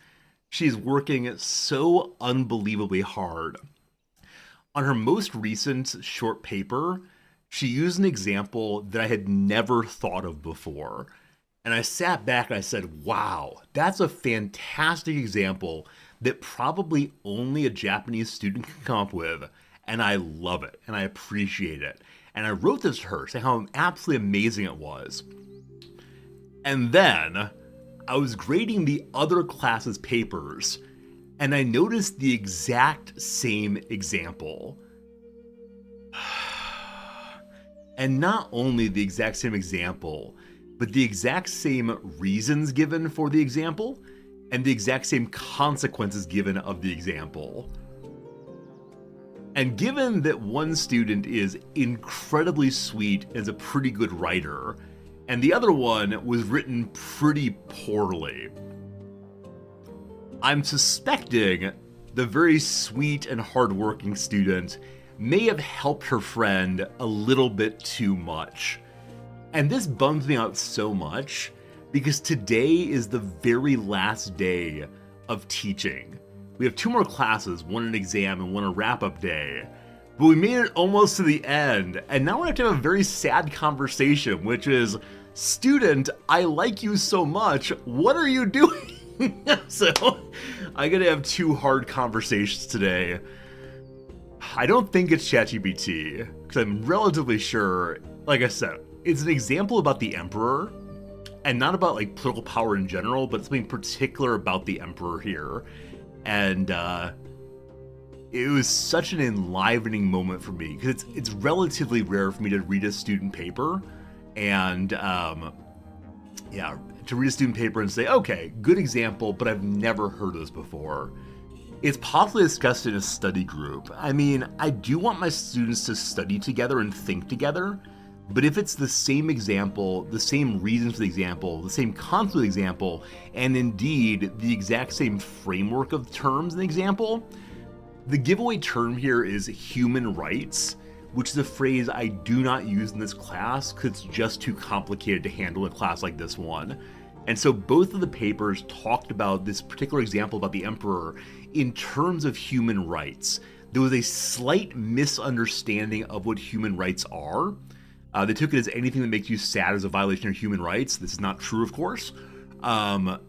She's working so unbelievably hard. On her most recent short paper, she used an example that I had never thought of before. And I sat back and I said, wow, that's a fantastic example that probably only a Japanese student can come up with. And I love it and I appreciate it. And I wrote this to her saying how absolutely amazing it was. And then I was grading the other class's papers and I noticed the exact same example. And not only the exact same example, but the exact same reasons given for the example and the exact same consequences given of the example. And given that one student is incredibly sweet and is a pretty good writer, and the other one was written pretty poorly, I'm suspecting the very sweet and hardworking student may have helped her friend a little bit too much. And this bums me out so much because today is the very last day of teaching. We have 2 more classes, one an exam and one a wrap-up day. But we made it almost to the end, and now we have to have a very sad conversation, which is, student, I like you so much, what are you doing? So, I'm gonna have 2 hard conversations today. I don't think it's ChatGPT, because I'm relatively sure, like I said, it's an example about the Emperor, and not about like political power in general, but something particular about the Emperor here. And it was such an enlivening moment for me, because it's relatively rare for me to read a student paper, and yeah, to read a student paper and say, okay, good example, but I've never heard of this before. It's possibly discussed in a study group. I mean, I do want my students to study together and think together, but if it's the same example, the same reasons for the example, the same concept of the example, and indeed the exact same framework of terms in the example, the giveaway term here is human rights, which is a phrase I do not use in this class because it's just too complicated to handle in a class like this one. And so both of the papers talked about this particular example about the Emperor in terms of human rights. There was a slight misunderstanding of what human rights are. They took it as anything that makes you sad as a violation of human rights. This is not true, of course. But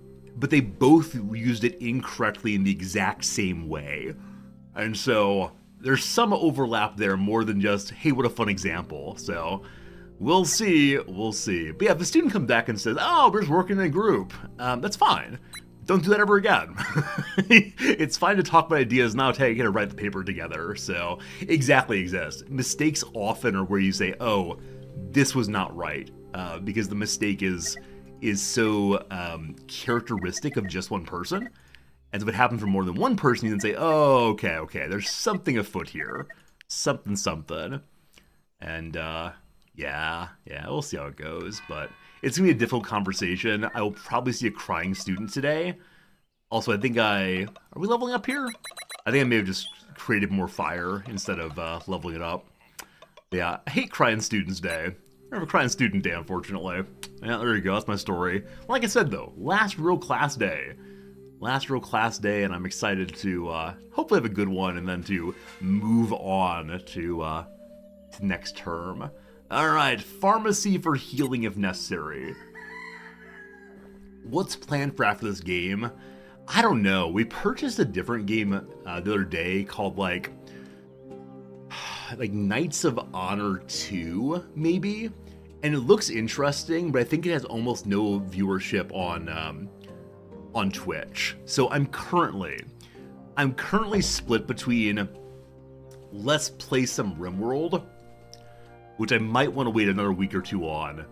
they both used it incorrectly in the exact same way. And so there's some overlap there more than just, hey, what a fun example. So we'll see. But yeah, if the student comes back and says, oh, we're just working in a group, that's fine. Don't do that ever again. It's fine to talk about ideas, not how you gotta write the paper together. So exactly exists. Mistakes often are where you say, oh, this was not right, because the mistake is so characteristic of just one person. And so if it happens for more than one person, you then say, oh, okay, there's something afoot here. Something. And yeah, we'll see how it goes, but it's gonna be a difficult conversation. I will probably see a crying student today. Also, I think are we leveling up here? I think I may have just created more fire instead of leveling it up. Yeah, I hate crying students day. I have a crying student day, unfortunately. Yeah, there you go, that's my story. Like I said though, last real class day, and I'm excited to hopefully have a good one and then to move on to next term. Alright, pharmacy for healing if necessary. What's planned for after this game? I don't know. We purchased a different game the other day called like Knights of Honor 2, maybe? And it looks interesting, but I think it has almost no viewership on Twitch. So I'm currently split between let's play some RimWorld, which I might want to wait another week or two on,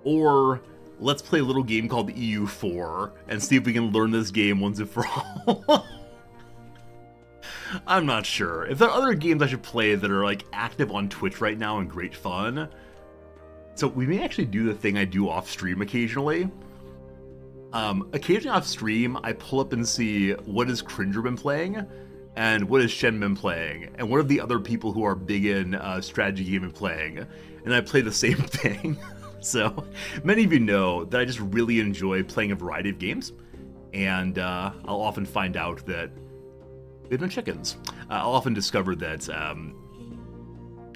or let's play a little game called EU4 and see if we can learn this game once and for all. I'm not sure. If there are other games I should play that are like active on Twitch right now and great fun. So we may actually do the thing I do off stream occasionally. Occasionally off stream, I pull up and see what has Cringer been playing, and what has Shen been playing, and what have the other people who are big in strategy game been playing, and I play the same thing. So many of you know that I just really enjoy playing a variety of games, and I'll often find out that they've been chickens. I'll often discover that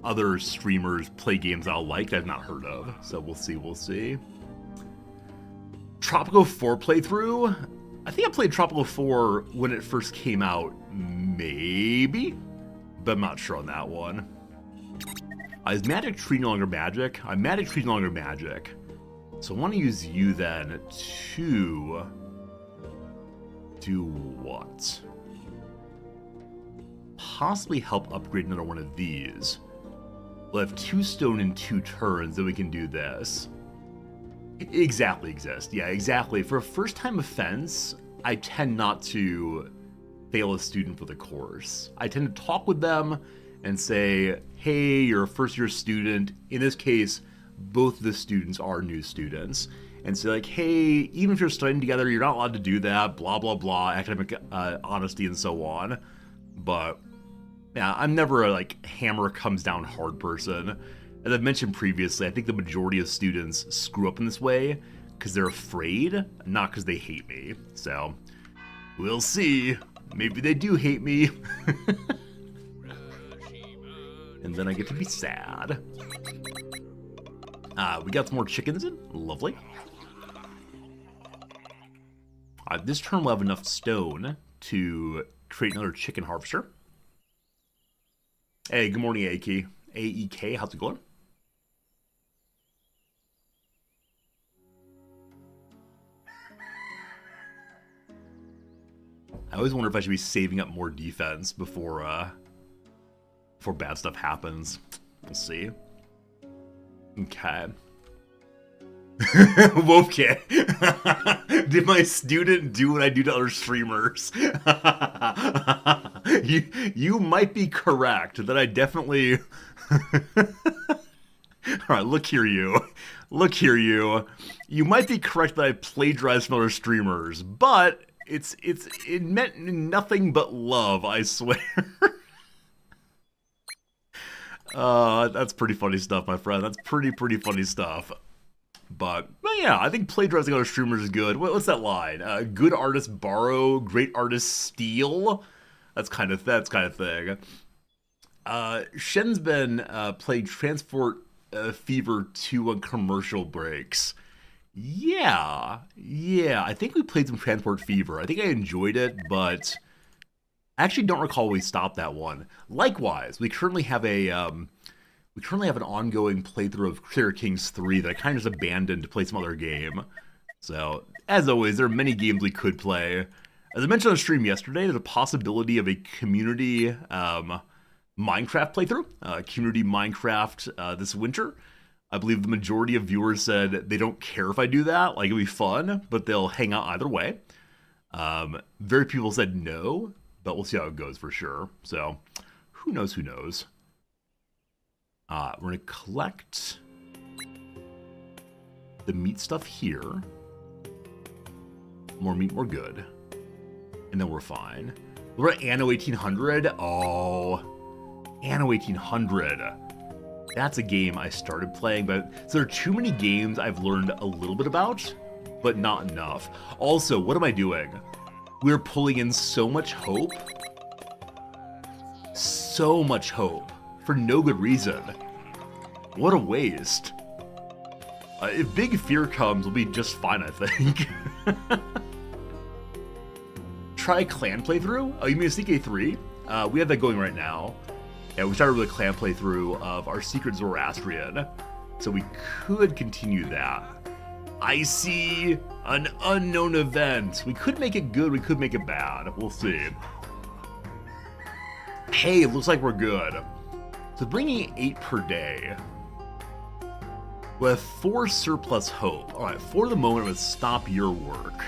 other streamers play games I'll like that I've not heard of. So we'll see. Tropico 4 playthrough? I think I played Tropico 4 when it first came out, maybe? But I'm not sure on that one. Is Magic Tree no longer magic? Magic Tree no longer magic. So I want to use you then to do what? Possibly help upgrade another one of these. We'll have 2 stone in 2 turns, then we can do this. Exactly exist. Yeah, exactly. For a first-time offense, I tend not to fail a student for the course. I tend to talk with them and say, hey, you're a first-year student. In this case, both of the students are new students. And say like, hey, even if you're studying together, you're not allowed to do that, blah, blah, blah, academic honesty and so on. But yeah, I'm never a like hammer comes down hard person. As I've mentioned previously, I think the majority of students screw up in this way because they're afraid, not because they hate me. So we'll see. Maybe they do hate me. And then I get to be sad. We got some more chickens in. Lovely. This turn we'll have enough stone to create another chicken harvester. Hey, good morning, AEK. AEK, how's it going? I always wonder if I should be saving up more defense before bad stuff happens. We'll see. Okay. Okay. Did my student do what I do to other streamers? You might be correct that I definitely... Alright, look here, you. Look here, you. You might be correct that I plagiarized from other streamers, but it meant nothing but love, I swear. That's pretty funny stuff, my friend. That's pretty funny stuff. But yeah, I think plagiarizing other streamers is good. What's that line? Good artists borrow, great artists steal. That's kind of thing. Shen's been playing Transport Fever 2 on commercial breaks. Yeah. I think we played some Transport Fever. I think I enjoyed it, but I actually don't recall we stopped that one. Likewise, we currently have an ongoing playthrough of Clear Kings 3 that I kind of just abandoned to play some other game. So, as always, there are many games we could play. As I mentioned on stream yesterday, there's a possibility of a community Minecraft playthrough. Community Minecraft this winter. I believe the majority of viewers said they don't care if I do that. Like, it'll be fun, but they'll hang out either way. Very few people said no, but we'll see how it goes for sure. So, who knows? We're going to collect the meat stuff here. More meat, more good. And then we're fine. We're at Anno 1800. Oh, Anno 1800. That's a game I started playing, but so there are too many games I've learned a little bit about, but not enough. Also, what am I doing? We're pulling in so much hope. So much hope. For no good reason. What a waste. If Big Fear comes, we'll be just fine, I think. Try clan playthrough? Oh, you mean a CK3? We have that going right now. Yeah, we started with a clan playthrough of our Secret Zoroastrian. So we could continue that. I see an unknown event. We could make it good, we could make it bad. We'll see. Hey, it looks like we're good. So bringing 8 per day. We have 4 surplus hope. Alright, for the moment, let's stop your work.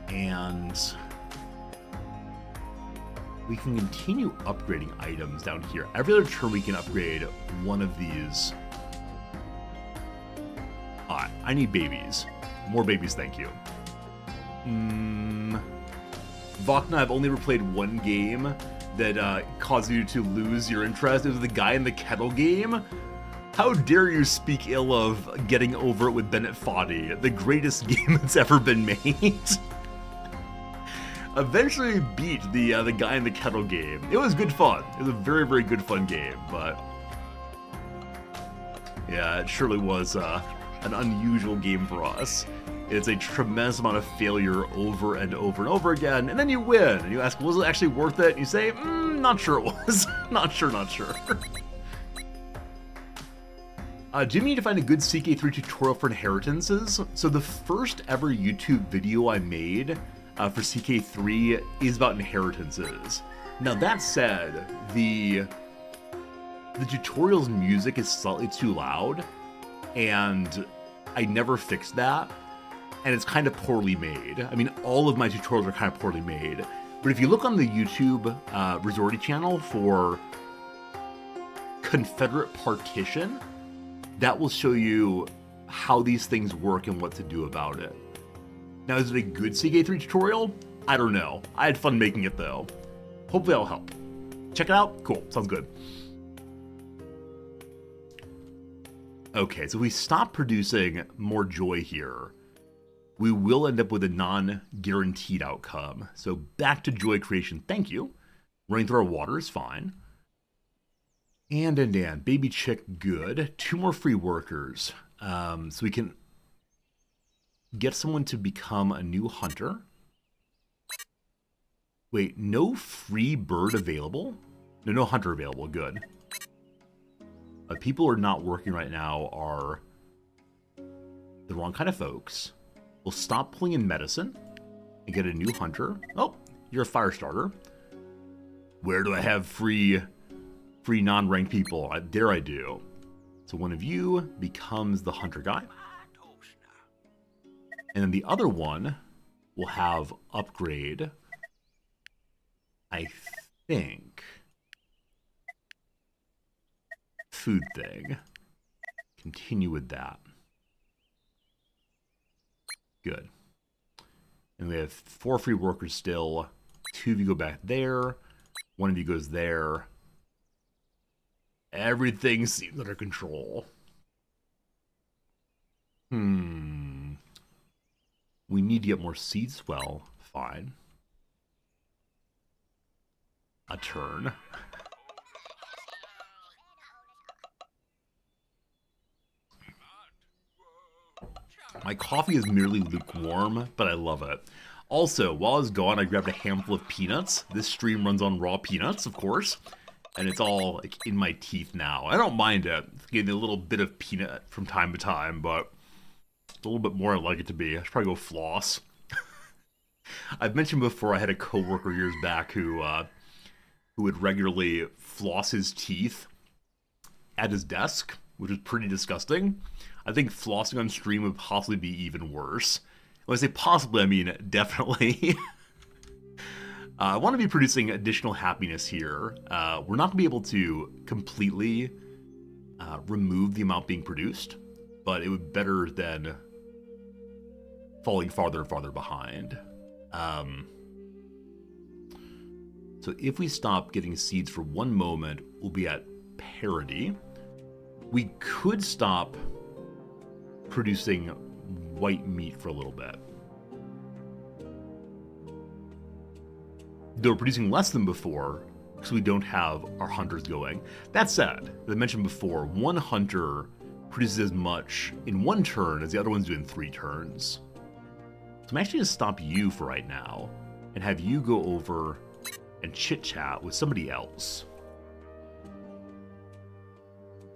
And we can continue upgrading items down here. Every other turn we can upgrade one of these. Alright, I need babies. More babies, thank you. Vokna, I've only ever played one game that caused you to lose your interest. It was the guy in the kettle game. How dare you speak ill of Getting Over It with Bennett Foddy, the greatest game that's ever been made. Eventually beat the guy in the kettle game. It was good fun. It was a very, very good fun game, but yeah, it surely was an unusual game for us. It's a tremendous amount of failure over and over and over again, and then you win, and you ask, was it actually worth it? And you say, not sure it was. Not sure. Do you need to find a good CK3 tutorial for inheritances? So the first ever YouTube video I made for CK3 is about inheritances. Now that said, the tutorial's music is slightly too loud, and I never fixed that, and it's kind of poorly made. I mean, all of my tutorials are kind of poorly made, but if you look on the YouTube Resorty channel for Confederate Partition, that will show you how these things work and what to do about it. Now, is it a good CK3 tutorial? I don't know. I had fun making it, though. Hopefully that'll help. Check it out? Cool. Sounds good. Okay, so we stop producing more joy here. We will end up with a non-guaranteed outcome. So back to joy creation. Thank you. Running through our water is fine. And. Baby chick, good. 2 more free workers. So we can get someone to become a new hunter. Wait, no free bird available? No hunter available. Good. People who are not working right now are the wrong kind of folks. We'll stop pulling in medicine and get a new hunter. Oh, you're a fire starter. Where do I have free non-ranked people? There I do. So one of you becomes the hunter guy. And then the other one will have upgrade, I think, food thing. Continue with that. Good. And we have 4 free workers still. 2 of you go back there. 1 of you goes there. Everything seems under control. We need to get more seeds. Well, fine. A turn. My coffee is merely lukewarm, but I love it. Also, while I was gone, I grabbed a handful of peanuts. This stream runs on raw peanuts, of course. And it's all like in my teeth now. I don't mind it. It's getting a little bit of peanut from time to time, but it's a little bit more I'd like it to be. I should probably go floss. I've mentioned before I had a coworker years back who would regularly floss his teeth at his desk, which is pretty disgusting. I think flossing on stream would possibly be even worse. When I say possibly, I mean definitely. I want to be producing additional happiness here. We're not going to be able to completely remove the amount being produced, but it would be better than falling farther and farther behind. So if we stop getting seeds for 1 moment, we'll be at parity. We could stop producing white meat for a little bit. Though we're producing less than before, because we don't have our hunters going. That said, as I mentioned before, 1 hunter produces as much in 1 turn as the other one's doing 3 turns. So I'm actually going to stop you for right now, and have you go over and chit-chat with somebody else.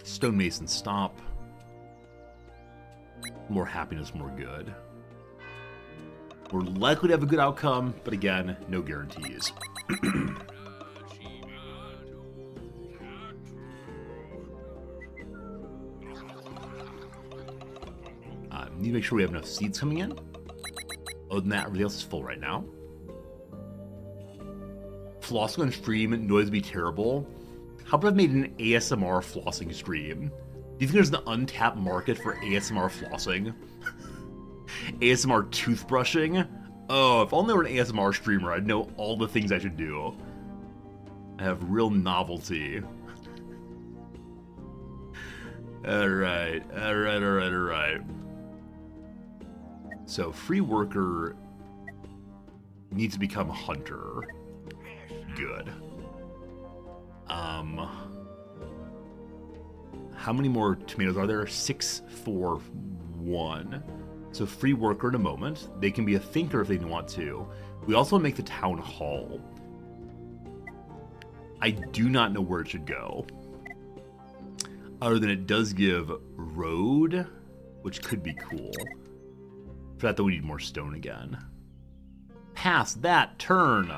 Stonemason, stop. More happiness, more good. We're likely to have a good outcome, but again, no guarantees. Need to make sure we have enough seeds coming in. Other than that, everything else is full right now. Flossing on stream, noise would be terrible. How about I made an ASMR flossing stream? Do you think there's an untapped market for ASMR flossing? ASMR toothbrushing? Oh, if only I were an ASMR streamer, I'd know all the things I should do. I have real novelty. Alright. So, free worker needs to become hunter. Good. How many more tomatoes are there? 6, 4, 1. So free worker in a moment. They can be a thinker if they want to. We also make the town hall. I do not know where it should go. Other than it does give road, which could be cool. For that though, we need more stone again. Pass that turn.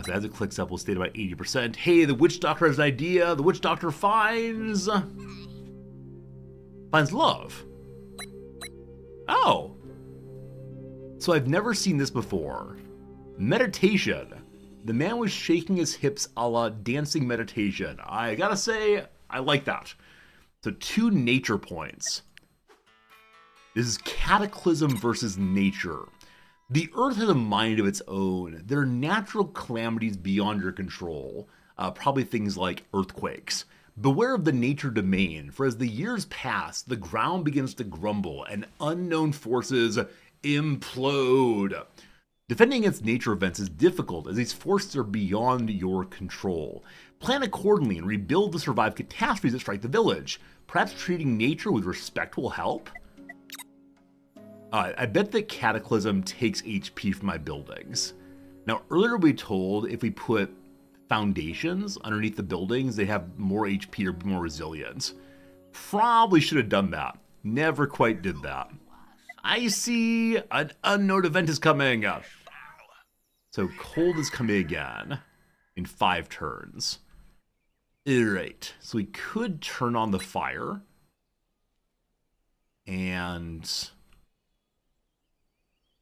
So as it clicks up, we'll stay at about 80%. Hey, the witch doctor has an idea. The witch doctor finds love. Oh. So So I've never seen this before. Meditation. The man was shaking his hips a la dancing meditation. I gotta say, I like that. So 2 nature points. This is cataclysm versus nature. The earth has a mind of its own. There are natural calamities beyond your control. Probably things like earthquakes. Beware of the nature domain, for as the years pass, the ground begins to grumble and unknown forces implode. Defending against nature events is difficult as these forces are beyond your control. Plan accordingly and rebuild to survive catastrophes that strike the village. Perhaps treating nature with respect will help? I bet that Cataclysm takes HP from my buildings. Now, earlier we told if we put foundations underneath the buildings, they have more HP or more resilience. Probably should have done that. Never quite did that. I see an unknown event is coming. So cold is coming again in 5 turns. Alright, so we could turn on the fire. And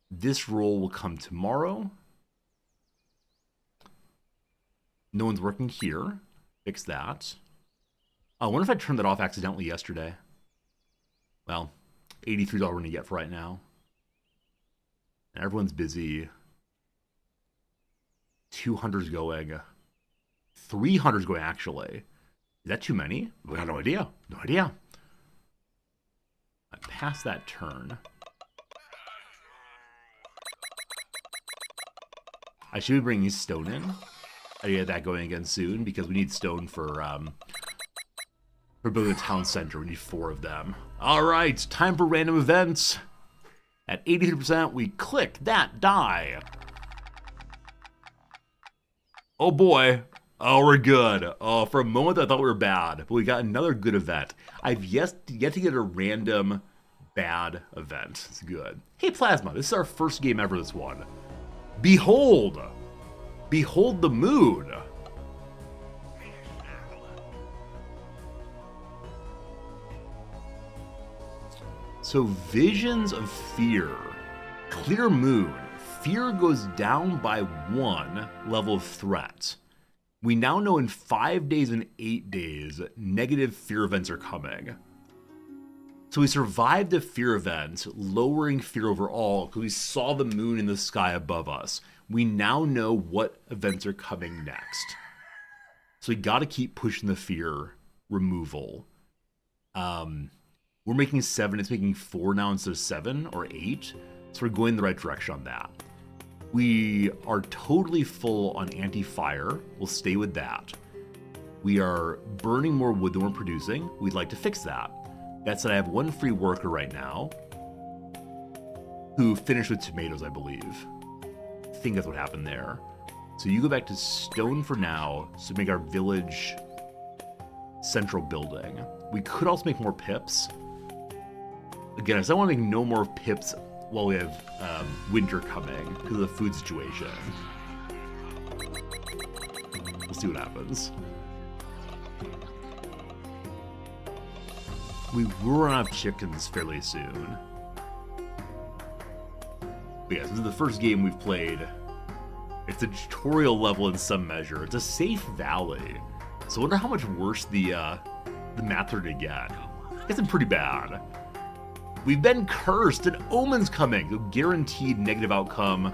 this roll will come tomorrow. No one's working here. Fix that. I wonder if I turned that off accidentally yesterday. Well, 83 is all we're going to get for right now. And everyone's busy. 200's going. 300's going, actually. Is that too many? We have no idea. No idea. I passed that turn. I should be bringing stone in. I get that going again soon because we need stone for building a town center. We need 4 of them. All right, time for random events. At 83%, we click that die. Oh boy. Oh, we're good. Oh, for a moment I thought we were bad, but we got another good event. I've yet to get a random bad event. It's good. Hey, Plasma, this is our first game ever, this one. Behold! Behold the moon! So, visions of fear. Clear moon. Fear goes down by 1 level of threat. We now know in 5 days and 8 days, negative fear events are coming. So we survived a fear event, lowering fear overall because we saw the moon in the sky above us. We now know what events are coming next. So we got to keep pushing the fear removal. We're making 7, it's making 4 now instead of 7 or 8. So we're going in the right direction on that. We are totally full on anti-fire. We'll stay with that. We are burning more wood than we're producing. We'd like to fix that. That said, I have 1 free worker right now who finished with tomatoes, I believe. I think that's what happened there. So you go back to stone for now to make our village central building. We could also make more pips. Again, I still want to make no more pips while we have winter coming because of the food situation. We'll see what happens. We will run out of chickens fairly soon. But yeah, this is the first game we've played. It's a tutorial level in some measure. It's a safe valley. So I wonder how much worse the maps are going to get. It's pretty bad. We've been cursed. An omen's coming. The guaranteed negative outcome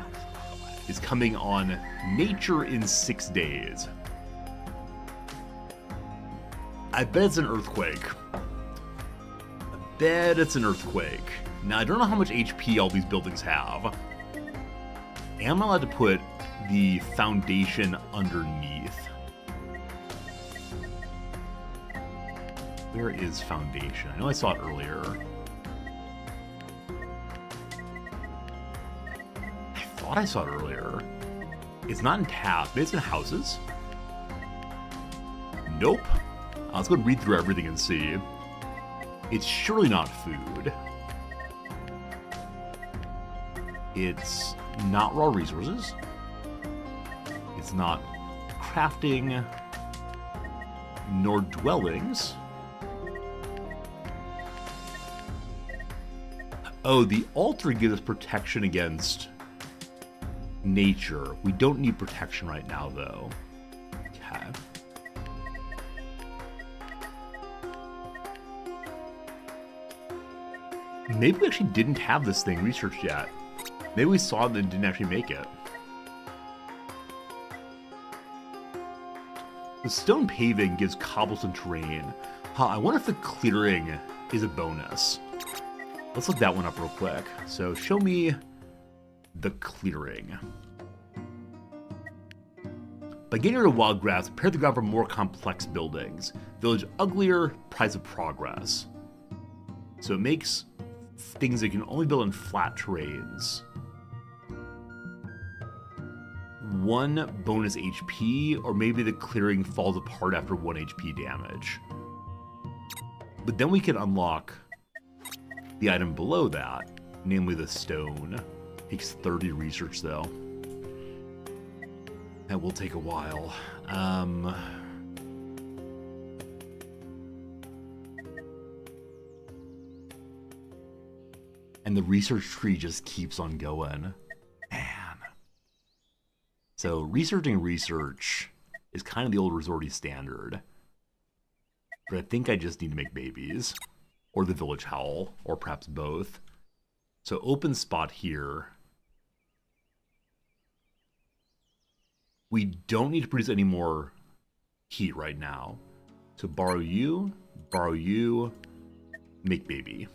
is coming on nature in 6 days. I bet it's an earthquake. Bet it's an earthquake. Now, I don't know how much HP all these buildings have. Am I allowed to put the foundation underneath? Where is foundation? I know I saw it earlier. I thought I saw it earlier. It's not in tab. Maybe it's in houses? Nope. Let's go read through everything and see. It's surely not food. It's not raw resources. It's not crafting, nor dwellings. Oh, the altar gives us protection against nature. We don't need protection right now, though. Okay. Maybe we actually didn't have this thing researched yet. Maybe we saw it and didn't actually make it. The stone paving gives cobblestone terrain. Huh, I wonder if the clearing is a bonus. Let's look that one up real quick. So show me the clearing. By getting rid of wild grass, prepare the ground for more complex buildings. Village uglier, price of progress. So it makes things that can only build in flat terrains. 1 bonus HP, or maybe the clearing falls apart after 1 HP damage. But then we can unlock the item below that, namely the stone. Takes 30 research though. That will take a while. And the research tree just keeps on going. Man. So researching research is kind of the old resorty standard. But I think I just need to make babies. Or the village howl, or perhaps both. So open spot here. We don't need to produce any more heat right now. So borrow you, make baby.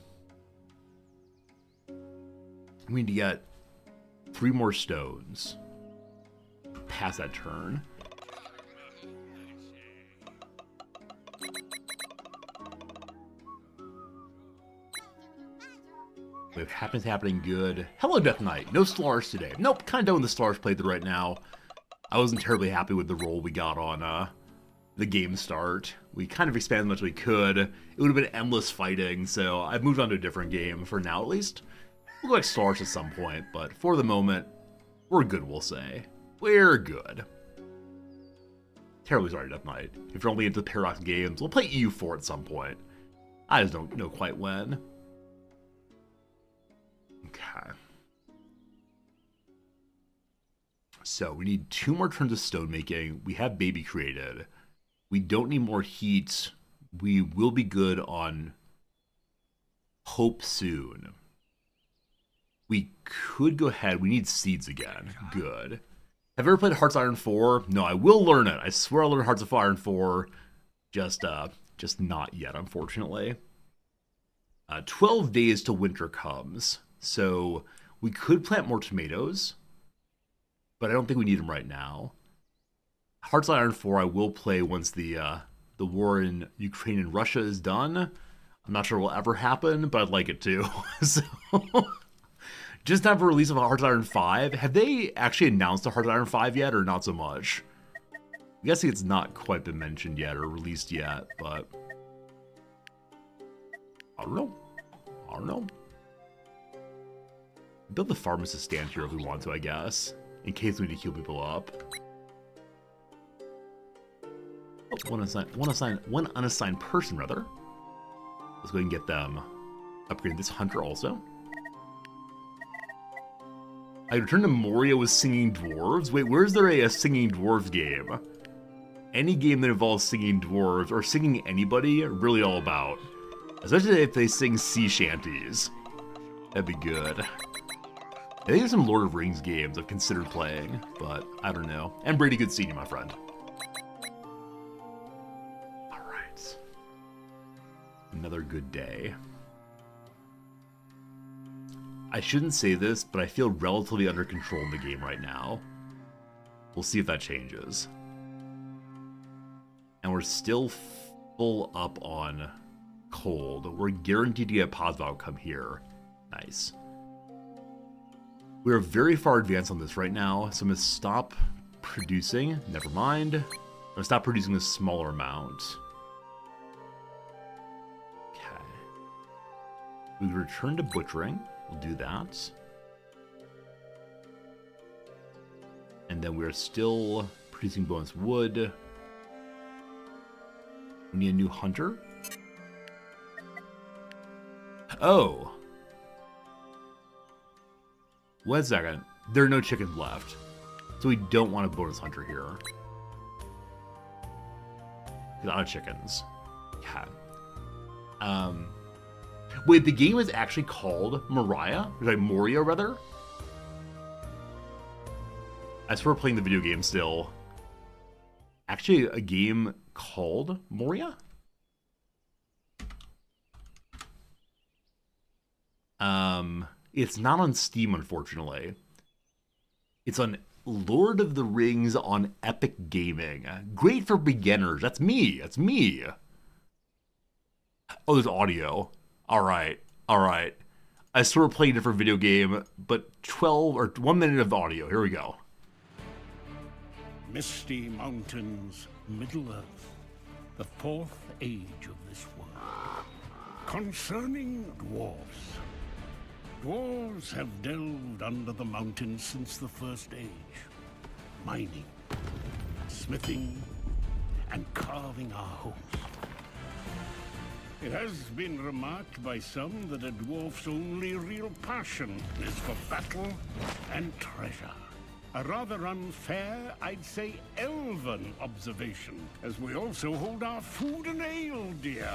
We need to get 3 more stones. Pass that turn. If happens happening good. Hello, Death Knight. No Slars today. Nope, kind of done with the Slars playthrough right now. I wasn't terribly happy with the roll we got on the game start. We kind of expanded as much as we could. It would have been endless fighting, so I've moved on to a different game for now at least. We'll go like Slars at some point, but for the moment, we're good, we'll say. We're good. Terribly sorry, Death Knight. If you're only into the Paradox games, we'll play EU4 at some point. I just don't know quite when. Okay. So we need 2 more turns of stone making. We have baby created. We don't need more heat. We will be good on hope soon. We could go ahead. We need seeds again. Good. Have you ever played Hearts Iron 4? No, I will learn it. I swear I'll learn Hearts of Iron 4. Just not yet, unfortunately. 12 days till winter comes. So we could plant more tomatoes, but I don't think we need them right now. Hearts of Iron 4 I will play once the war in Ukraine and Russia is done. I'm not sure it will ever happen, but I'd like it to. So just have a release of Hearts of Iron 5. Have they actually announced the Hearts of Iron 5 yet, or not so much? I'm guessing it's not quite been mentioned yet or released yet, but I don't know. Build the pharmacist stand here if we want to, I guess. In case we need to heal people up. Oh, one unassigned person, rather. Let's go ahead and get them. Upgrade this hunter also. I returned to Moria with singing dwarves. Wait, where's there a singing dwarves game? Any game that involves singing dwarves or singing anybody, really all about. Especially if they sing sea shanties. That'd be good. I think there's some Lord of the Rings games I've considered playing, but I don't know. And Brady, good seeing you, my friend. Alright. Another good day. I shouldn't say this, but I feel relatively under control in the game right now. We'll see if that changes. And we're still full up on cold. We're guaranteed to get a positive outcome here. Nice. We're very far advanced on this right now, so I'm going to stop producing. Never mind. I'm going to stop producing this smaller amount. Okay. We return to butchering. We'll do that. And then we're still producing bonus wood. We need a new hunter. Oh. Wait a second. There are no chickens left. So we don't want a bonus hunter here. Not chickens. Yeah. Wait, the game is actually called Moria, rather? I swear we're playing the video game still. Actually, a game called Moria? It's not on Steam, unfortunately. It's on Lord of the Rings on Epic Gaming. Great for beginners. That's me. That's me. Oh, there's audio. All right. I swear we're playing a different video game, but 12 or 1 minute of audio. Here we go. Misty mountains, Middle-earth, the fourth age of this world. Concerning dwarves. Dwarves have delved under the mountains since the first age, mining, smithing, and carving our homes. It has been remarked by some that a dwarf's only real passion is for battle and treasure. A rather unfair, I'd say elven observation, as we also hold our food and ale dear.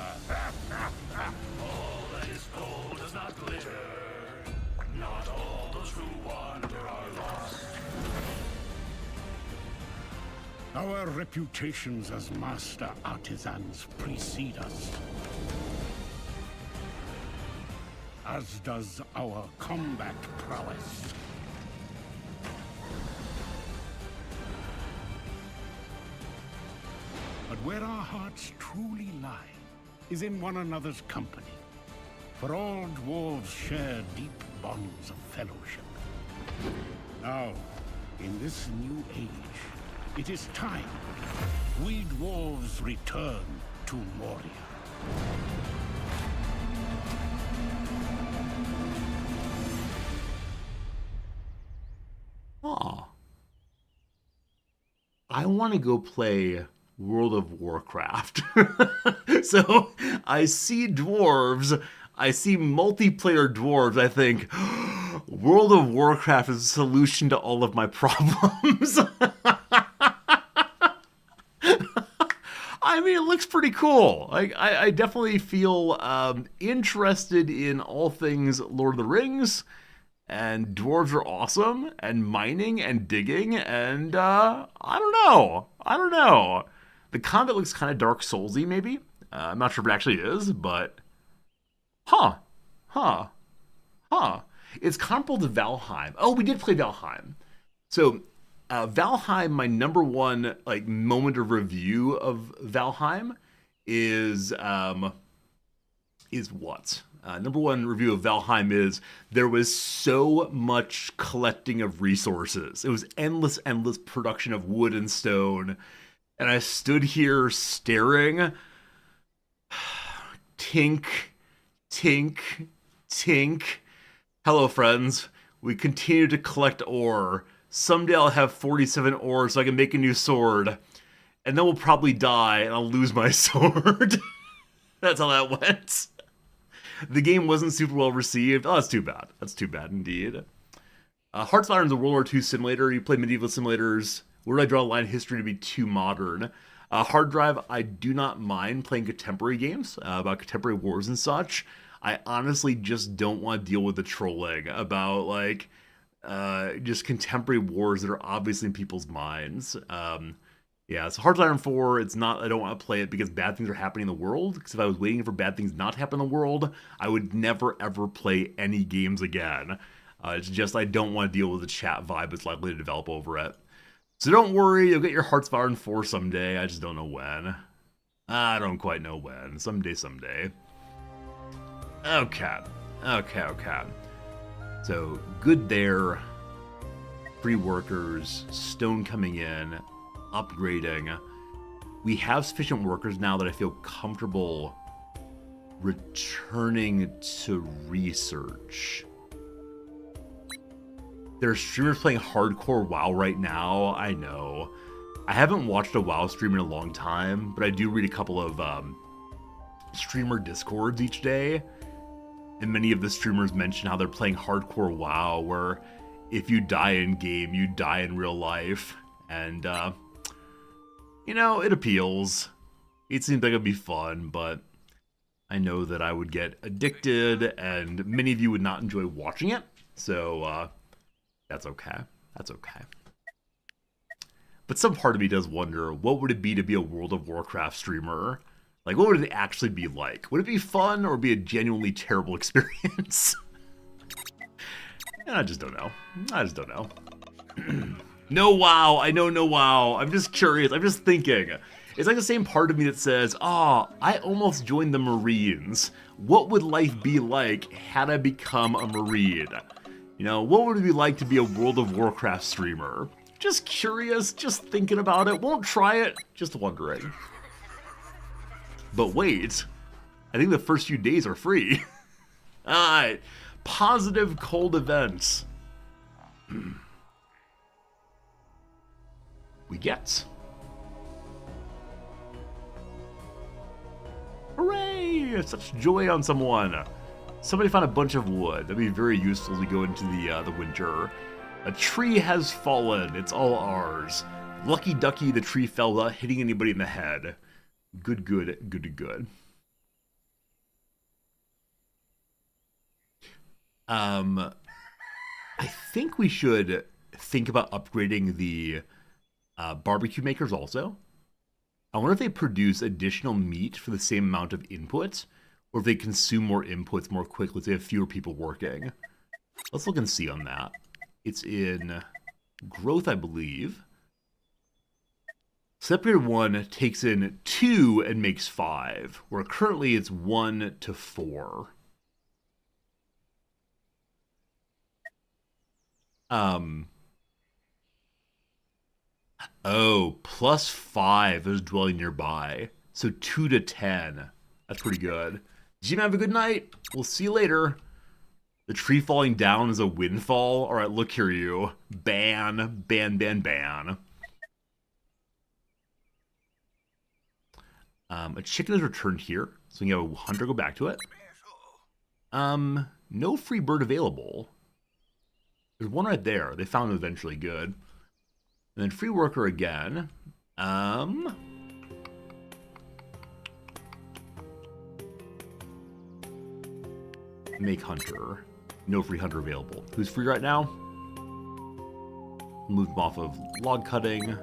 All that is gold does not glitter. Not all those who wander are lost. Our reputations as master artisans precede us. As does our combat prowess. But where our hearts truly lie is in one another's company. For all dwarves share deep bonds of fellowship. Now, in this new age, it is time we dwarves return to Moria. Aw. I want to go play World of Warcraft. So I see dwarves, I see multiplayer dwarves, I think, World of Warcraft is a solution to all of my problems. I mean, it looks pretty cool. I definitely feel interested in all things Lord of the Rings, and dwarves are awesome, and mining and digging, and I don't know. The combat looks kind of Dark Soulsy, maybe. I'm not sure if it actually is, but huh. It's comparable to Valheim. Oh, we did play Valheim. So Valheim, my number one moment of review of Valheim is what? Number one review of Valheim is there was so much collecting of resources. It was endless production of wood and stone. And I stood here staring. Tink, tink, tink. Hello, friends. We continue to collect ore. Someday I'll have 47 ore so I can make a new sword. And then we'll probably die and I'll lose my sword. That's how that went. The game wasn't super well received. Oh, that's too bad. That's too bad indeed. Hearts of Iron is a World War II simulator. You play medieval simulators. Where do I draw the line? History to be too modern. Hard Drive, I do not mind playing contemporary games about contemporary wars and such. I honestly just don't want to deal with the trolling about just contemporary wars that are obviously in people's minds. Yeah, so Hearts of Iron 4, it's not, I don't want to play it because bad things are happening in the world. Because if I was waiting for bad things not to happen in the world, I would never ever play any games again. It's just I don't want to deal with the chat vibe that's likely to develop over it. So don't worry, you'll get your Hearts of Iron 4 someday. I just don't know when. I don't quite know when. Someday. Okay. So, good there. Free workers, stone coming in, upgrading. We have sufficient workers now that I feel comfortable returning to research. There are streamers playing hardcore WoW right now, I know. I haven't watched a WoW stream in a long time, but I do read a couple of streamer discords each day. And many of the streamers mention how they're playing hardcore WoW, where if you die in game, you die in real life. And, you know, it appeals. It seems like it'd be fun, but I know that I would get addicted, and many of you would not enjoy watching it. So, that's okay. That's okay. But some part of me does wonder, what would it be to be a World of Warcraft streamer? Like, what would it actually be like? Would it be fun, or would it be a genuinely terrible experience? I just don't know. I just don't know. No wow. I know no wow. I'm just curious. I'm just thinking. It's like the same part of me that says, I almost joined the Marines. What would life be like had I become a Marine? You know, what would it be like to be a World of Warcraft streamer? Just curious, just thinking about it. Won't try it, just wondering. But wait, I think the first few days are free. Alright, positive cold events. We get. Hooray! Such joy on someone. Somebody found a bunch of wood. That'd be very useful to go into the winter. A tree has fallen. It's all ours. Lucky ducky, the tree fell without hitting anybody in the head. Good, good, good, good. I think we should think about upgrading the barbecue makers also. I wonder if they produce additional meat for the same amount of input, or if they consume more inputs more quickly if they have fewer people working. Let's look and see on that. It's in growth, I believe. Separated 1 takes in 2 and makes 5, where currently it's 1 to 4. Oh, plus 5 is dwelling nearby. So 2 to 10. That's pretty good. Did you have a good night? We'll see you later. The tree falling down is a windfall. Alright, look here, you. Ban, ban, ban, ban. A chicken is returned here, so we can have a hunter go back to it. No free bird available. There's one right there. They found it eventually. Good. And then free worker again. Make hunter. No free hunter available. Who's free right now? Move them off of log cutting.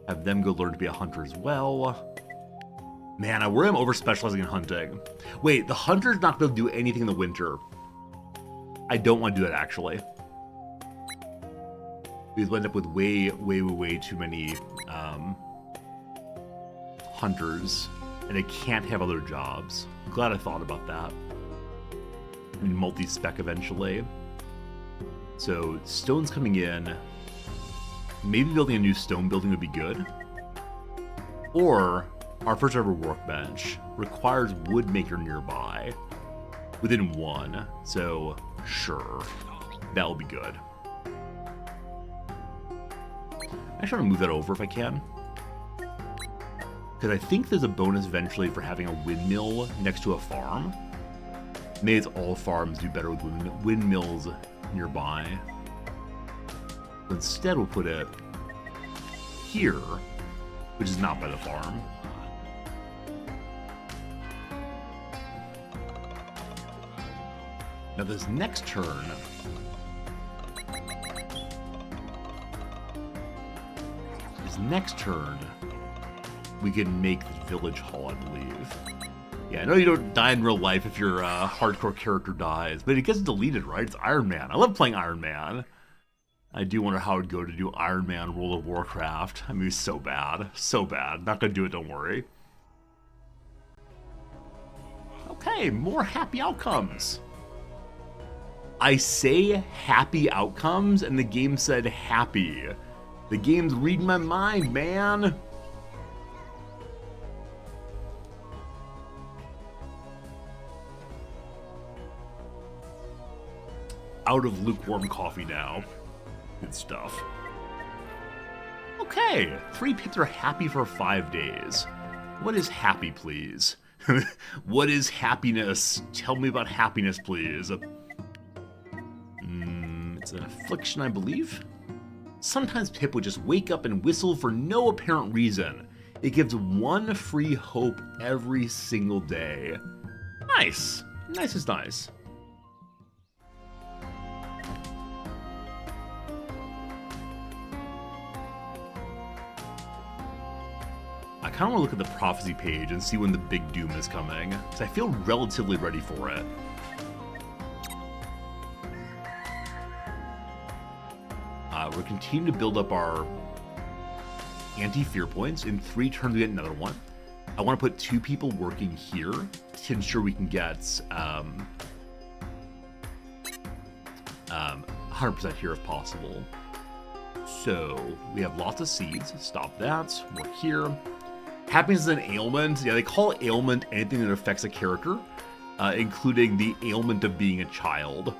Have them go learn to be a hunter as well. Man, I worry I'm over specializing in hunting. Wait, the hunter's not going to do anything in the winter. I don't want to do that actually. We'd end up with way too many hunters, and they can't have other jobs. I'm glad I thought about that. I mean, multi-spec eventually. So stone's coming in. Maybe building a new stone building would be good. Or our first ever workbench requires wood maker nearby, within 1. So sure, that'll be good. I should move that over if I can. Because I think there's a bonus eventually for having a windmill next to a farm. Maybe it's all farms do better with windmills nearby. But instead we'll put it here, which is not by the farm. Now this next turn, we can make the village hall, I believe. Yeah, I know you don't die in real life if your hardcore character dies, but it gets deleted, right? It's Iron Man. I love playing Iron Man. I do wonder how it would go to do Iron Man World of Warcraft. I mean, it's so bad. So bad. Not gonna do it, don't worry. Okay, more happy outcomes. I say happy outcomes, and the game said happy. The game's reading my mind, man. Out of lukewarm coffee now. Good stuff. Okay, 3 pits are happy for 5 days. What is happy, please? What is happiness? Tell me about happiness, please. It's an affliction, I believe. Sometimes Pip would just wake up and whistle for no apparent reason. It gives one free hope every single day. Nice. Nice is nice. I kind of want to look at the prophecy page and see when the big doom is coming, because I feel relatively ready for it. We're continuing to build up our anti-fear points. In 3 turns we get another one. I want to put 2 people working here to ensure we can get 100% here if possible. So we have lots of seeds. Stop that. Work here. Happiness is an ailment. Yeah, they call ailment anything that affects a character, including the ailment of being a child.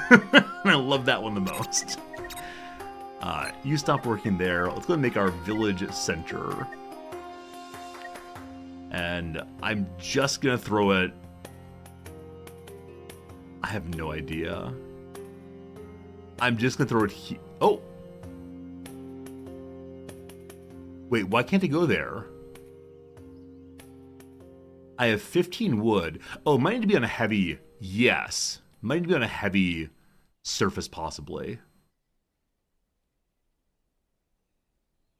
I love that one the most. You stop working there. Let's go and make our village center. And I'm just going to throw it... I have no idea. I'm just going to throw it here. Oh! Wait, why can't it go there? I have 15 wood. Oh, might need to be on a heavy... Yes. Might need to be on a heavy surface, possibly.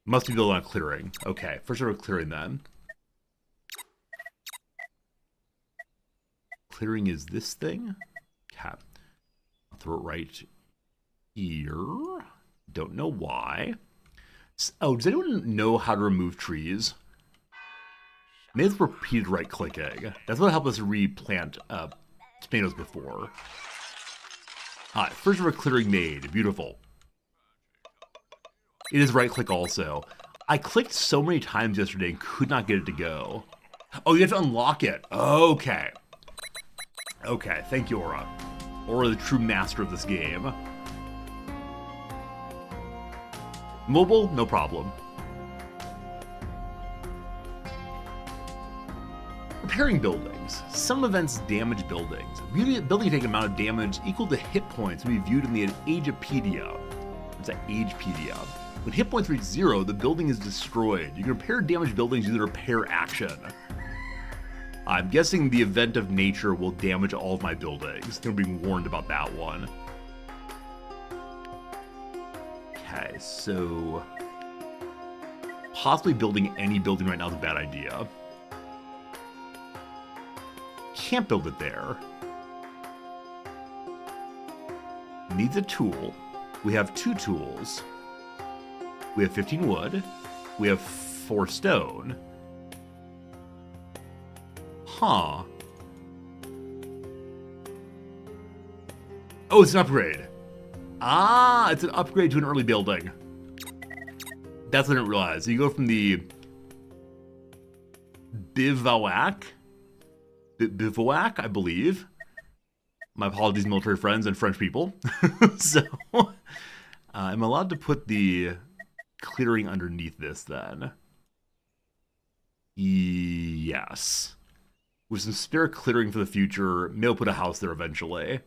Must be built on clearing. Okay, first we're clearing then. Clearing is this thing? Okay. I'll throw it right here. Don't know why. Oh, does anyone know how to remove trees? Maybe it's repeated right-clicking. That's what helped us replant tomatoes before. Alright, first we're clearing made. Beautiful. It is right-click also. I clicked so many times yesterday and could not get it to go. Oh, you have to unlock it. Okay. Okay, thank you, Aura. Aura, the true master of this game. Mobile, no problem. Repairing buildings. Some events damage buildings. Building take an amount of damage equal to hit points will be viewed in the Agepedia. It's an Agepedia. When hit points reach 0, the building is destroyed. You can repair damaged buildings using the repair action. I'm guessing the event of nature will damage all of my buildings. I'm being warned about that one. Okay, so... possibly building any building right now is a bad idea. Can't build it there. Needs a tool. We have 2 tools. We have 15 wood. We have 4 stone. Huh. Oh, it's an upgrade. Ah, it's an upgrade to an early building. That's what I didn't realize. So you go from the bivouac, I believe. My apologies, military friends and French people. So, I'm allowed to put the clearing underneath this then. Yes. With some spare clearing for the future, maybe I'll put a house there eventually.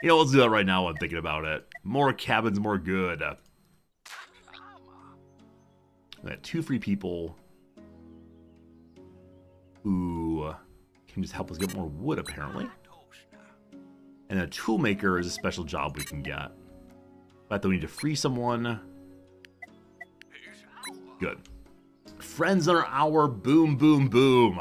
You know, let's do that right now while I'm thinking about it. More cabins, more good. I got 2 free people who can just help us get more wood, apparently. And a toolmaker is a special job we can get. But we need to free someone. Good. Friends on our hour, boom, boom, boom.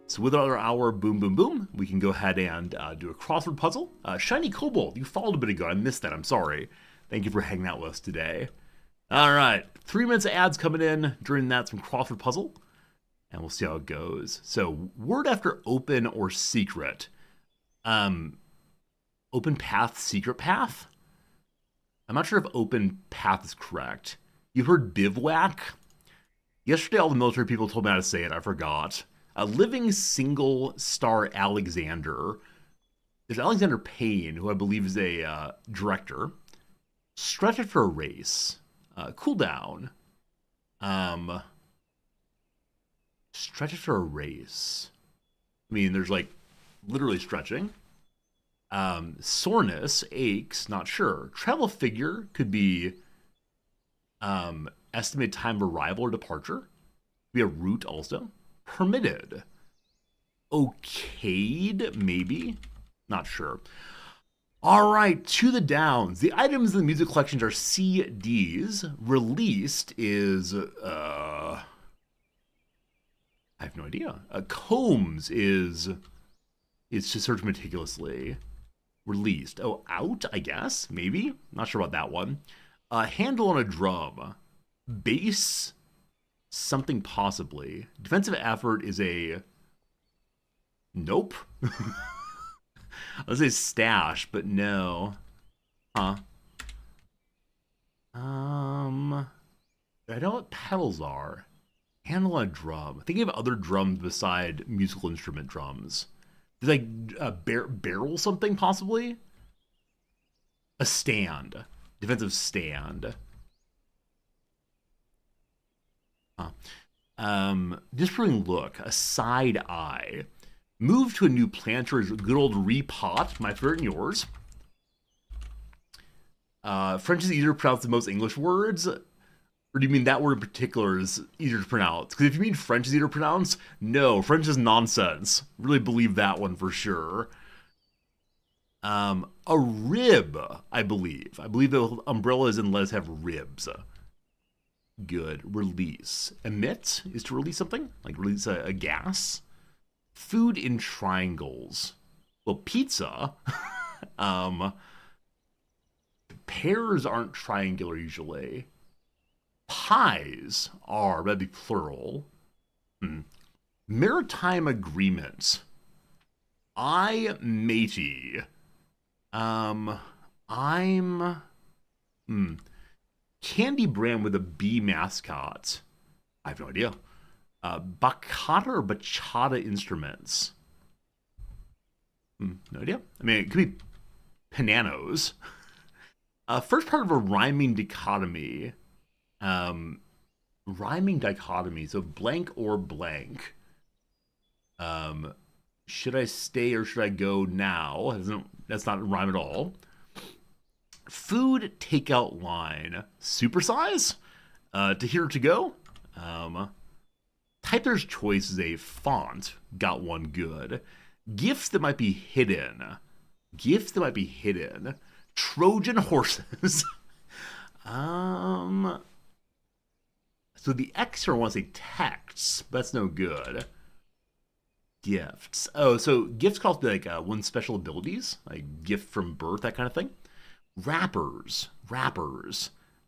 So with our hour, boom, boom, boom, we can go ahead and do a crossword puzzle. Shiny Kobold, you followed a bit ago. I missed that. I'm sorry. Thank you for hanging out with us today. All right. 3 minutes of ads coming in. During that, some crossword puzzle. And we'll see how it goes. So word after open or secret. Open path, secret path? I'm not sure if open path is correct. You heard bivouac? Yesterday, all the military people told me how to say it. I forgot. Living single star Alexander. There's Alexander Payne, who I believe is a director. Stretch it for a race. Cool down. Stretch it for a race. I mean, there's like literally stretching. Soreness, aches, not sure. Travel figure could be estimated time of arrival or departure. Could be a route also. Permitted. Okayed, maybe. Not sure. All right, to the downs. The items in the music collections are CDs. Released is, I have no idea. Combs is to search meticulously. Released. Oh, out, I guess? Maybe? Not sure about that one. Handle on a drum. Bass, something possibly. Defensive effort is a... Nope. I was gonna say stash, but no. Huh. I know what pedals are. Handle on a drum. Thinking of other drums beside musical instrument drums. Did like barrel something possibly? A stand. Defensive stand. Huh. Disproving look. A side eye. Move to a new planter is good old repot, my favorite and yours. French is easier to pronounce than most English words. Or do you mean that word in particular is easier to pronounce? Because if you mean French is easier to pronounce, no, French is nonsense. Really believe that one for sure. A rib, I believe. I believe the umbrellas and letters have ribs. Good. Release. Emit is to release something, like release a gas. Food in triangles. Well, pizza. Pears aren't triangular usually. Pies are, that'd be plural. Maritime agreement. Matey. Candy brand with a bee mascot. I have no idea. Bacata or bachata instruments. No idea. I mean, it could be pananos. First part of a rhyming dichotomy. Rhyming dichotomy. So blank or blank. Should I stay or should I go now? That's not a rhyme at all. Food takeout line. Supersize? To here to go? Typer's choice is a font. Got one good. Gifts that might be hidden. Trojan horses. So the X here wants to say texts, but that's no good. Gifts. Oh, so gifts could also be like one's special abilities, like gift from birth, that kind of thing. Wrappers.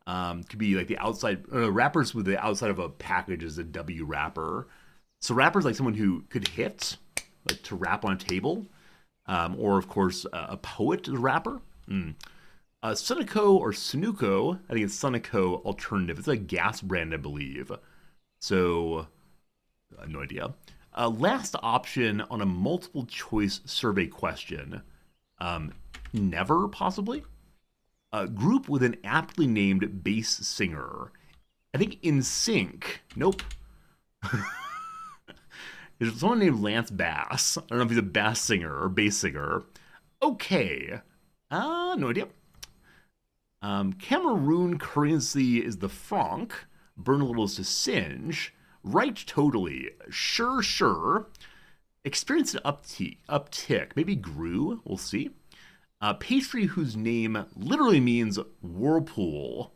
Could be like the outside, wrappers with the outside of a package is a W wrapper. So wrapper is like someone who could hit, like to rap on a table. Or of course, a poet is a rapper. Sunoco or Sunuco, I think it's Sunoco alternative. It's a gas brand, I believe. So, no idea. Last option on a multiple choice survey question. Never, possibly. Group with an aptly named bass singer. I think In Sync. Nope. There's someone named Lance Bass. I don't know if he's a bass singer or bass singer. Okay. No idea. Cameroon currency is the franc. Burn a little is to singe. Right, totally. Sure. Experience an uptick. Maybe grew. We'll see. Pastry whose name literally means whirlpool.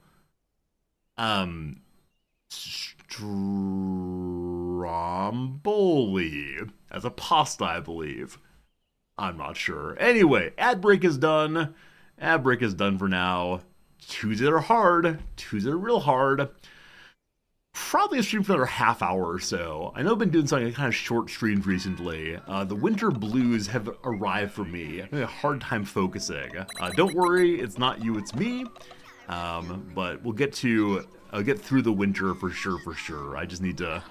Stromboli. As a pasta, I believe. I'm not sure. Anyway, ad break is done. Ad break is done for now. Tuesdays are hard. Tuesdays are real hard. Probably a stream for another half hour or so. I know I've been doing something kind of short streams recently. The winter blues have arrived for me. I'm having a hard time focusing. Don't worry, it's not you, it's me. But I'll get through the winter for sure. I just need to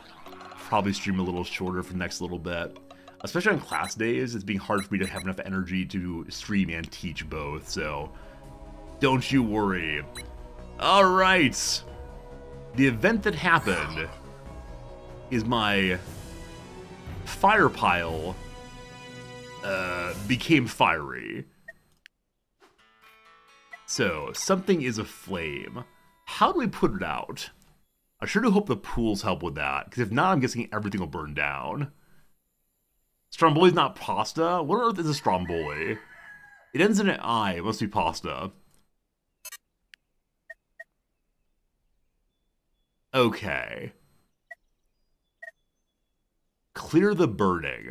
probably stream a little shorter for the next little bit. Especially on class days, it's being hard for me to have enough energy to stream and teach both, so don't you worry. All right. The event that happened is my fire pile became fiery. So, something is aflame. How do we put it out? I sure do hope the pools help with that, because if not, I'm guessing everything will burn down. Stromboli's not pasta? What on earth is a stromboli? It ends in an I. It must be pasta. Okay. Clear the burning.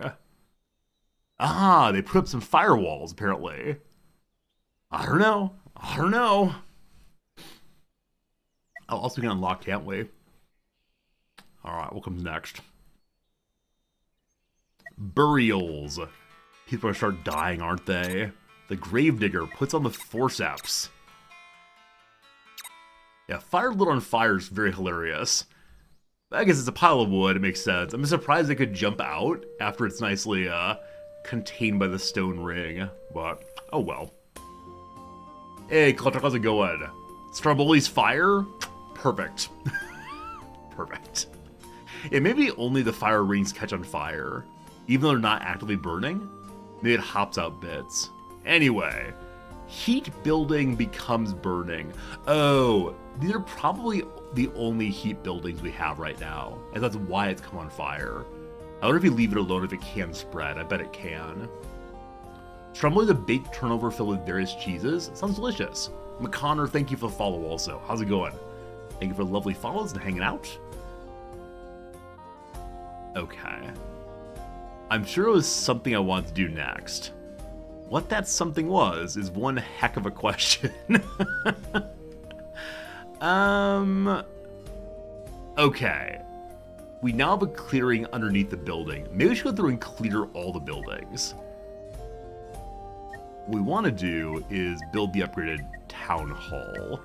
Ah, they put up some firewalls, apparently. I don't know. Oh, also we can unlock, can't we? Alright, what comes next? Burials. People are gonna start dying, aren't they? The gravedigger puts on the forceps. Yeah, fire lit on fire is very hilarious. I guess it's a pile of wood, it makes sense. I'm surprised they could jump out after it's nicely contained by the stone ring, but oh well. Hey, Clutch, how's it going? Stromboli's fire? Perfect. Perfect. Yeah, maybe only the fire rings catch on fire. Even though they're not actively burning, maybe it hops out bits. Anyway, heat building becomes burning. Oh, these are probably the only heat buildings we have right now, and that's why it's come on fire. I wonder if you leave it alone if it can spread. I bet it can. Stromboli's a baked turnover filled with various cheeses. Sounds delicious. McConnor, thank you for the follow also. How's it going? Thank you for the lovely follows and hanging out. Okay. I'm sure it was something I wanted to do next. What that something was is one heck of a question. Okay. We now have a clearing underneath the building. Maybe we should go through and clear all the buildings. What we want to do is build the upgraded town hall.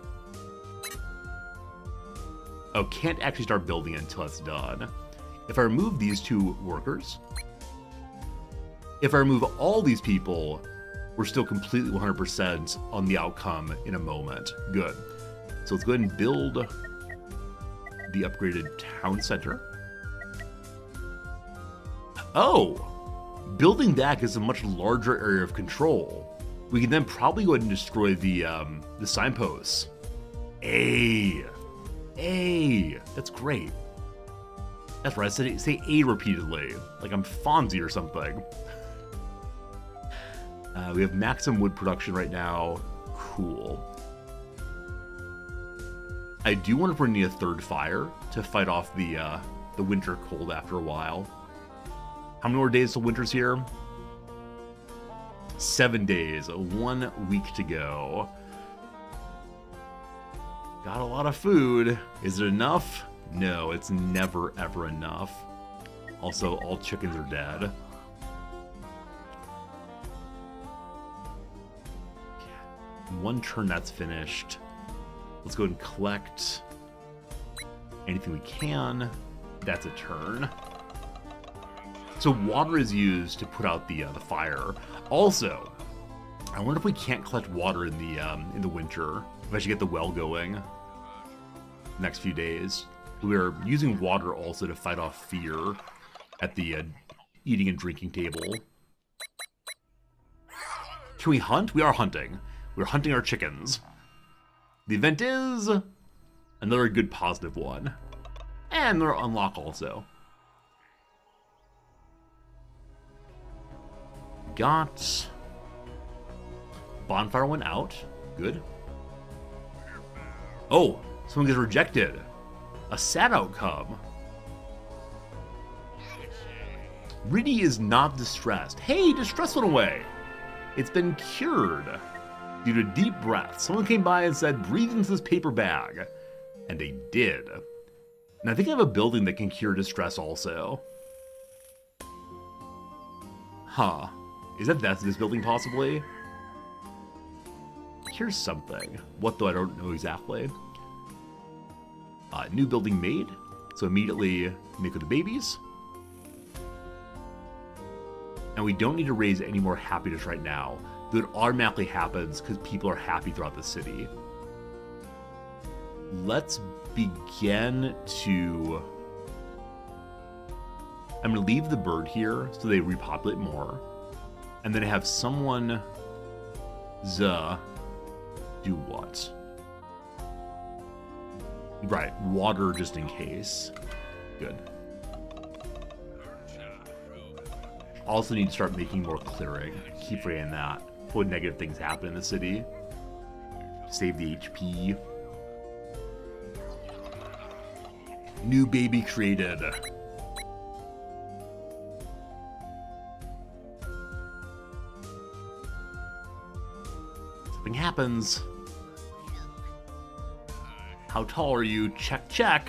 Oh, can't actually start building it until it's done. If I remove these two workers, if I remove all these people, we're still completely 100% on the outcome in a moment. Good. So let's go ahead and build the upgraded town center. Oh! Building that gives a much larger area of control. We can then probably go ahead and destroy the signposts. Hey! That's great. That's right, I say A repeatedly, like I'm Fonzie or something. We have maximum wood production right now. Cool. I do wonder if we're gonna need a third fire to fight off the winter cold after a while. How many more days till winter's here? 7 days, 1 week to go. Got a lot of food. Is it enough? No, it's never ever enough. Also, all chickens are dead. One turn that's finished. Let's go ahead and collect anything we can. That's a turn. So water is used to put out the fire. Also, I wonder if we can't collect water in the winter. If I should get the well going next few days. We are using water also to fight off fear at the eating and drinking table. Can we hunt? We are hunting. We're hunting our chickens. The event is another good positive one. And another unlock also. Got bonfire went out. Good. Oh, someone gets rejected. A sad outcome. Riddy is not distressed. Hey, distress went away. It's been cured. Due to deep breath, someone came by and said, breathe into this paper bag. And they did. And I think I have a building that can cure distress also. Huh. Is that this building possibly? Here's something. What though, I don't know exactly. New building made. So immediately make with the babies. And we don't need to raise any more happiness right now. It automatically happens because people are happy throughout the city. Let's begin to... I'm going to leave the bird here so they repopulate more. And then have someone Do what? Right, water just in case. Good. Also need to start making more clearing. Keep forgetting that. What negative things happen in the city. Save the HP. New baby created. Something happens. How tall are you? Check, check.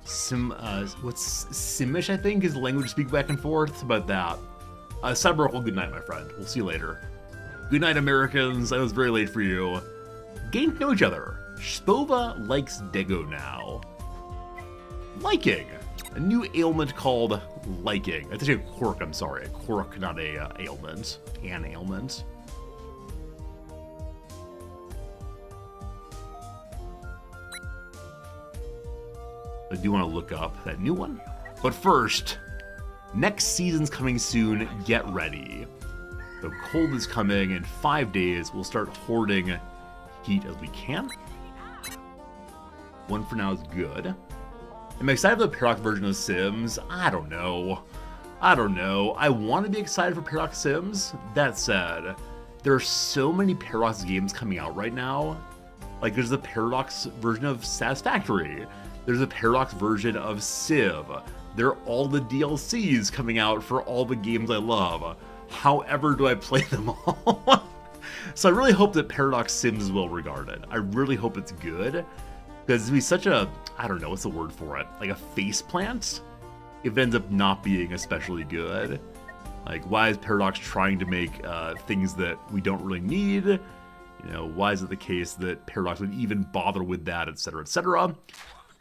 What's Simish, I think, is the language to speak back and forth. It's about that. Cyberorcle, good night, my friend. We'll see you later. Good night, Americans. I was very late for you. Getting to know each other. Spova likes Dego now. Liking. A new ailment called liking. It's actually a quirk, I'm sorry. A quirk, not a ailment. An ailment. I do want to look up that new one. But first, next season's coming soon. Get ready. The cold is coming. In 5 days, we'll start hoarding heat as we can. One for now is good. Am I excited for the Paradox version of Sims? I don't know. I want to be excited for Paradox Sims. That said, there are so many Paradox games coming out right now. Like, there's the Paradox version of Satisfactory. There's a Paradox version of Civ. There are all the DLCs coming out for all the games I love. However do I play them all? So I really hope that Paradox Sims is well regarded. I really hope it's good. Because it'd be such a, I don't know, what's the word for it? Like a faceplant? If it ends up not being especially good. Like, why is Paradox trying to make things that we don't really need? You know, why is it the case that Paradox would even bother with that, etc., etc.?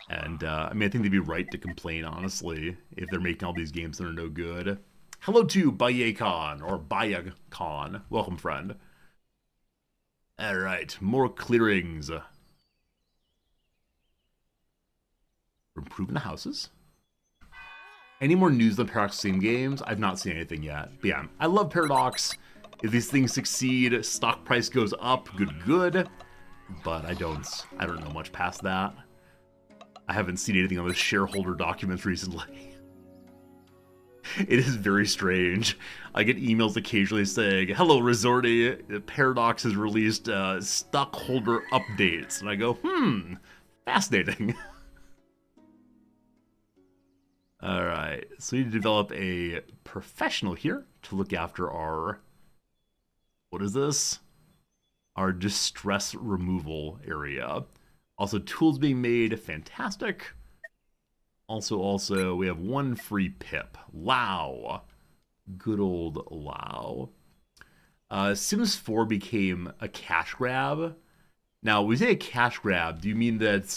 And, I mean, I think they'd be right to complain, honestly, if they're making all these games that are no good. Hello to Bayekon, or Bayakon. Welcome, friend. Alright, more clearings. We're improving the houses. Any more news on Paradox Sim games? I've not seen anything yet. But yeah, I love Paradox. If these things succeed, stock price goes up, good. But I don't know much past that. I haven't seen anything on the shareholder documents recently. It is very strange. I get emails occasionally saying, "Hello, Resorty, Paradox has released stockholder updates." And I go, fascinating. Alright, so we need to develop a professional here to look after our, what is this? Our distress removal area. Also, tools being made, fantastic. Also, we have one free pip. Lao. Good old Lao. Sims 4 became a cash grab. Now, when we say a cash grab, do you mean that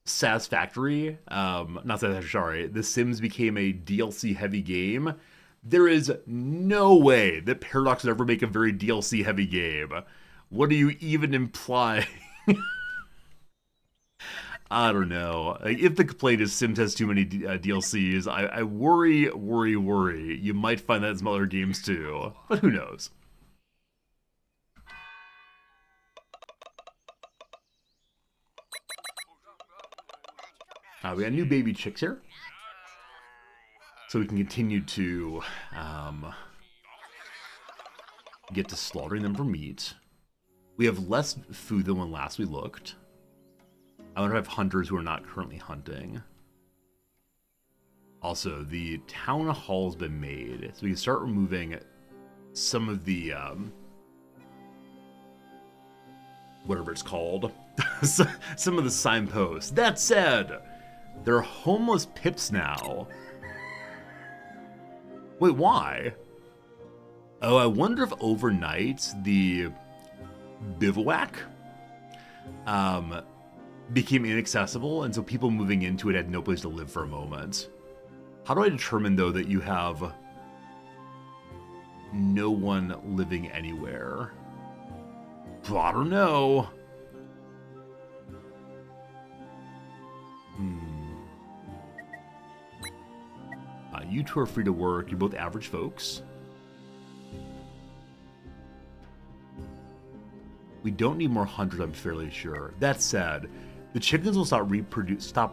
Satisfactory? Not Satisfactory, sorry. The Sims became a DLC-heavy game? There is no way that Paradox would ever make a very DLC-heavy game. What do you even imply? I don't know. If the complaint is Sims has too many DLCs, I worry. You might find that in some other games too, but who knows? We got new baby chicks here, so we can continue to get to slaughtering them for meat. We have less food than when last we looked. I wonder if I have hunters who are not currently hunting. Also, the town hall's been made, so we can start removing some of the, whatever it's called, some of the signposts. That said, there are homeless pips now. Wait, why? Oh, I wonder if overnight the bivouac, became inaccessible, and so people moving into it had no place to live for a moment. How do I determine, though, that you have no one living anywhere? I don't know. You two are free to work. You're both average folks. We don't need more hunters, I'm fairly sure. That said, the chickens will stop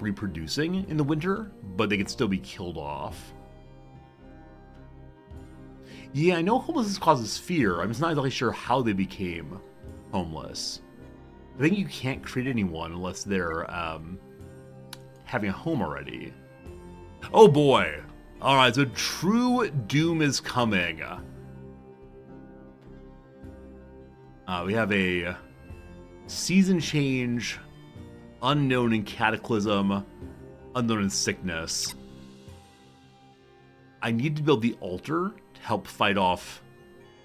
reproducing in the winter, but they can still be killed off. Yeah, I know homelessness causes fear. I'm just not exactly sure how they became homeless. I think you can't create anyone unless they're having a home already. Oh boy! Alright, so true doom is coming. We have a season change, unknown in cataclysm, unknown in sickness. I need to build the altar to help fight off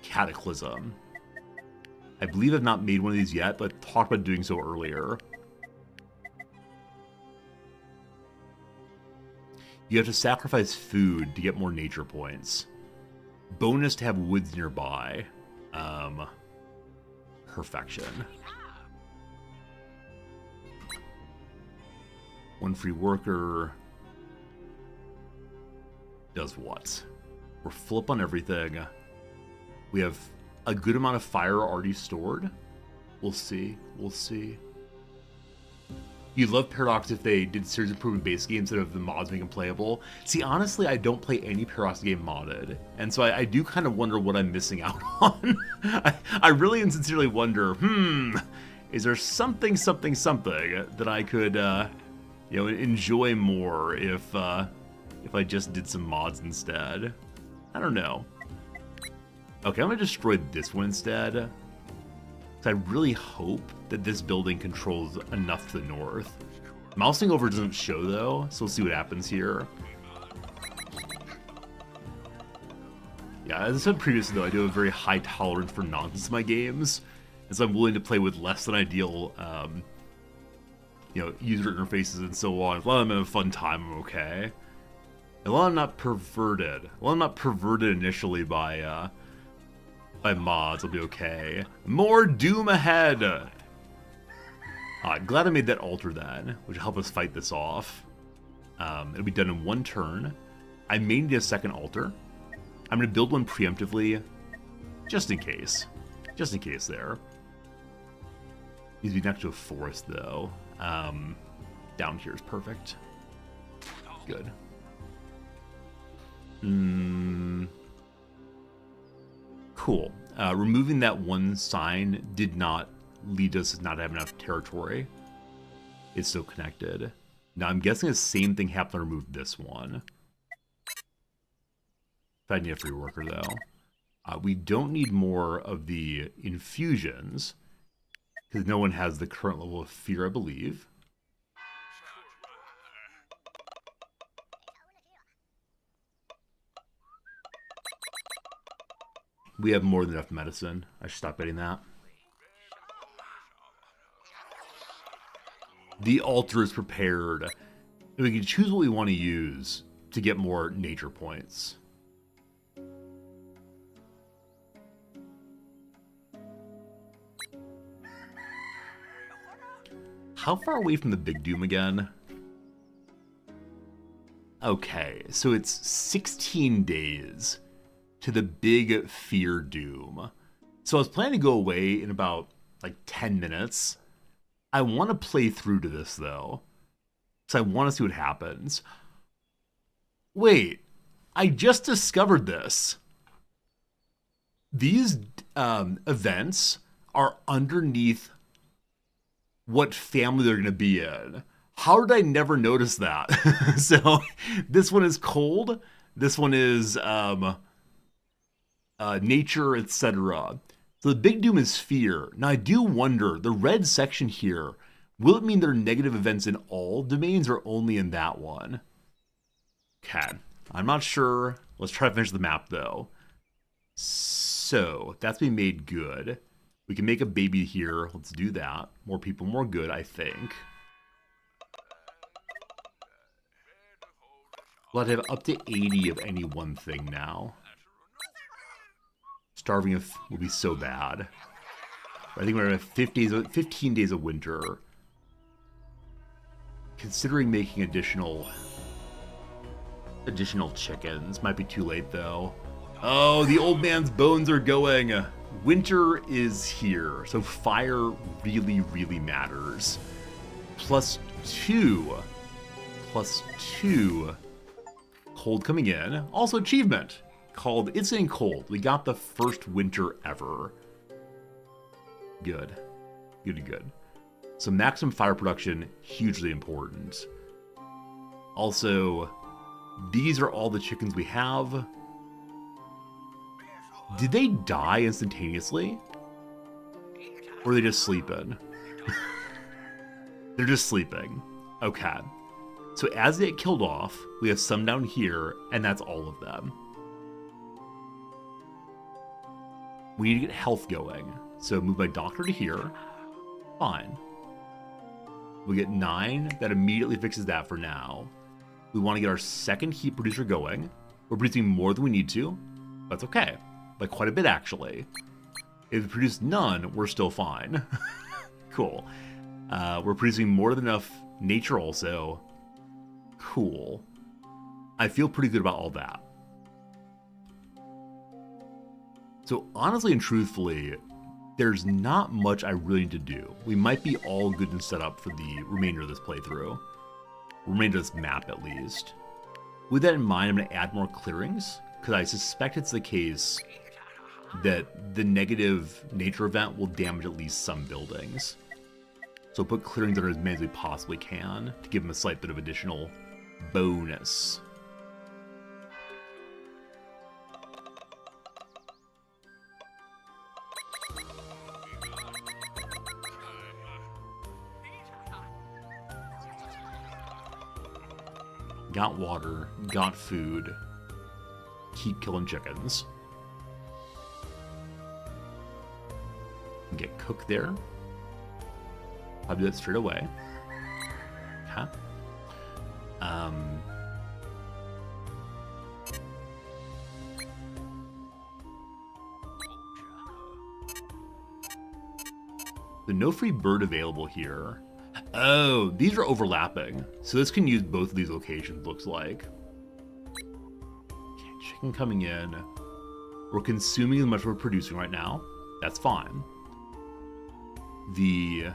cataclysm. I believe I've not made one of these yet, but I talked about doing so earlier. You have to sacrifice food to get more nature points. Bonus to have woods nearby. Perfection. One free worker does what? We're flip on everything. We have a good amount of fire already stored. We'll see. We'll see. You'd love Paradox if they did series improvement base games instead of the mods making them playable. See, honestly, I don't play any Paradox game modded, and so I do kind of wonder what I'm missing out on. I really and sincerely wonder, is there something that I could, enjoy more if I just did some mods instead? I don't know. Okay, I'm gonna destroy this one instead. I really hope that this building controls enough to the north. Mousing over doesn't show though, so we'll see what happens here. Yeah, as I said previously though, I do have a very high tolerance for nonsense in my games, and so I'm willing to play with less than ideal, user interfaces and so on. As long as I'm having a fun time, I'm okay. As long as I'm not perverted. As long as I'm not perverted initially by mods, I'll be okay. More doom ahead! Glad I made that altar then, which will help us fight this off. It'll be done in one turn. I may need a second altar. I'm going to build one preemptively, just in case. Just in case there. Needs to be next to a forest, though. Down here is perfect. Good. Cool. Removing that one sign did not lead us to not have enough territory. It's still connected. Now I'm guessing the same thing happened to remove this one. If I need a free worker though. We don't need more of the infusions, because no one has the current level of fear, I believe. We have more than enough medicine. I should stop getting that. The altar is prepared. We can choose what we want to use to get more nature points. How far away from the big doom again? Okay, so it's 16 days to the big fear doom. So I was planning to go away in about like 10 minutes. I want to play through to this though, because I want to see what happens. Wait, I just discovered this. These events are underneath what family they're going to be in. How did I never notice that? So this one is cold. This one is nature, etc. So the big doom is fear. Now I do wonder, the red section here, will it mean there are negative events in all domains or only in that one? Okay, I'm not sure. Let's try to finish the map though. So that's being made good. We can make a baby here. Let's do that. More people, more good, I think. We'll have up to 80 of any one thing now. Starving will be so bad. I think we're going to have 15 days of winter. Considering making additional chickens. Might be too late, though. Oh, the old man's bones are going. winter is here, so fire really, really matters. +2. +2. Cold coming in. Also achievement called It's Getting Cold. We got the first winter ever. Good. Good. So maximum fire production, hugely important. Also, these are all the chickens we have. Did they die instantaneously? Or are they just sleeping? They're just sleeping. Okay. So as they get killed off, we have some down here, and that's all of them. We need to get health going. So move my doctor to here. Fine. We get 9. That immediately fixes that for now. We want to get our second heat producer going. We're producing more than we need to. That's okay. Like quite a bit, actually. If we produce none, we're still fine. Cool. We're producing more than enough nature also. Cool. I feel pretty good about all that. So honestly and truthfully, there's not much I really need to do. We might be all good and set up for the remainder of this playthrough. Remainder of this map, at least. With that in mind, I'm going to add more clearings, because I suspect it's the case that the negative nature event will damage at least some buildings. So put clearings under as many as we possibly can to give them a slight bit of additional bonus. Got water, got food. Keep killing chickens. Get cooked there. I'll do that straight away. Okay. The no free bird available here. Oh, these are overlapping. So this can use both of these locations, looks like. Okay, chicken coming in. We're consuming as much as we're producing right now. That's fine. The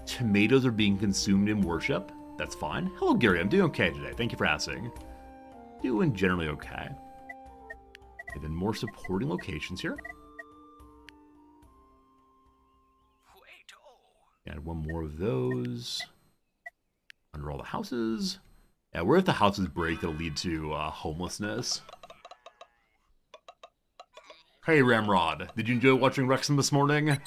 tomatoes are being consumed in worship. That's fine. Hello, Gary. I'm doing okay today. Thank you for asking. Doing generally okay. And then more supporting locations here. Add one more of those. Under all the houses. Yeah, where if the houses break, that'll lead to homelessness. Hey, Ramrod. Did you enjoy watching Wrexham this morning? It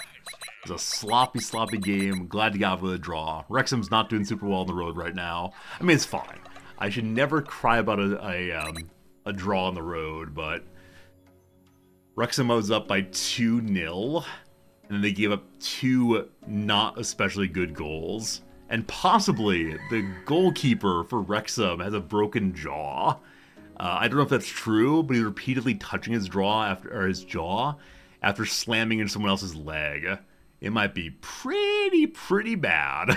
was a sloppy, sloppy game. Glad you got out with a draw. Wrexham's not doing super well on the road right now. I mean, it's fine. I should never cry about a draw on the road, but Wrexham was up by 2-0. And then they gave up 2 not especially good goals. And possibly the goalkeeper for Wrexham has a broken jaw. I don't know if that's true, but he's repeatedly touching his jaw after slamming into someone else's leg. It might be pretty bad.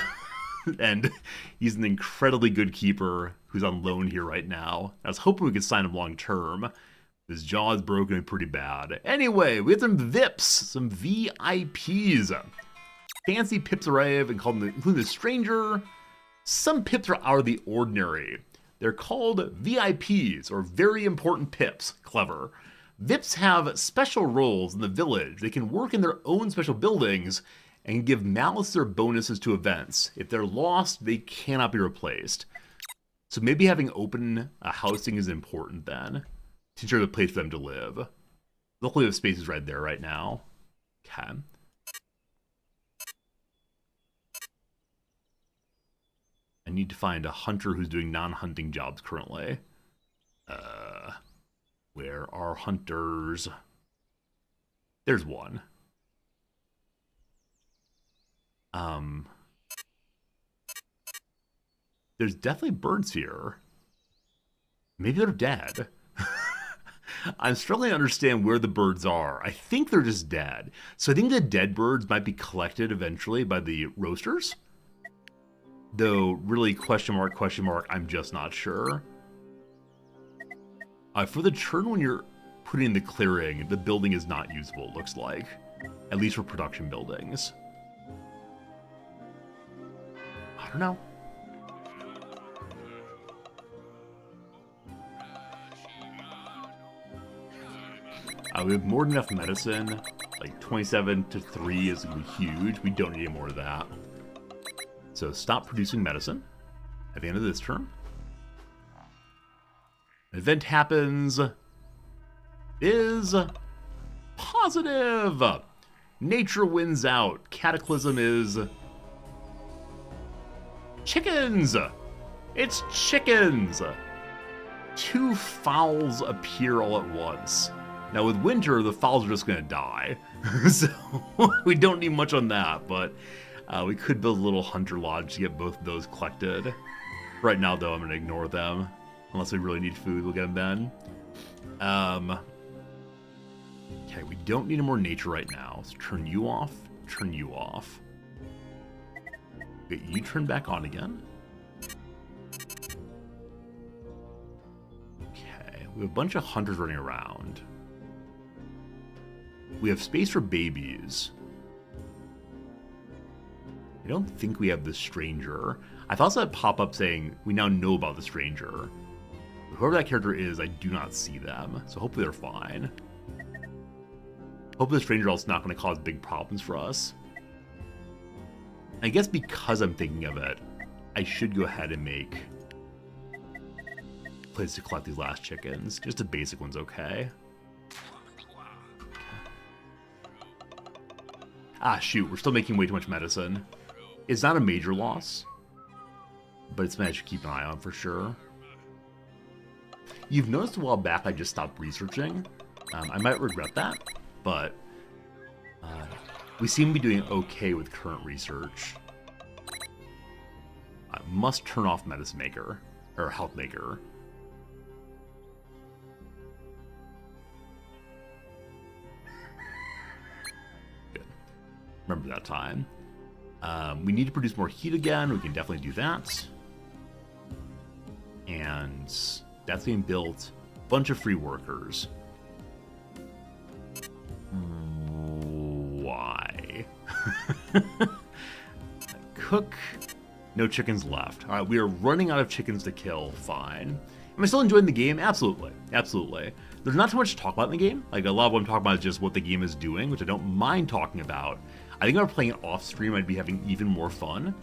And he's an incredibly good keeper who's on loan here right now. I was hoping we could sign him long term. His jaw is broken and pretty bad. Anyway, we have some VIPs, some VIPs. Fancy pips arrive, including the stranger. Some pips are out of the ordinary. They're called VIPs, or very important pips. Clever. VIPs have special roles in the village. They can work in their own special buildings and can give malice or bonuses to events. If they're lost, they cannot be replaced. So maybe having open housing is important then, to ensure the place for them to live. Luckily, the space is right there right now. Okay. I need to find a hunter who's doing non-hunting jobs currently. Where are hunters? There's one. There's definitely birds here. Maybe they're dead. I'm struggling to understand where the birds are. I think they're just dead. So I think the dead birds might be collected eventually by the roasters. Though, really, question mark, I'm just not sure. For the churn when you're putting in the clearing, the building is not usable, it looks like. At least for production buildings. I don't know. We have more than enough medicine. Like 27 to 3 is going to be huge. We don't need any more of that. So stop producing medicine at the end of this turn. An event happens. Is positive. Nature wins out. Cataclysm is chickens. It's chickens. 2 fowls appear all at once. Now with winter, the fowls are just going to die. So we don't need much on that, but we could build a little hunter lodge to get both of those collected. Right now, though, I'm going to ignore them. Unless we really need food, we'll get them then. Okay, we don't need any more nature right now. So turn you off, turn you off. Okay, you turn back on again. Okay, we have a bunch of hunters running around. We have space for babies. I don't think we have the stranger. I thought that pop up saying, we now know about the stranger. Whoever that character is, I do not see them. So hopefully they're fine. Hopefully the stranger is not going to cause big problems for us. I guess because I'm thinking of it, I should go ahead and make a place to collect these last chickens. Just the basic ones, okay? Ah, shoot, we're still making way too much medicine. It's not a major loss, but it's something I should keep an eye on for sure. You've noticed a while back I just stopped researching. I might regret that, but we seem to be doing okay with current research. I must turn off Medicine Maker, or Health Maker. Remember that time. We need to produce more heat again. We can definitely do that. And that's being built. Bunch of free workers. Why? Cook. No chickens left. All right, we are running out of chickens to kill. Fine. Am I still enjoying the game? Absolutely. Absolutely. There's not too much to talk about in the game. Like, a lot of what I'm talking about is just what the game is doing, which I don't mind talking about. I think if I were playing it off stream, I'd be having even more fun.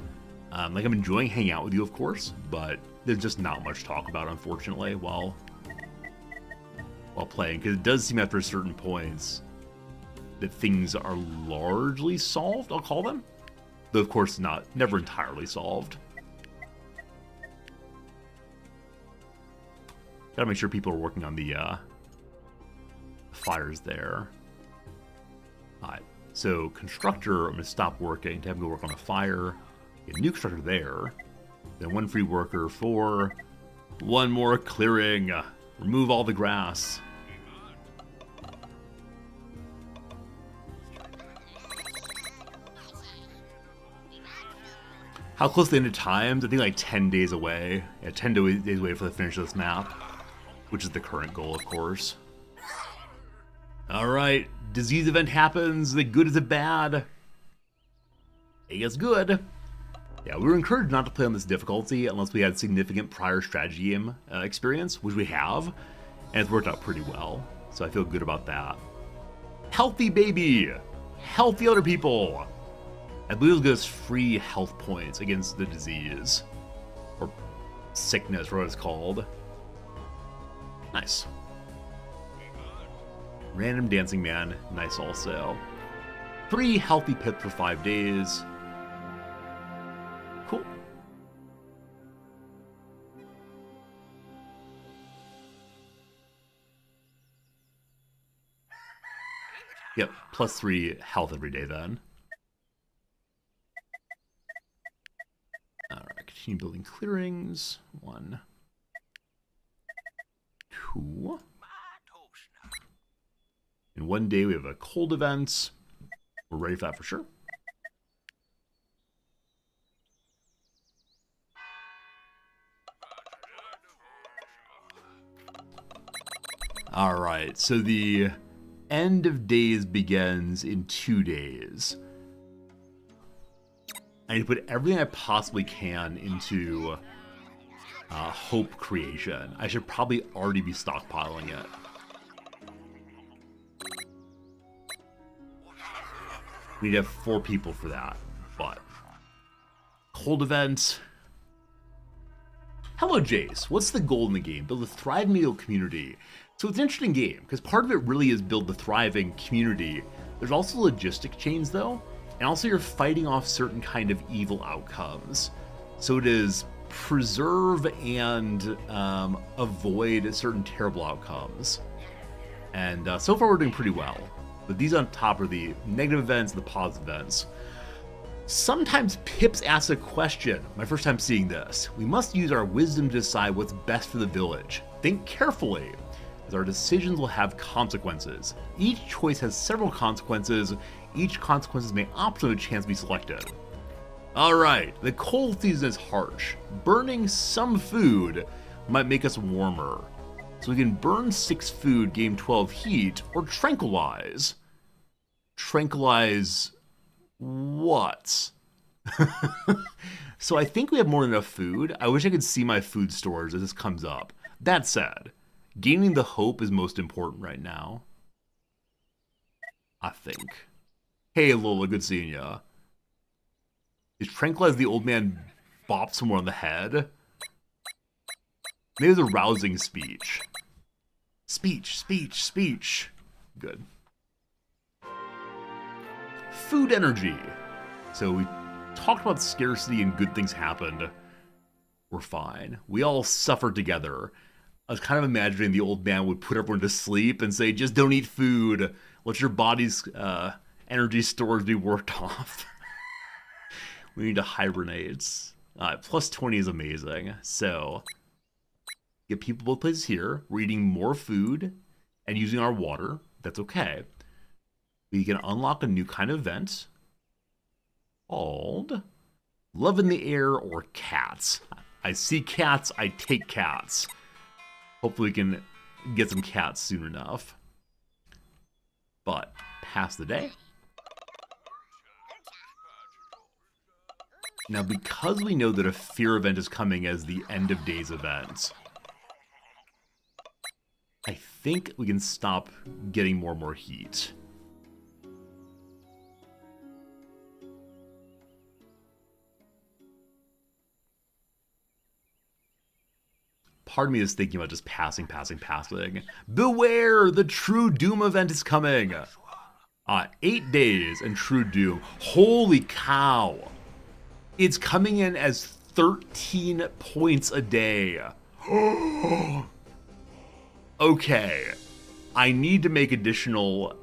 Like, I'm enjoying hanging out with you, of course, but there's just not much to talk about, unfortunately, while playing. Because it does seem after certain points that things are largely solved, I'll call them. Though, of course, never entirely solved. Gotta make sure people are working on the fires there. Alright, so constructor, I'm gonna stop working to have him go work on the fire. Get a new constructor there. Then 1 free worker for 1 more clearing. Remove all the grass. How close to the end of times? I think like 10 days away. Yeah, 10 days away for the finish of this map. Which is the current goal, of course. Alright, disease event happens. Is it good? Is it bad? I guess good. Yeah, we were encouraged not to play on this difficulty unless we had significant prior strategy game experience, which we have. And it's worked out pretty well. So I feel good about that. Healthy baby! Healthy other people! I believe it'll give us free health points against the disease. Or sickness, or what it's called. Nice. Random Dancing Man. Nice also. 3 healthy pips for 5 days. Cool. Yep, plus 3 health every day then. Alright, continue building clearings. 1, 2. In 1 day we have a cold event. We're ready for that for sure. Alright, so the end of days begins in 2 days. I need to put everything I possibly can into hope creation. I should probably already be stockpiling it. We need to have 4 people for that, but... Cold event. Hello, Jace. What's the goal in the game? Build a thriving medieval community. So it's an interesting game, because part of it really is build the thriving community. There's also logistic chains, though, and also you're fighting off certain kind of evil outcomes. So it is preserve and avoid certain terrible outcomes. And so far we're doing pretty well. But these on top are the negative events and the positive events. Sometimes Pips asks a question, my first time seeing this. We must use our wisdom to decide what's best for the village. Think carefully, as our decisions will have consequences. Each choice has several consequences. Each consequence may optionally chance to be selected. Alright, the cold season is harsh. Burning some food might make us warmer. So we can burn 6 food, gain 12 heat, or tranquilize. Tranquilize what? So I think we have more than enough food. I wish I could see my food stores as this comes up. That said, gaining the hope is most important right now. I think. Hey Lola, good seeing ya. Is tranquilize the old man bop someone on the head? Maybe it's a rousing speech. Speech. Good. Food energy. So we talked about scarcity and good things happened. We're fine. We all suffer together. I was kind of imagining the old man would put everyone to sleep and say, just don't eat food. Let your body's energy stores be worked off. We need to hibernate. Plus 20 is amazing. So, get people both places here. We're eating more food and using our water. That's okay. We can unlock a new kind of event called Love in the Air or Cats. I see cats, I take cats. Hopefully we can get some cats soon enough. But, pass the day. Now, because we know that a fear event is coming as the end of days event, I think we can stop getting more and more heat. Part of me is thinking about just passing. Beware! The True Doom event is coming! 8 days and True Doom. Holy cow! It's coming in as 13 points a day. Okay. I need to make additional,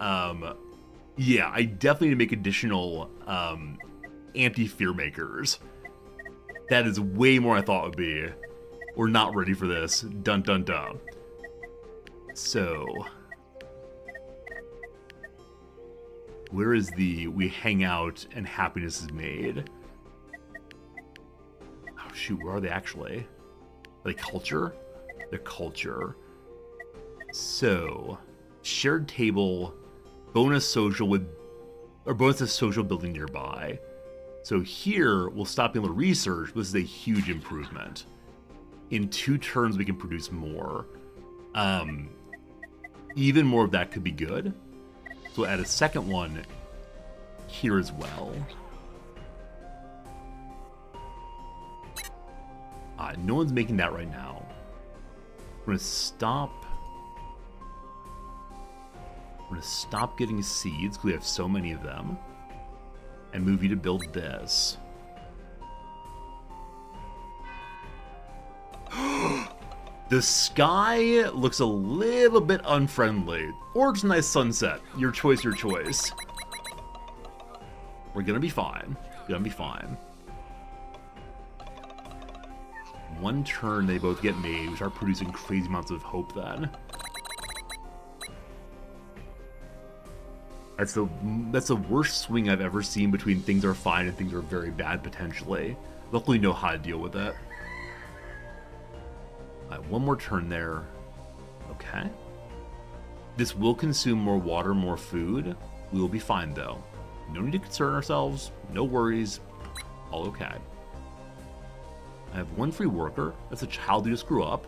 yeah, I definitely need to make additional, anti-fear makers. That is way more than I thought it would be. We're not ready for this. Dun dun dun. So, where is the we hang out and happiness is made? Oh shoot, where are they actually? Are they culture? They're culture. So, shared table, bonus social with, or bonus to social building nearby. So here, we'll stop being able to research. This is a huge improvement. In 2 turns, we can produce more. Even more of that could be good. So we'll add a second one here as well. No one's making that right now. We're gonna stop. We're gonna stop getting seeds because we have so many of them, and move you to build this. The sky looks a little bit unfriendly. Or it's a nice sunset. Your choice, your choice. We're gonna be fine. Gonna be fine. 1 turn, they both get made. We start producing crazy amounts of hope then. That's the worst swing I've ever seen between things are fine and things are very bad, potentially. Luckily, know how to deal with it. Alright, 1 more turn there. Okay. This will consume more water, more food. We will be fine, though. No need to concern ourselves. No worries. All okay. I have one free worker. That's a child who just grew up.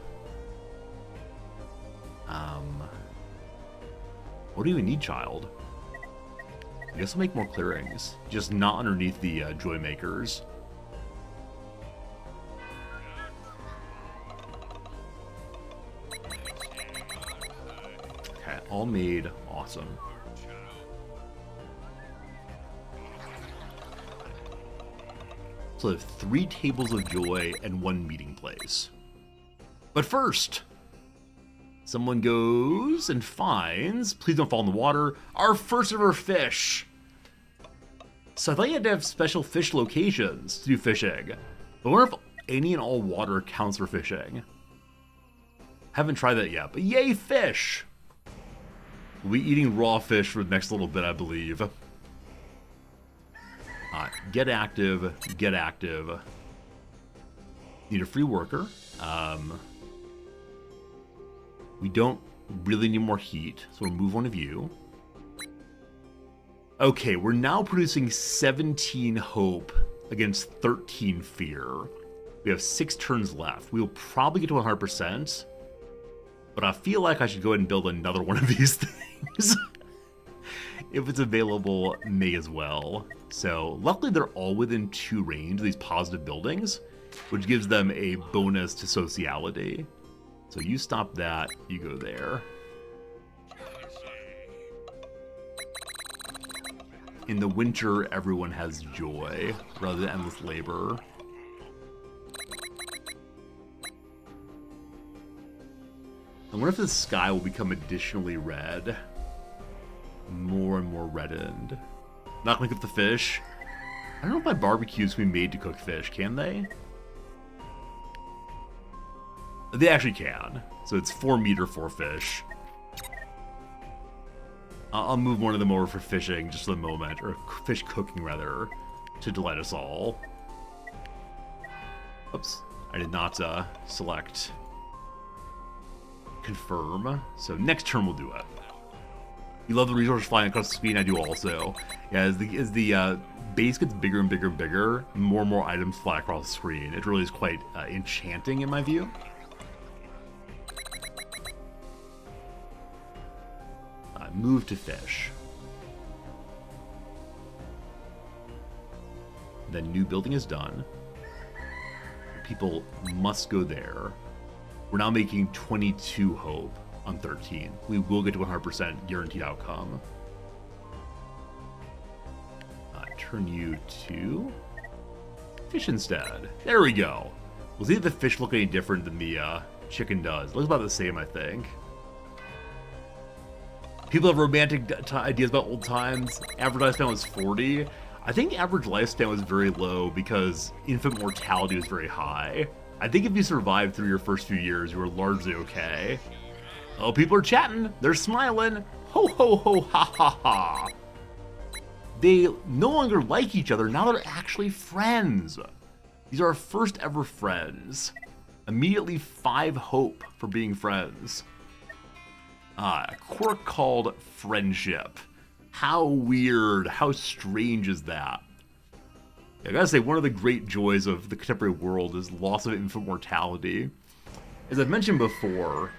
What do you need, child? I guess I'll make more clearings. Just not underneath the joy makers. Okay, all made. Awesome. So I have 3 tables of joy and 1 meeting place. But first, someone goes and finds, please don't fall in the water, our first ever fish. So I thought you had to have special fish locations to do fishing. But I wonder if any and all water counts for fishing. Haven't tried that yet, but yay, fish! We'll be eating raw fish for the next little bit, I believe. Get active, get active. Need a free worker. We don't really need more heat, so we'll move one of you. Okay, we're now producing 17 hope against 13 fear. We have 6 turns left. We will probably get to 100%, but I feel like I should go ahead and build another one of these things. If it's available, may as well. So, luckily they're all within 2 range, these positive buildings, which gives them a bonus to sociality. So you stop that, you go there. In the winter, everyone has joy, rather than endless labor. I wonder if the sky will become additionally red. More and more reddened. Not gonna cook the fish. I don't know if my barbecues can be made to cook fish, can they? They actually can. So it's 4 meat or 4 fish. I'll move one of them over for fishing just for the moment, or fish cooking rather, to delight us all. Oops, I did not select confirm. So next turn we'll do it. You love the resource flying across the screen, I do also. Yeah, as the base gets bigger and bigger and bigger, more and more items fly across the screen. It really is quite enchanting in my view. Move to fish. Then new building is done. People must go there. We're now making 22 hope on 13. We will get to 100% guaranteed outcome. Turn you to fish instead. There we go. We'll see if the fish look any different than the chicken does. It looks about the same, I think. People have romantic ideas about old times. Average lifespan was 40. I think average lifespan was very low because infant mortality was very high. I think if you survived through your first few years, you were largely okay. Oh, people are chatting. They're smiling. Ho, ho, ho, ha, ha, ha. They no longer like each other. Now they're actually friends. These are our first ever friends. Immediately 5 hope for being friends. A quirk called friendship. How weird, how strange is that? I gotta say, one of the great joys of the contemporary world is loss of infant mortality. As I've mentioned before,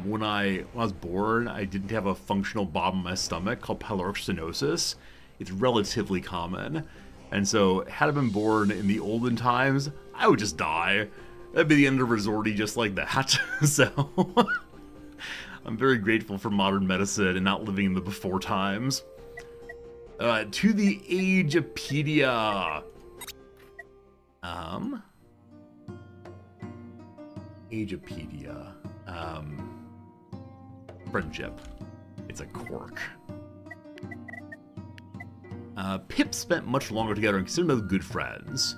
when I was born, I didn't have a functional bob in my stomach called pyloric stenosis. It's relatively common. And so, had I been born in the olden times, I would just die. That'd be the end of Resorty just like that. So, I'm very grateful for modern medicine and not living in the before times. To the Agepedia. Agepedia. Friendship. It's a quirk. Pip spent much longer together and considered them good friends.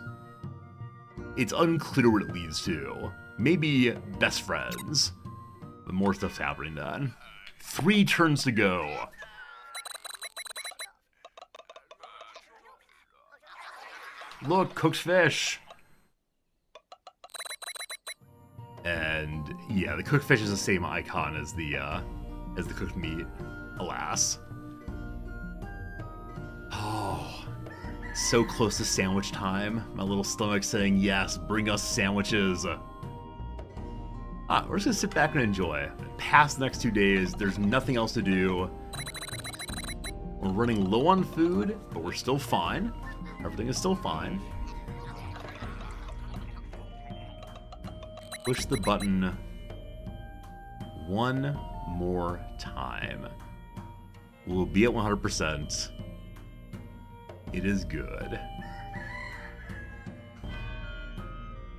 It's unclear what it leads to. Maybe best friends. But more stuff's happening then. 3 turns to go. Look, cooked fish. And yeah, the cooked fish is the same icon as as the cooked meat. Alas. Oh, so close to sandwich time. My little stomach saying, yes, bring us sandwiches. We're just gonna sit back and enjoy. Past the next 2 days, there's nothing else to do. We're running low on food, but we're still fine. Everything is still fine. Push the button one more time. We'll be at 100%. It is good.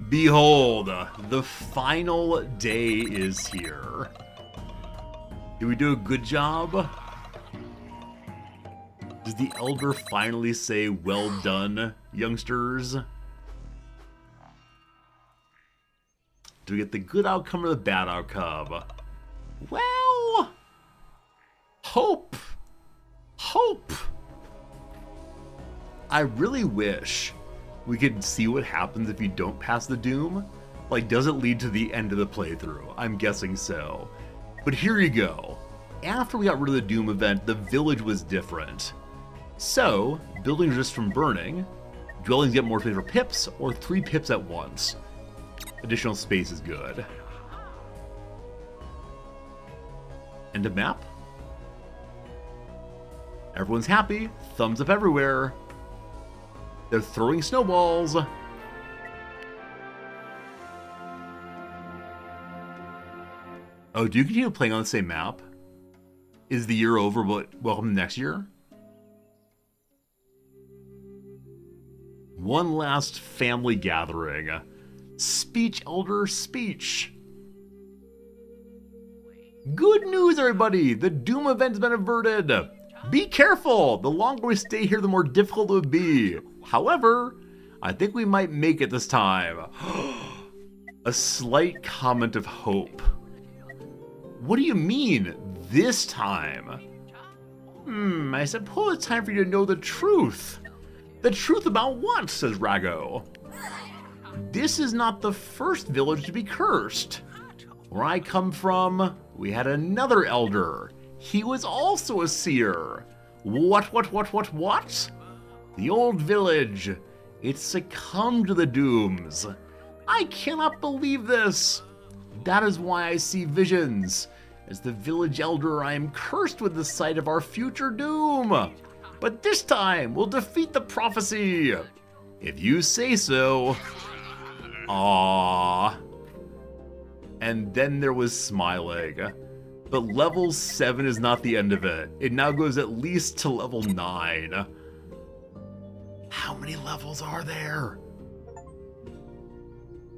Behold, the final day is here. Did we do a good job? Does the elder finally say, well done, youngsters? Do we get the good outcome or the bad outcome? Well, hope. Hope. I really wish we could see what happens if you don't pass the doom. Like, does it lead to the end of the playthrough? I'm guessing so. But here you go. After we got rid of the doom event, the village was different. So, buildings resist from burning, dwellings get more space for pips, or 3 pips at once. Additional space is good. And a map. Everyone's happy. Thumbs up everywhere. They're throwing snowballs. Oh, do you continue playing on the same map? Is the year over, but welcome to next year? One last family gathering. Speech, elder, speech. Good news, everybody! The doom event's been averted. Be careful! The longer we stay here, the more difficult it would be. However, I think we might make it this time. A slight comment of hope. What do you mean, this time? I suppose it's time for you to know the truth. The truth about what, says Rago. This is not the first village to be cursed. Where I come from, we had another elder. He was also a seer. What? The old village. It succumbed to the dooms. I cannot believe this. That is why I see visions. As the village elder, I am cursed with the sight of our future doom. But this time, we'll defeat the prophecy. If you say so. Aww. And then there was smiling. But level 7 is not the end of it. It now goes at least to level 9. How many levels are there?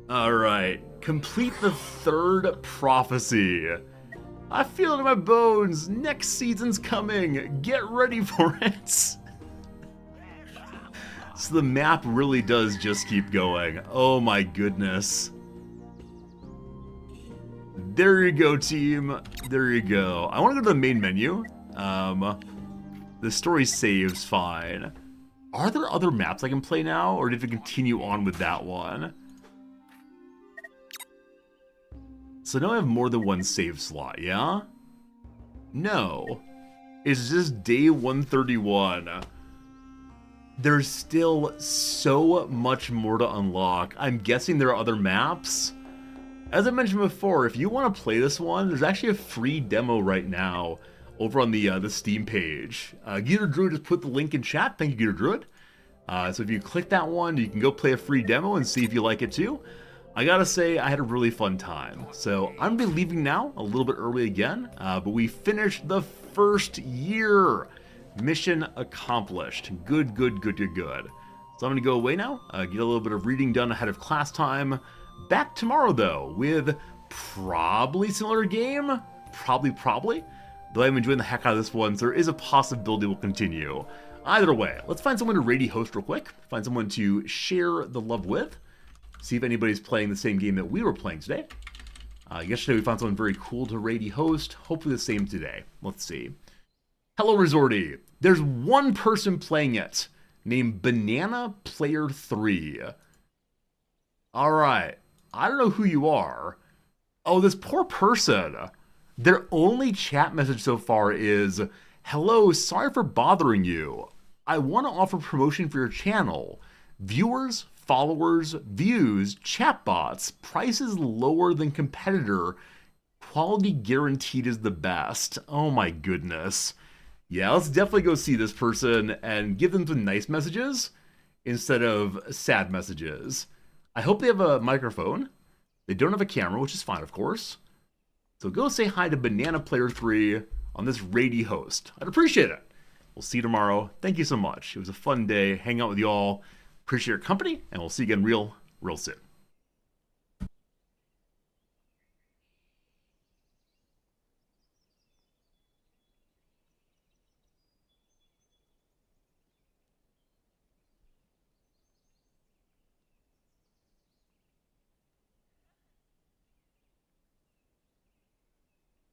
Alright, complete the 3rd prophecy. I feel it in my bones. Next season's coming. Get ready for it. So the map really does just keep going. Oh my goodness. There you go, team. There you go. I want to go to the main menu. The story saves fine. Are there other maps I can play now, or did we continue on with that one? So now I have more than one save slot, yeah? No. It's just day 131. There's still so much more to unlock. I'm guessing there are other maps. As I mentioned before, if you want to play this one, there's actually a free demo right now over on the Steam page. Geeter Druid just put the link in chat. Thank you, Geeter Druid. So if you click that one, you can go play a free demo and see if you like it too. I gotta say, I had a really fun time. So I'm gonna be leaving now, a little bit early again, but we finished the first year. Mission accomplished. Good. So I'm gonna go away now, get a little bit of reading done ahead of class time. Back tomorrow, though, with probably similar game. Probably. Though I'm enjoying the heck out of this one, so there is a possibility we'll continue. Either way, let's find someone to raid host real quick. Find someone to share the love with. See if anybody's playing the same game that we were playing today. Yesterday we found someone very cool to raid host. Hopefully the same today. Let's see. Hello, Resorty. There's one person playing it, named Banana Player 3. Alright. I don't know who you are. Oh, this poor person. Their only chat message so far is, "Hello, sorry for bothering you. I want to offer promotion for your channel. Viewers, followers, views, chatbots, prices lower than competitor. Quality guaranteed is the best." Oh my goodness. Yeah, let's definitely go see this person and give them some nice messages instead of sad messages. I hope they have a microphone. They don't have a camera, which is fine, of course. So go say hi to Banana Player 3 on this Rady host. I'd appreciate it. We'll see you tomorrow. Thank you so much. It was a fun day hanging out with y'all. Appreciate your company, and we'll see you again real soon.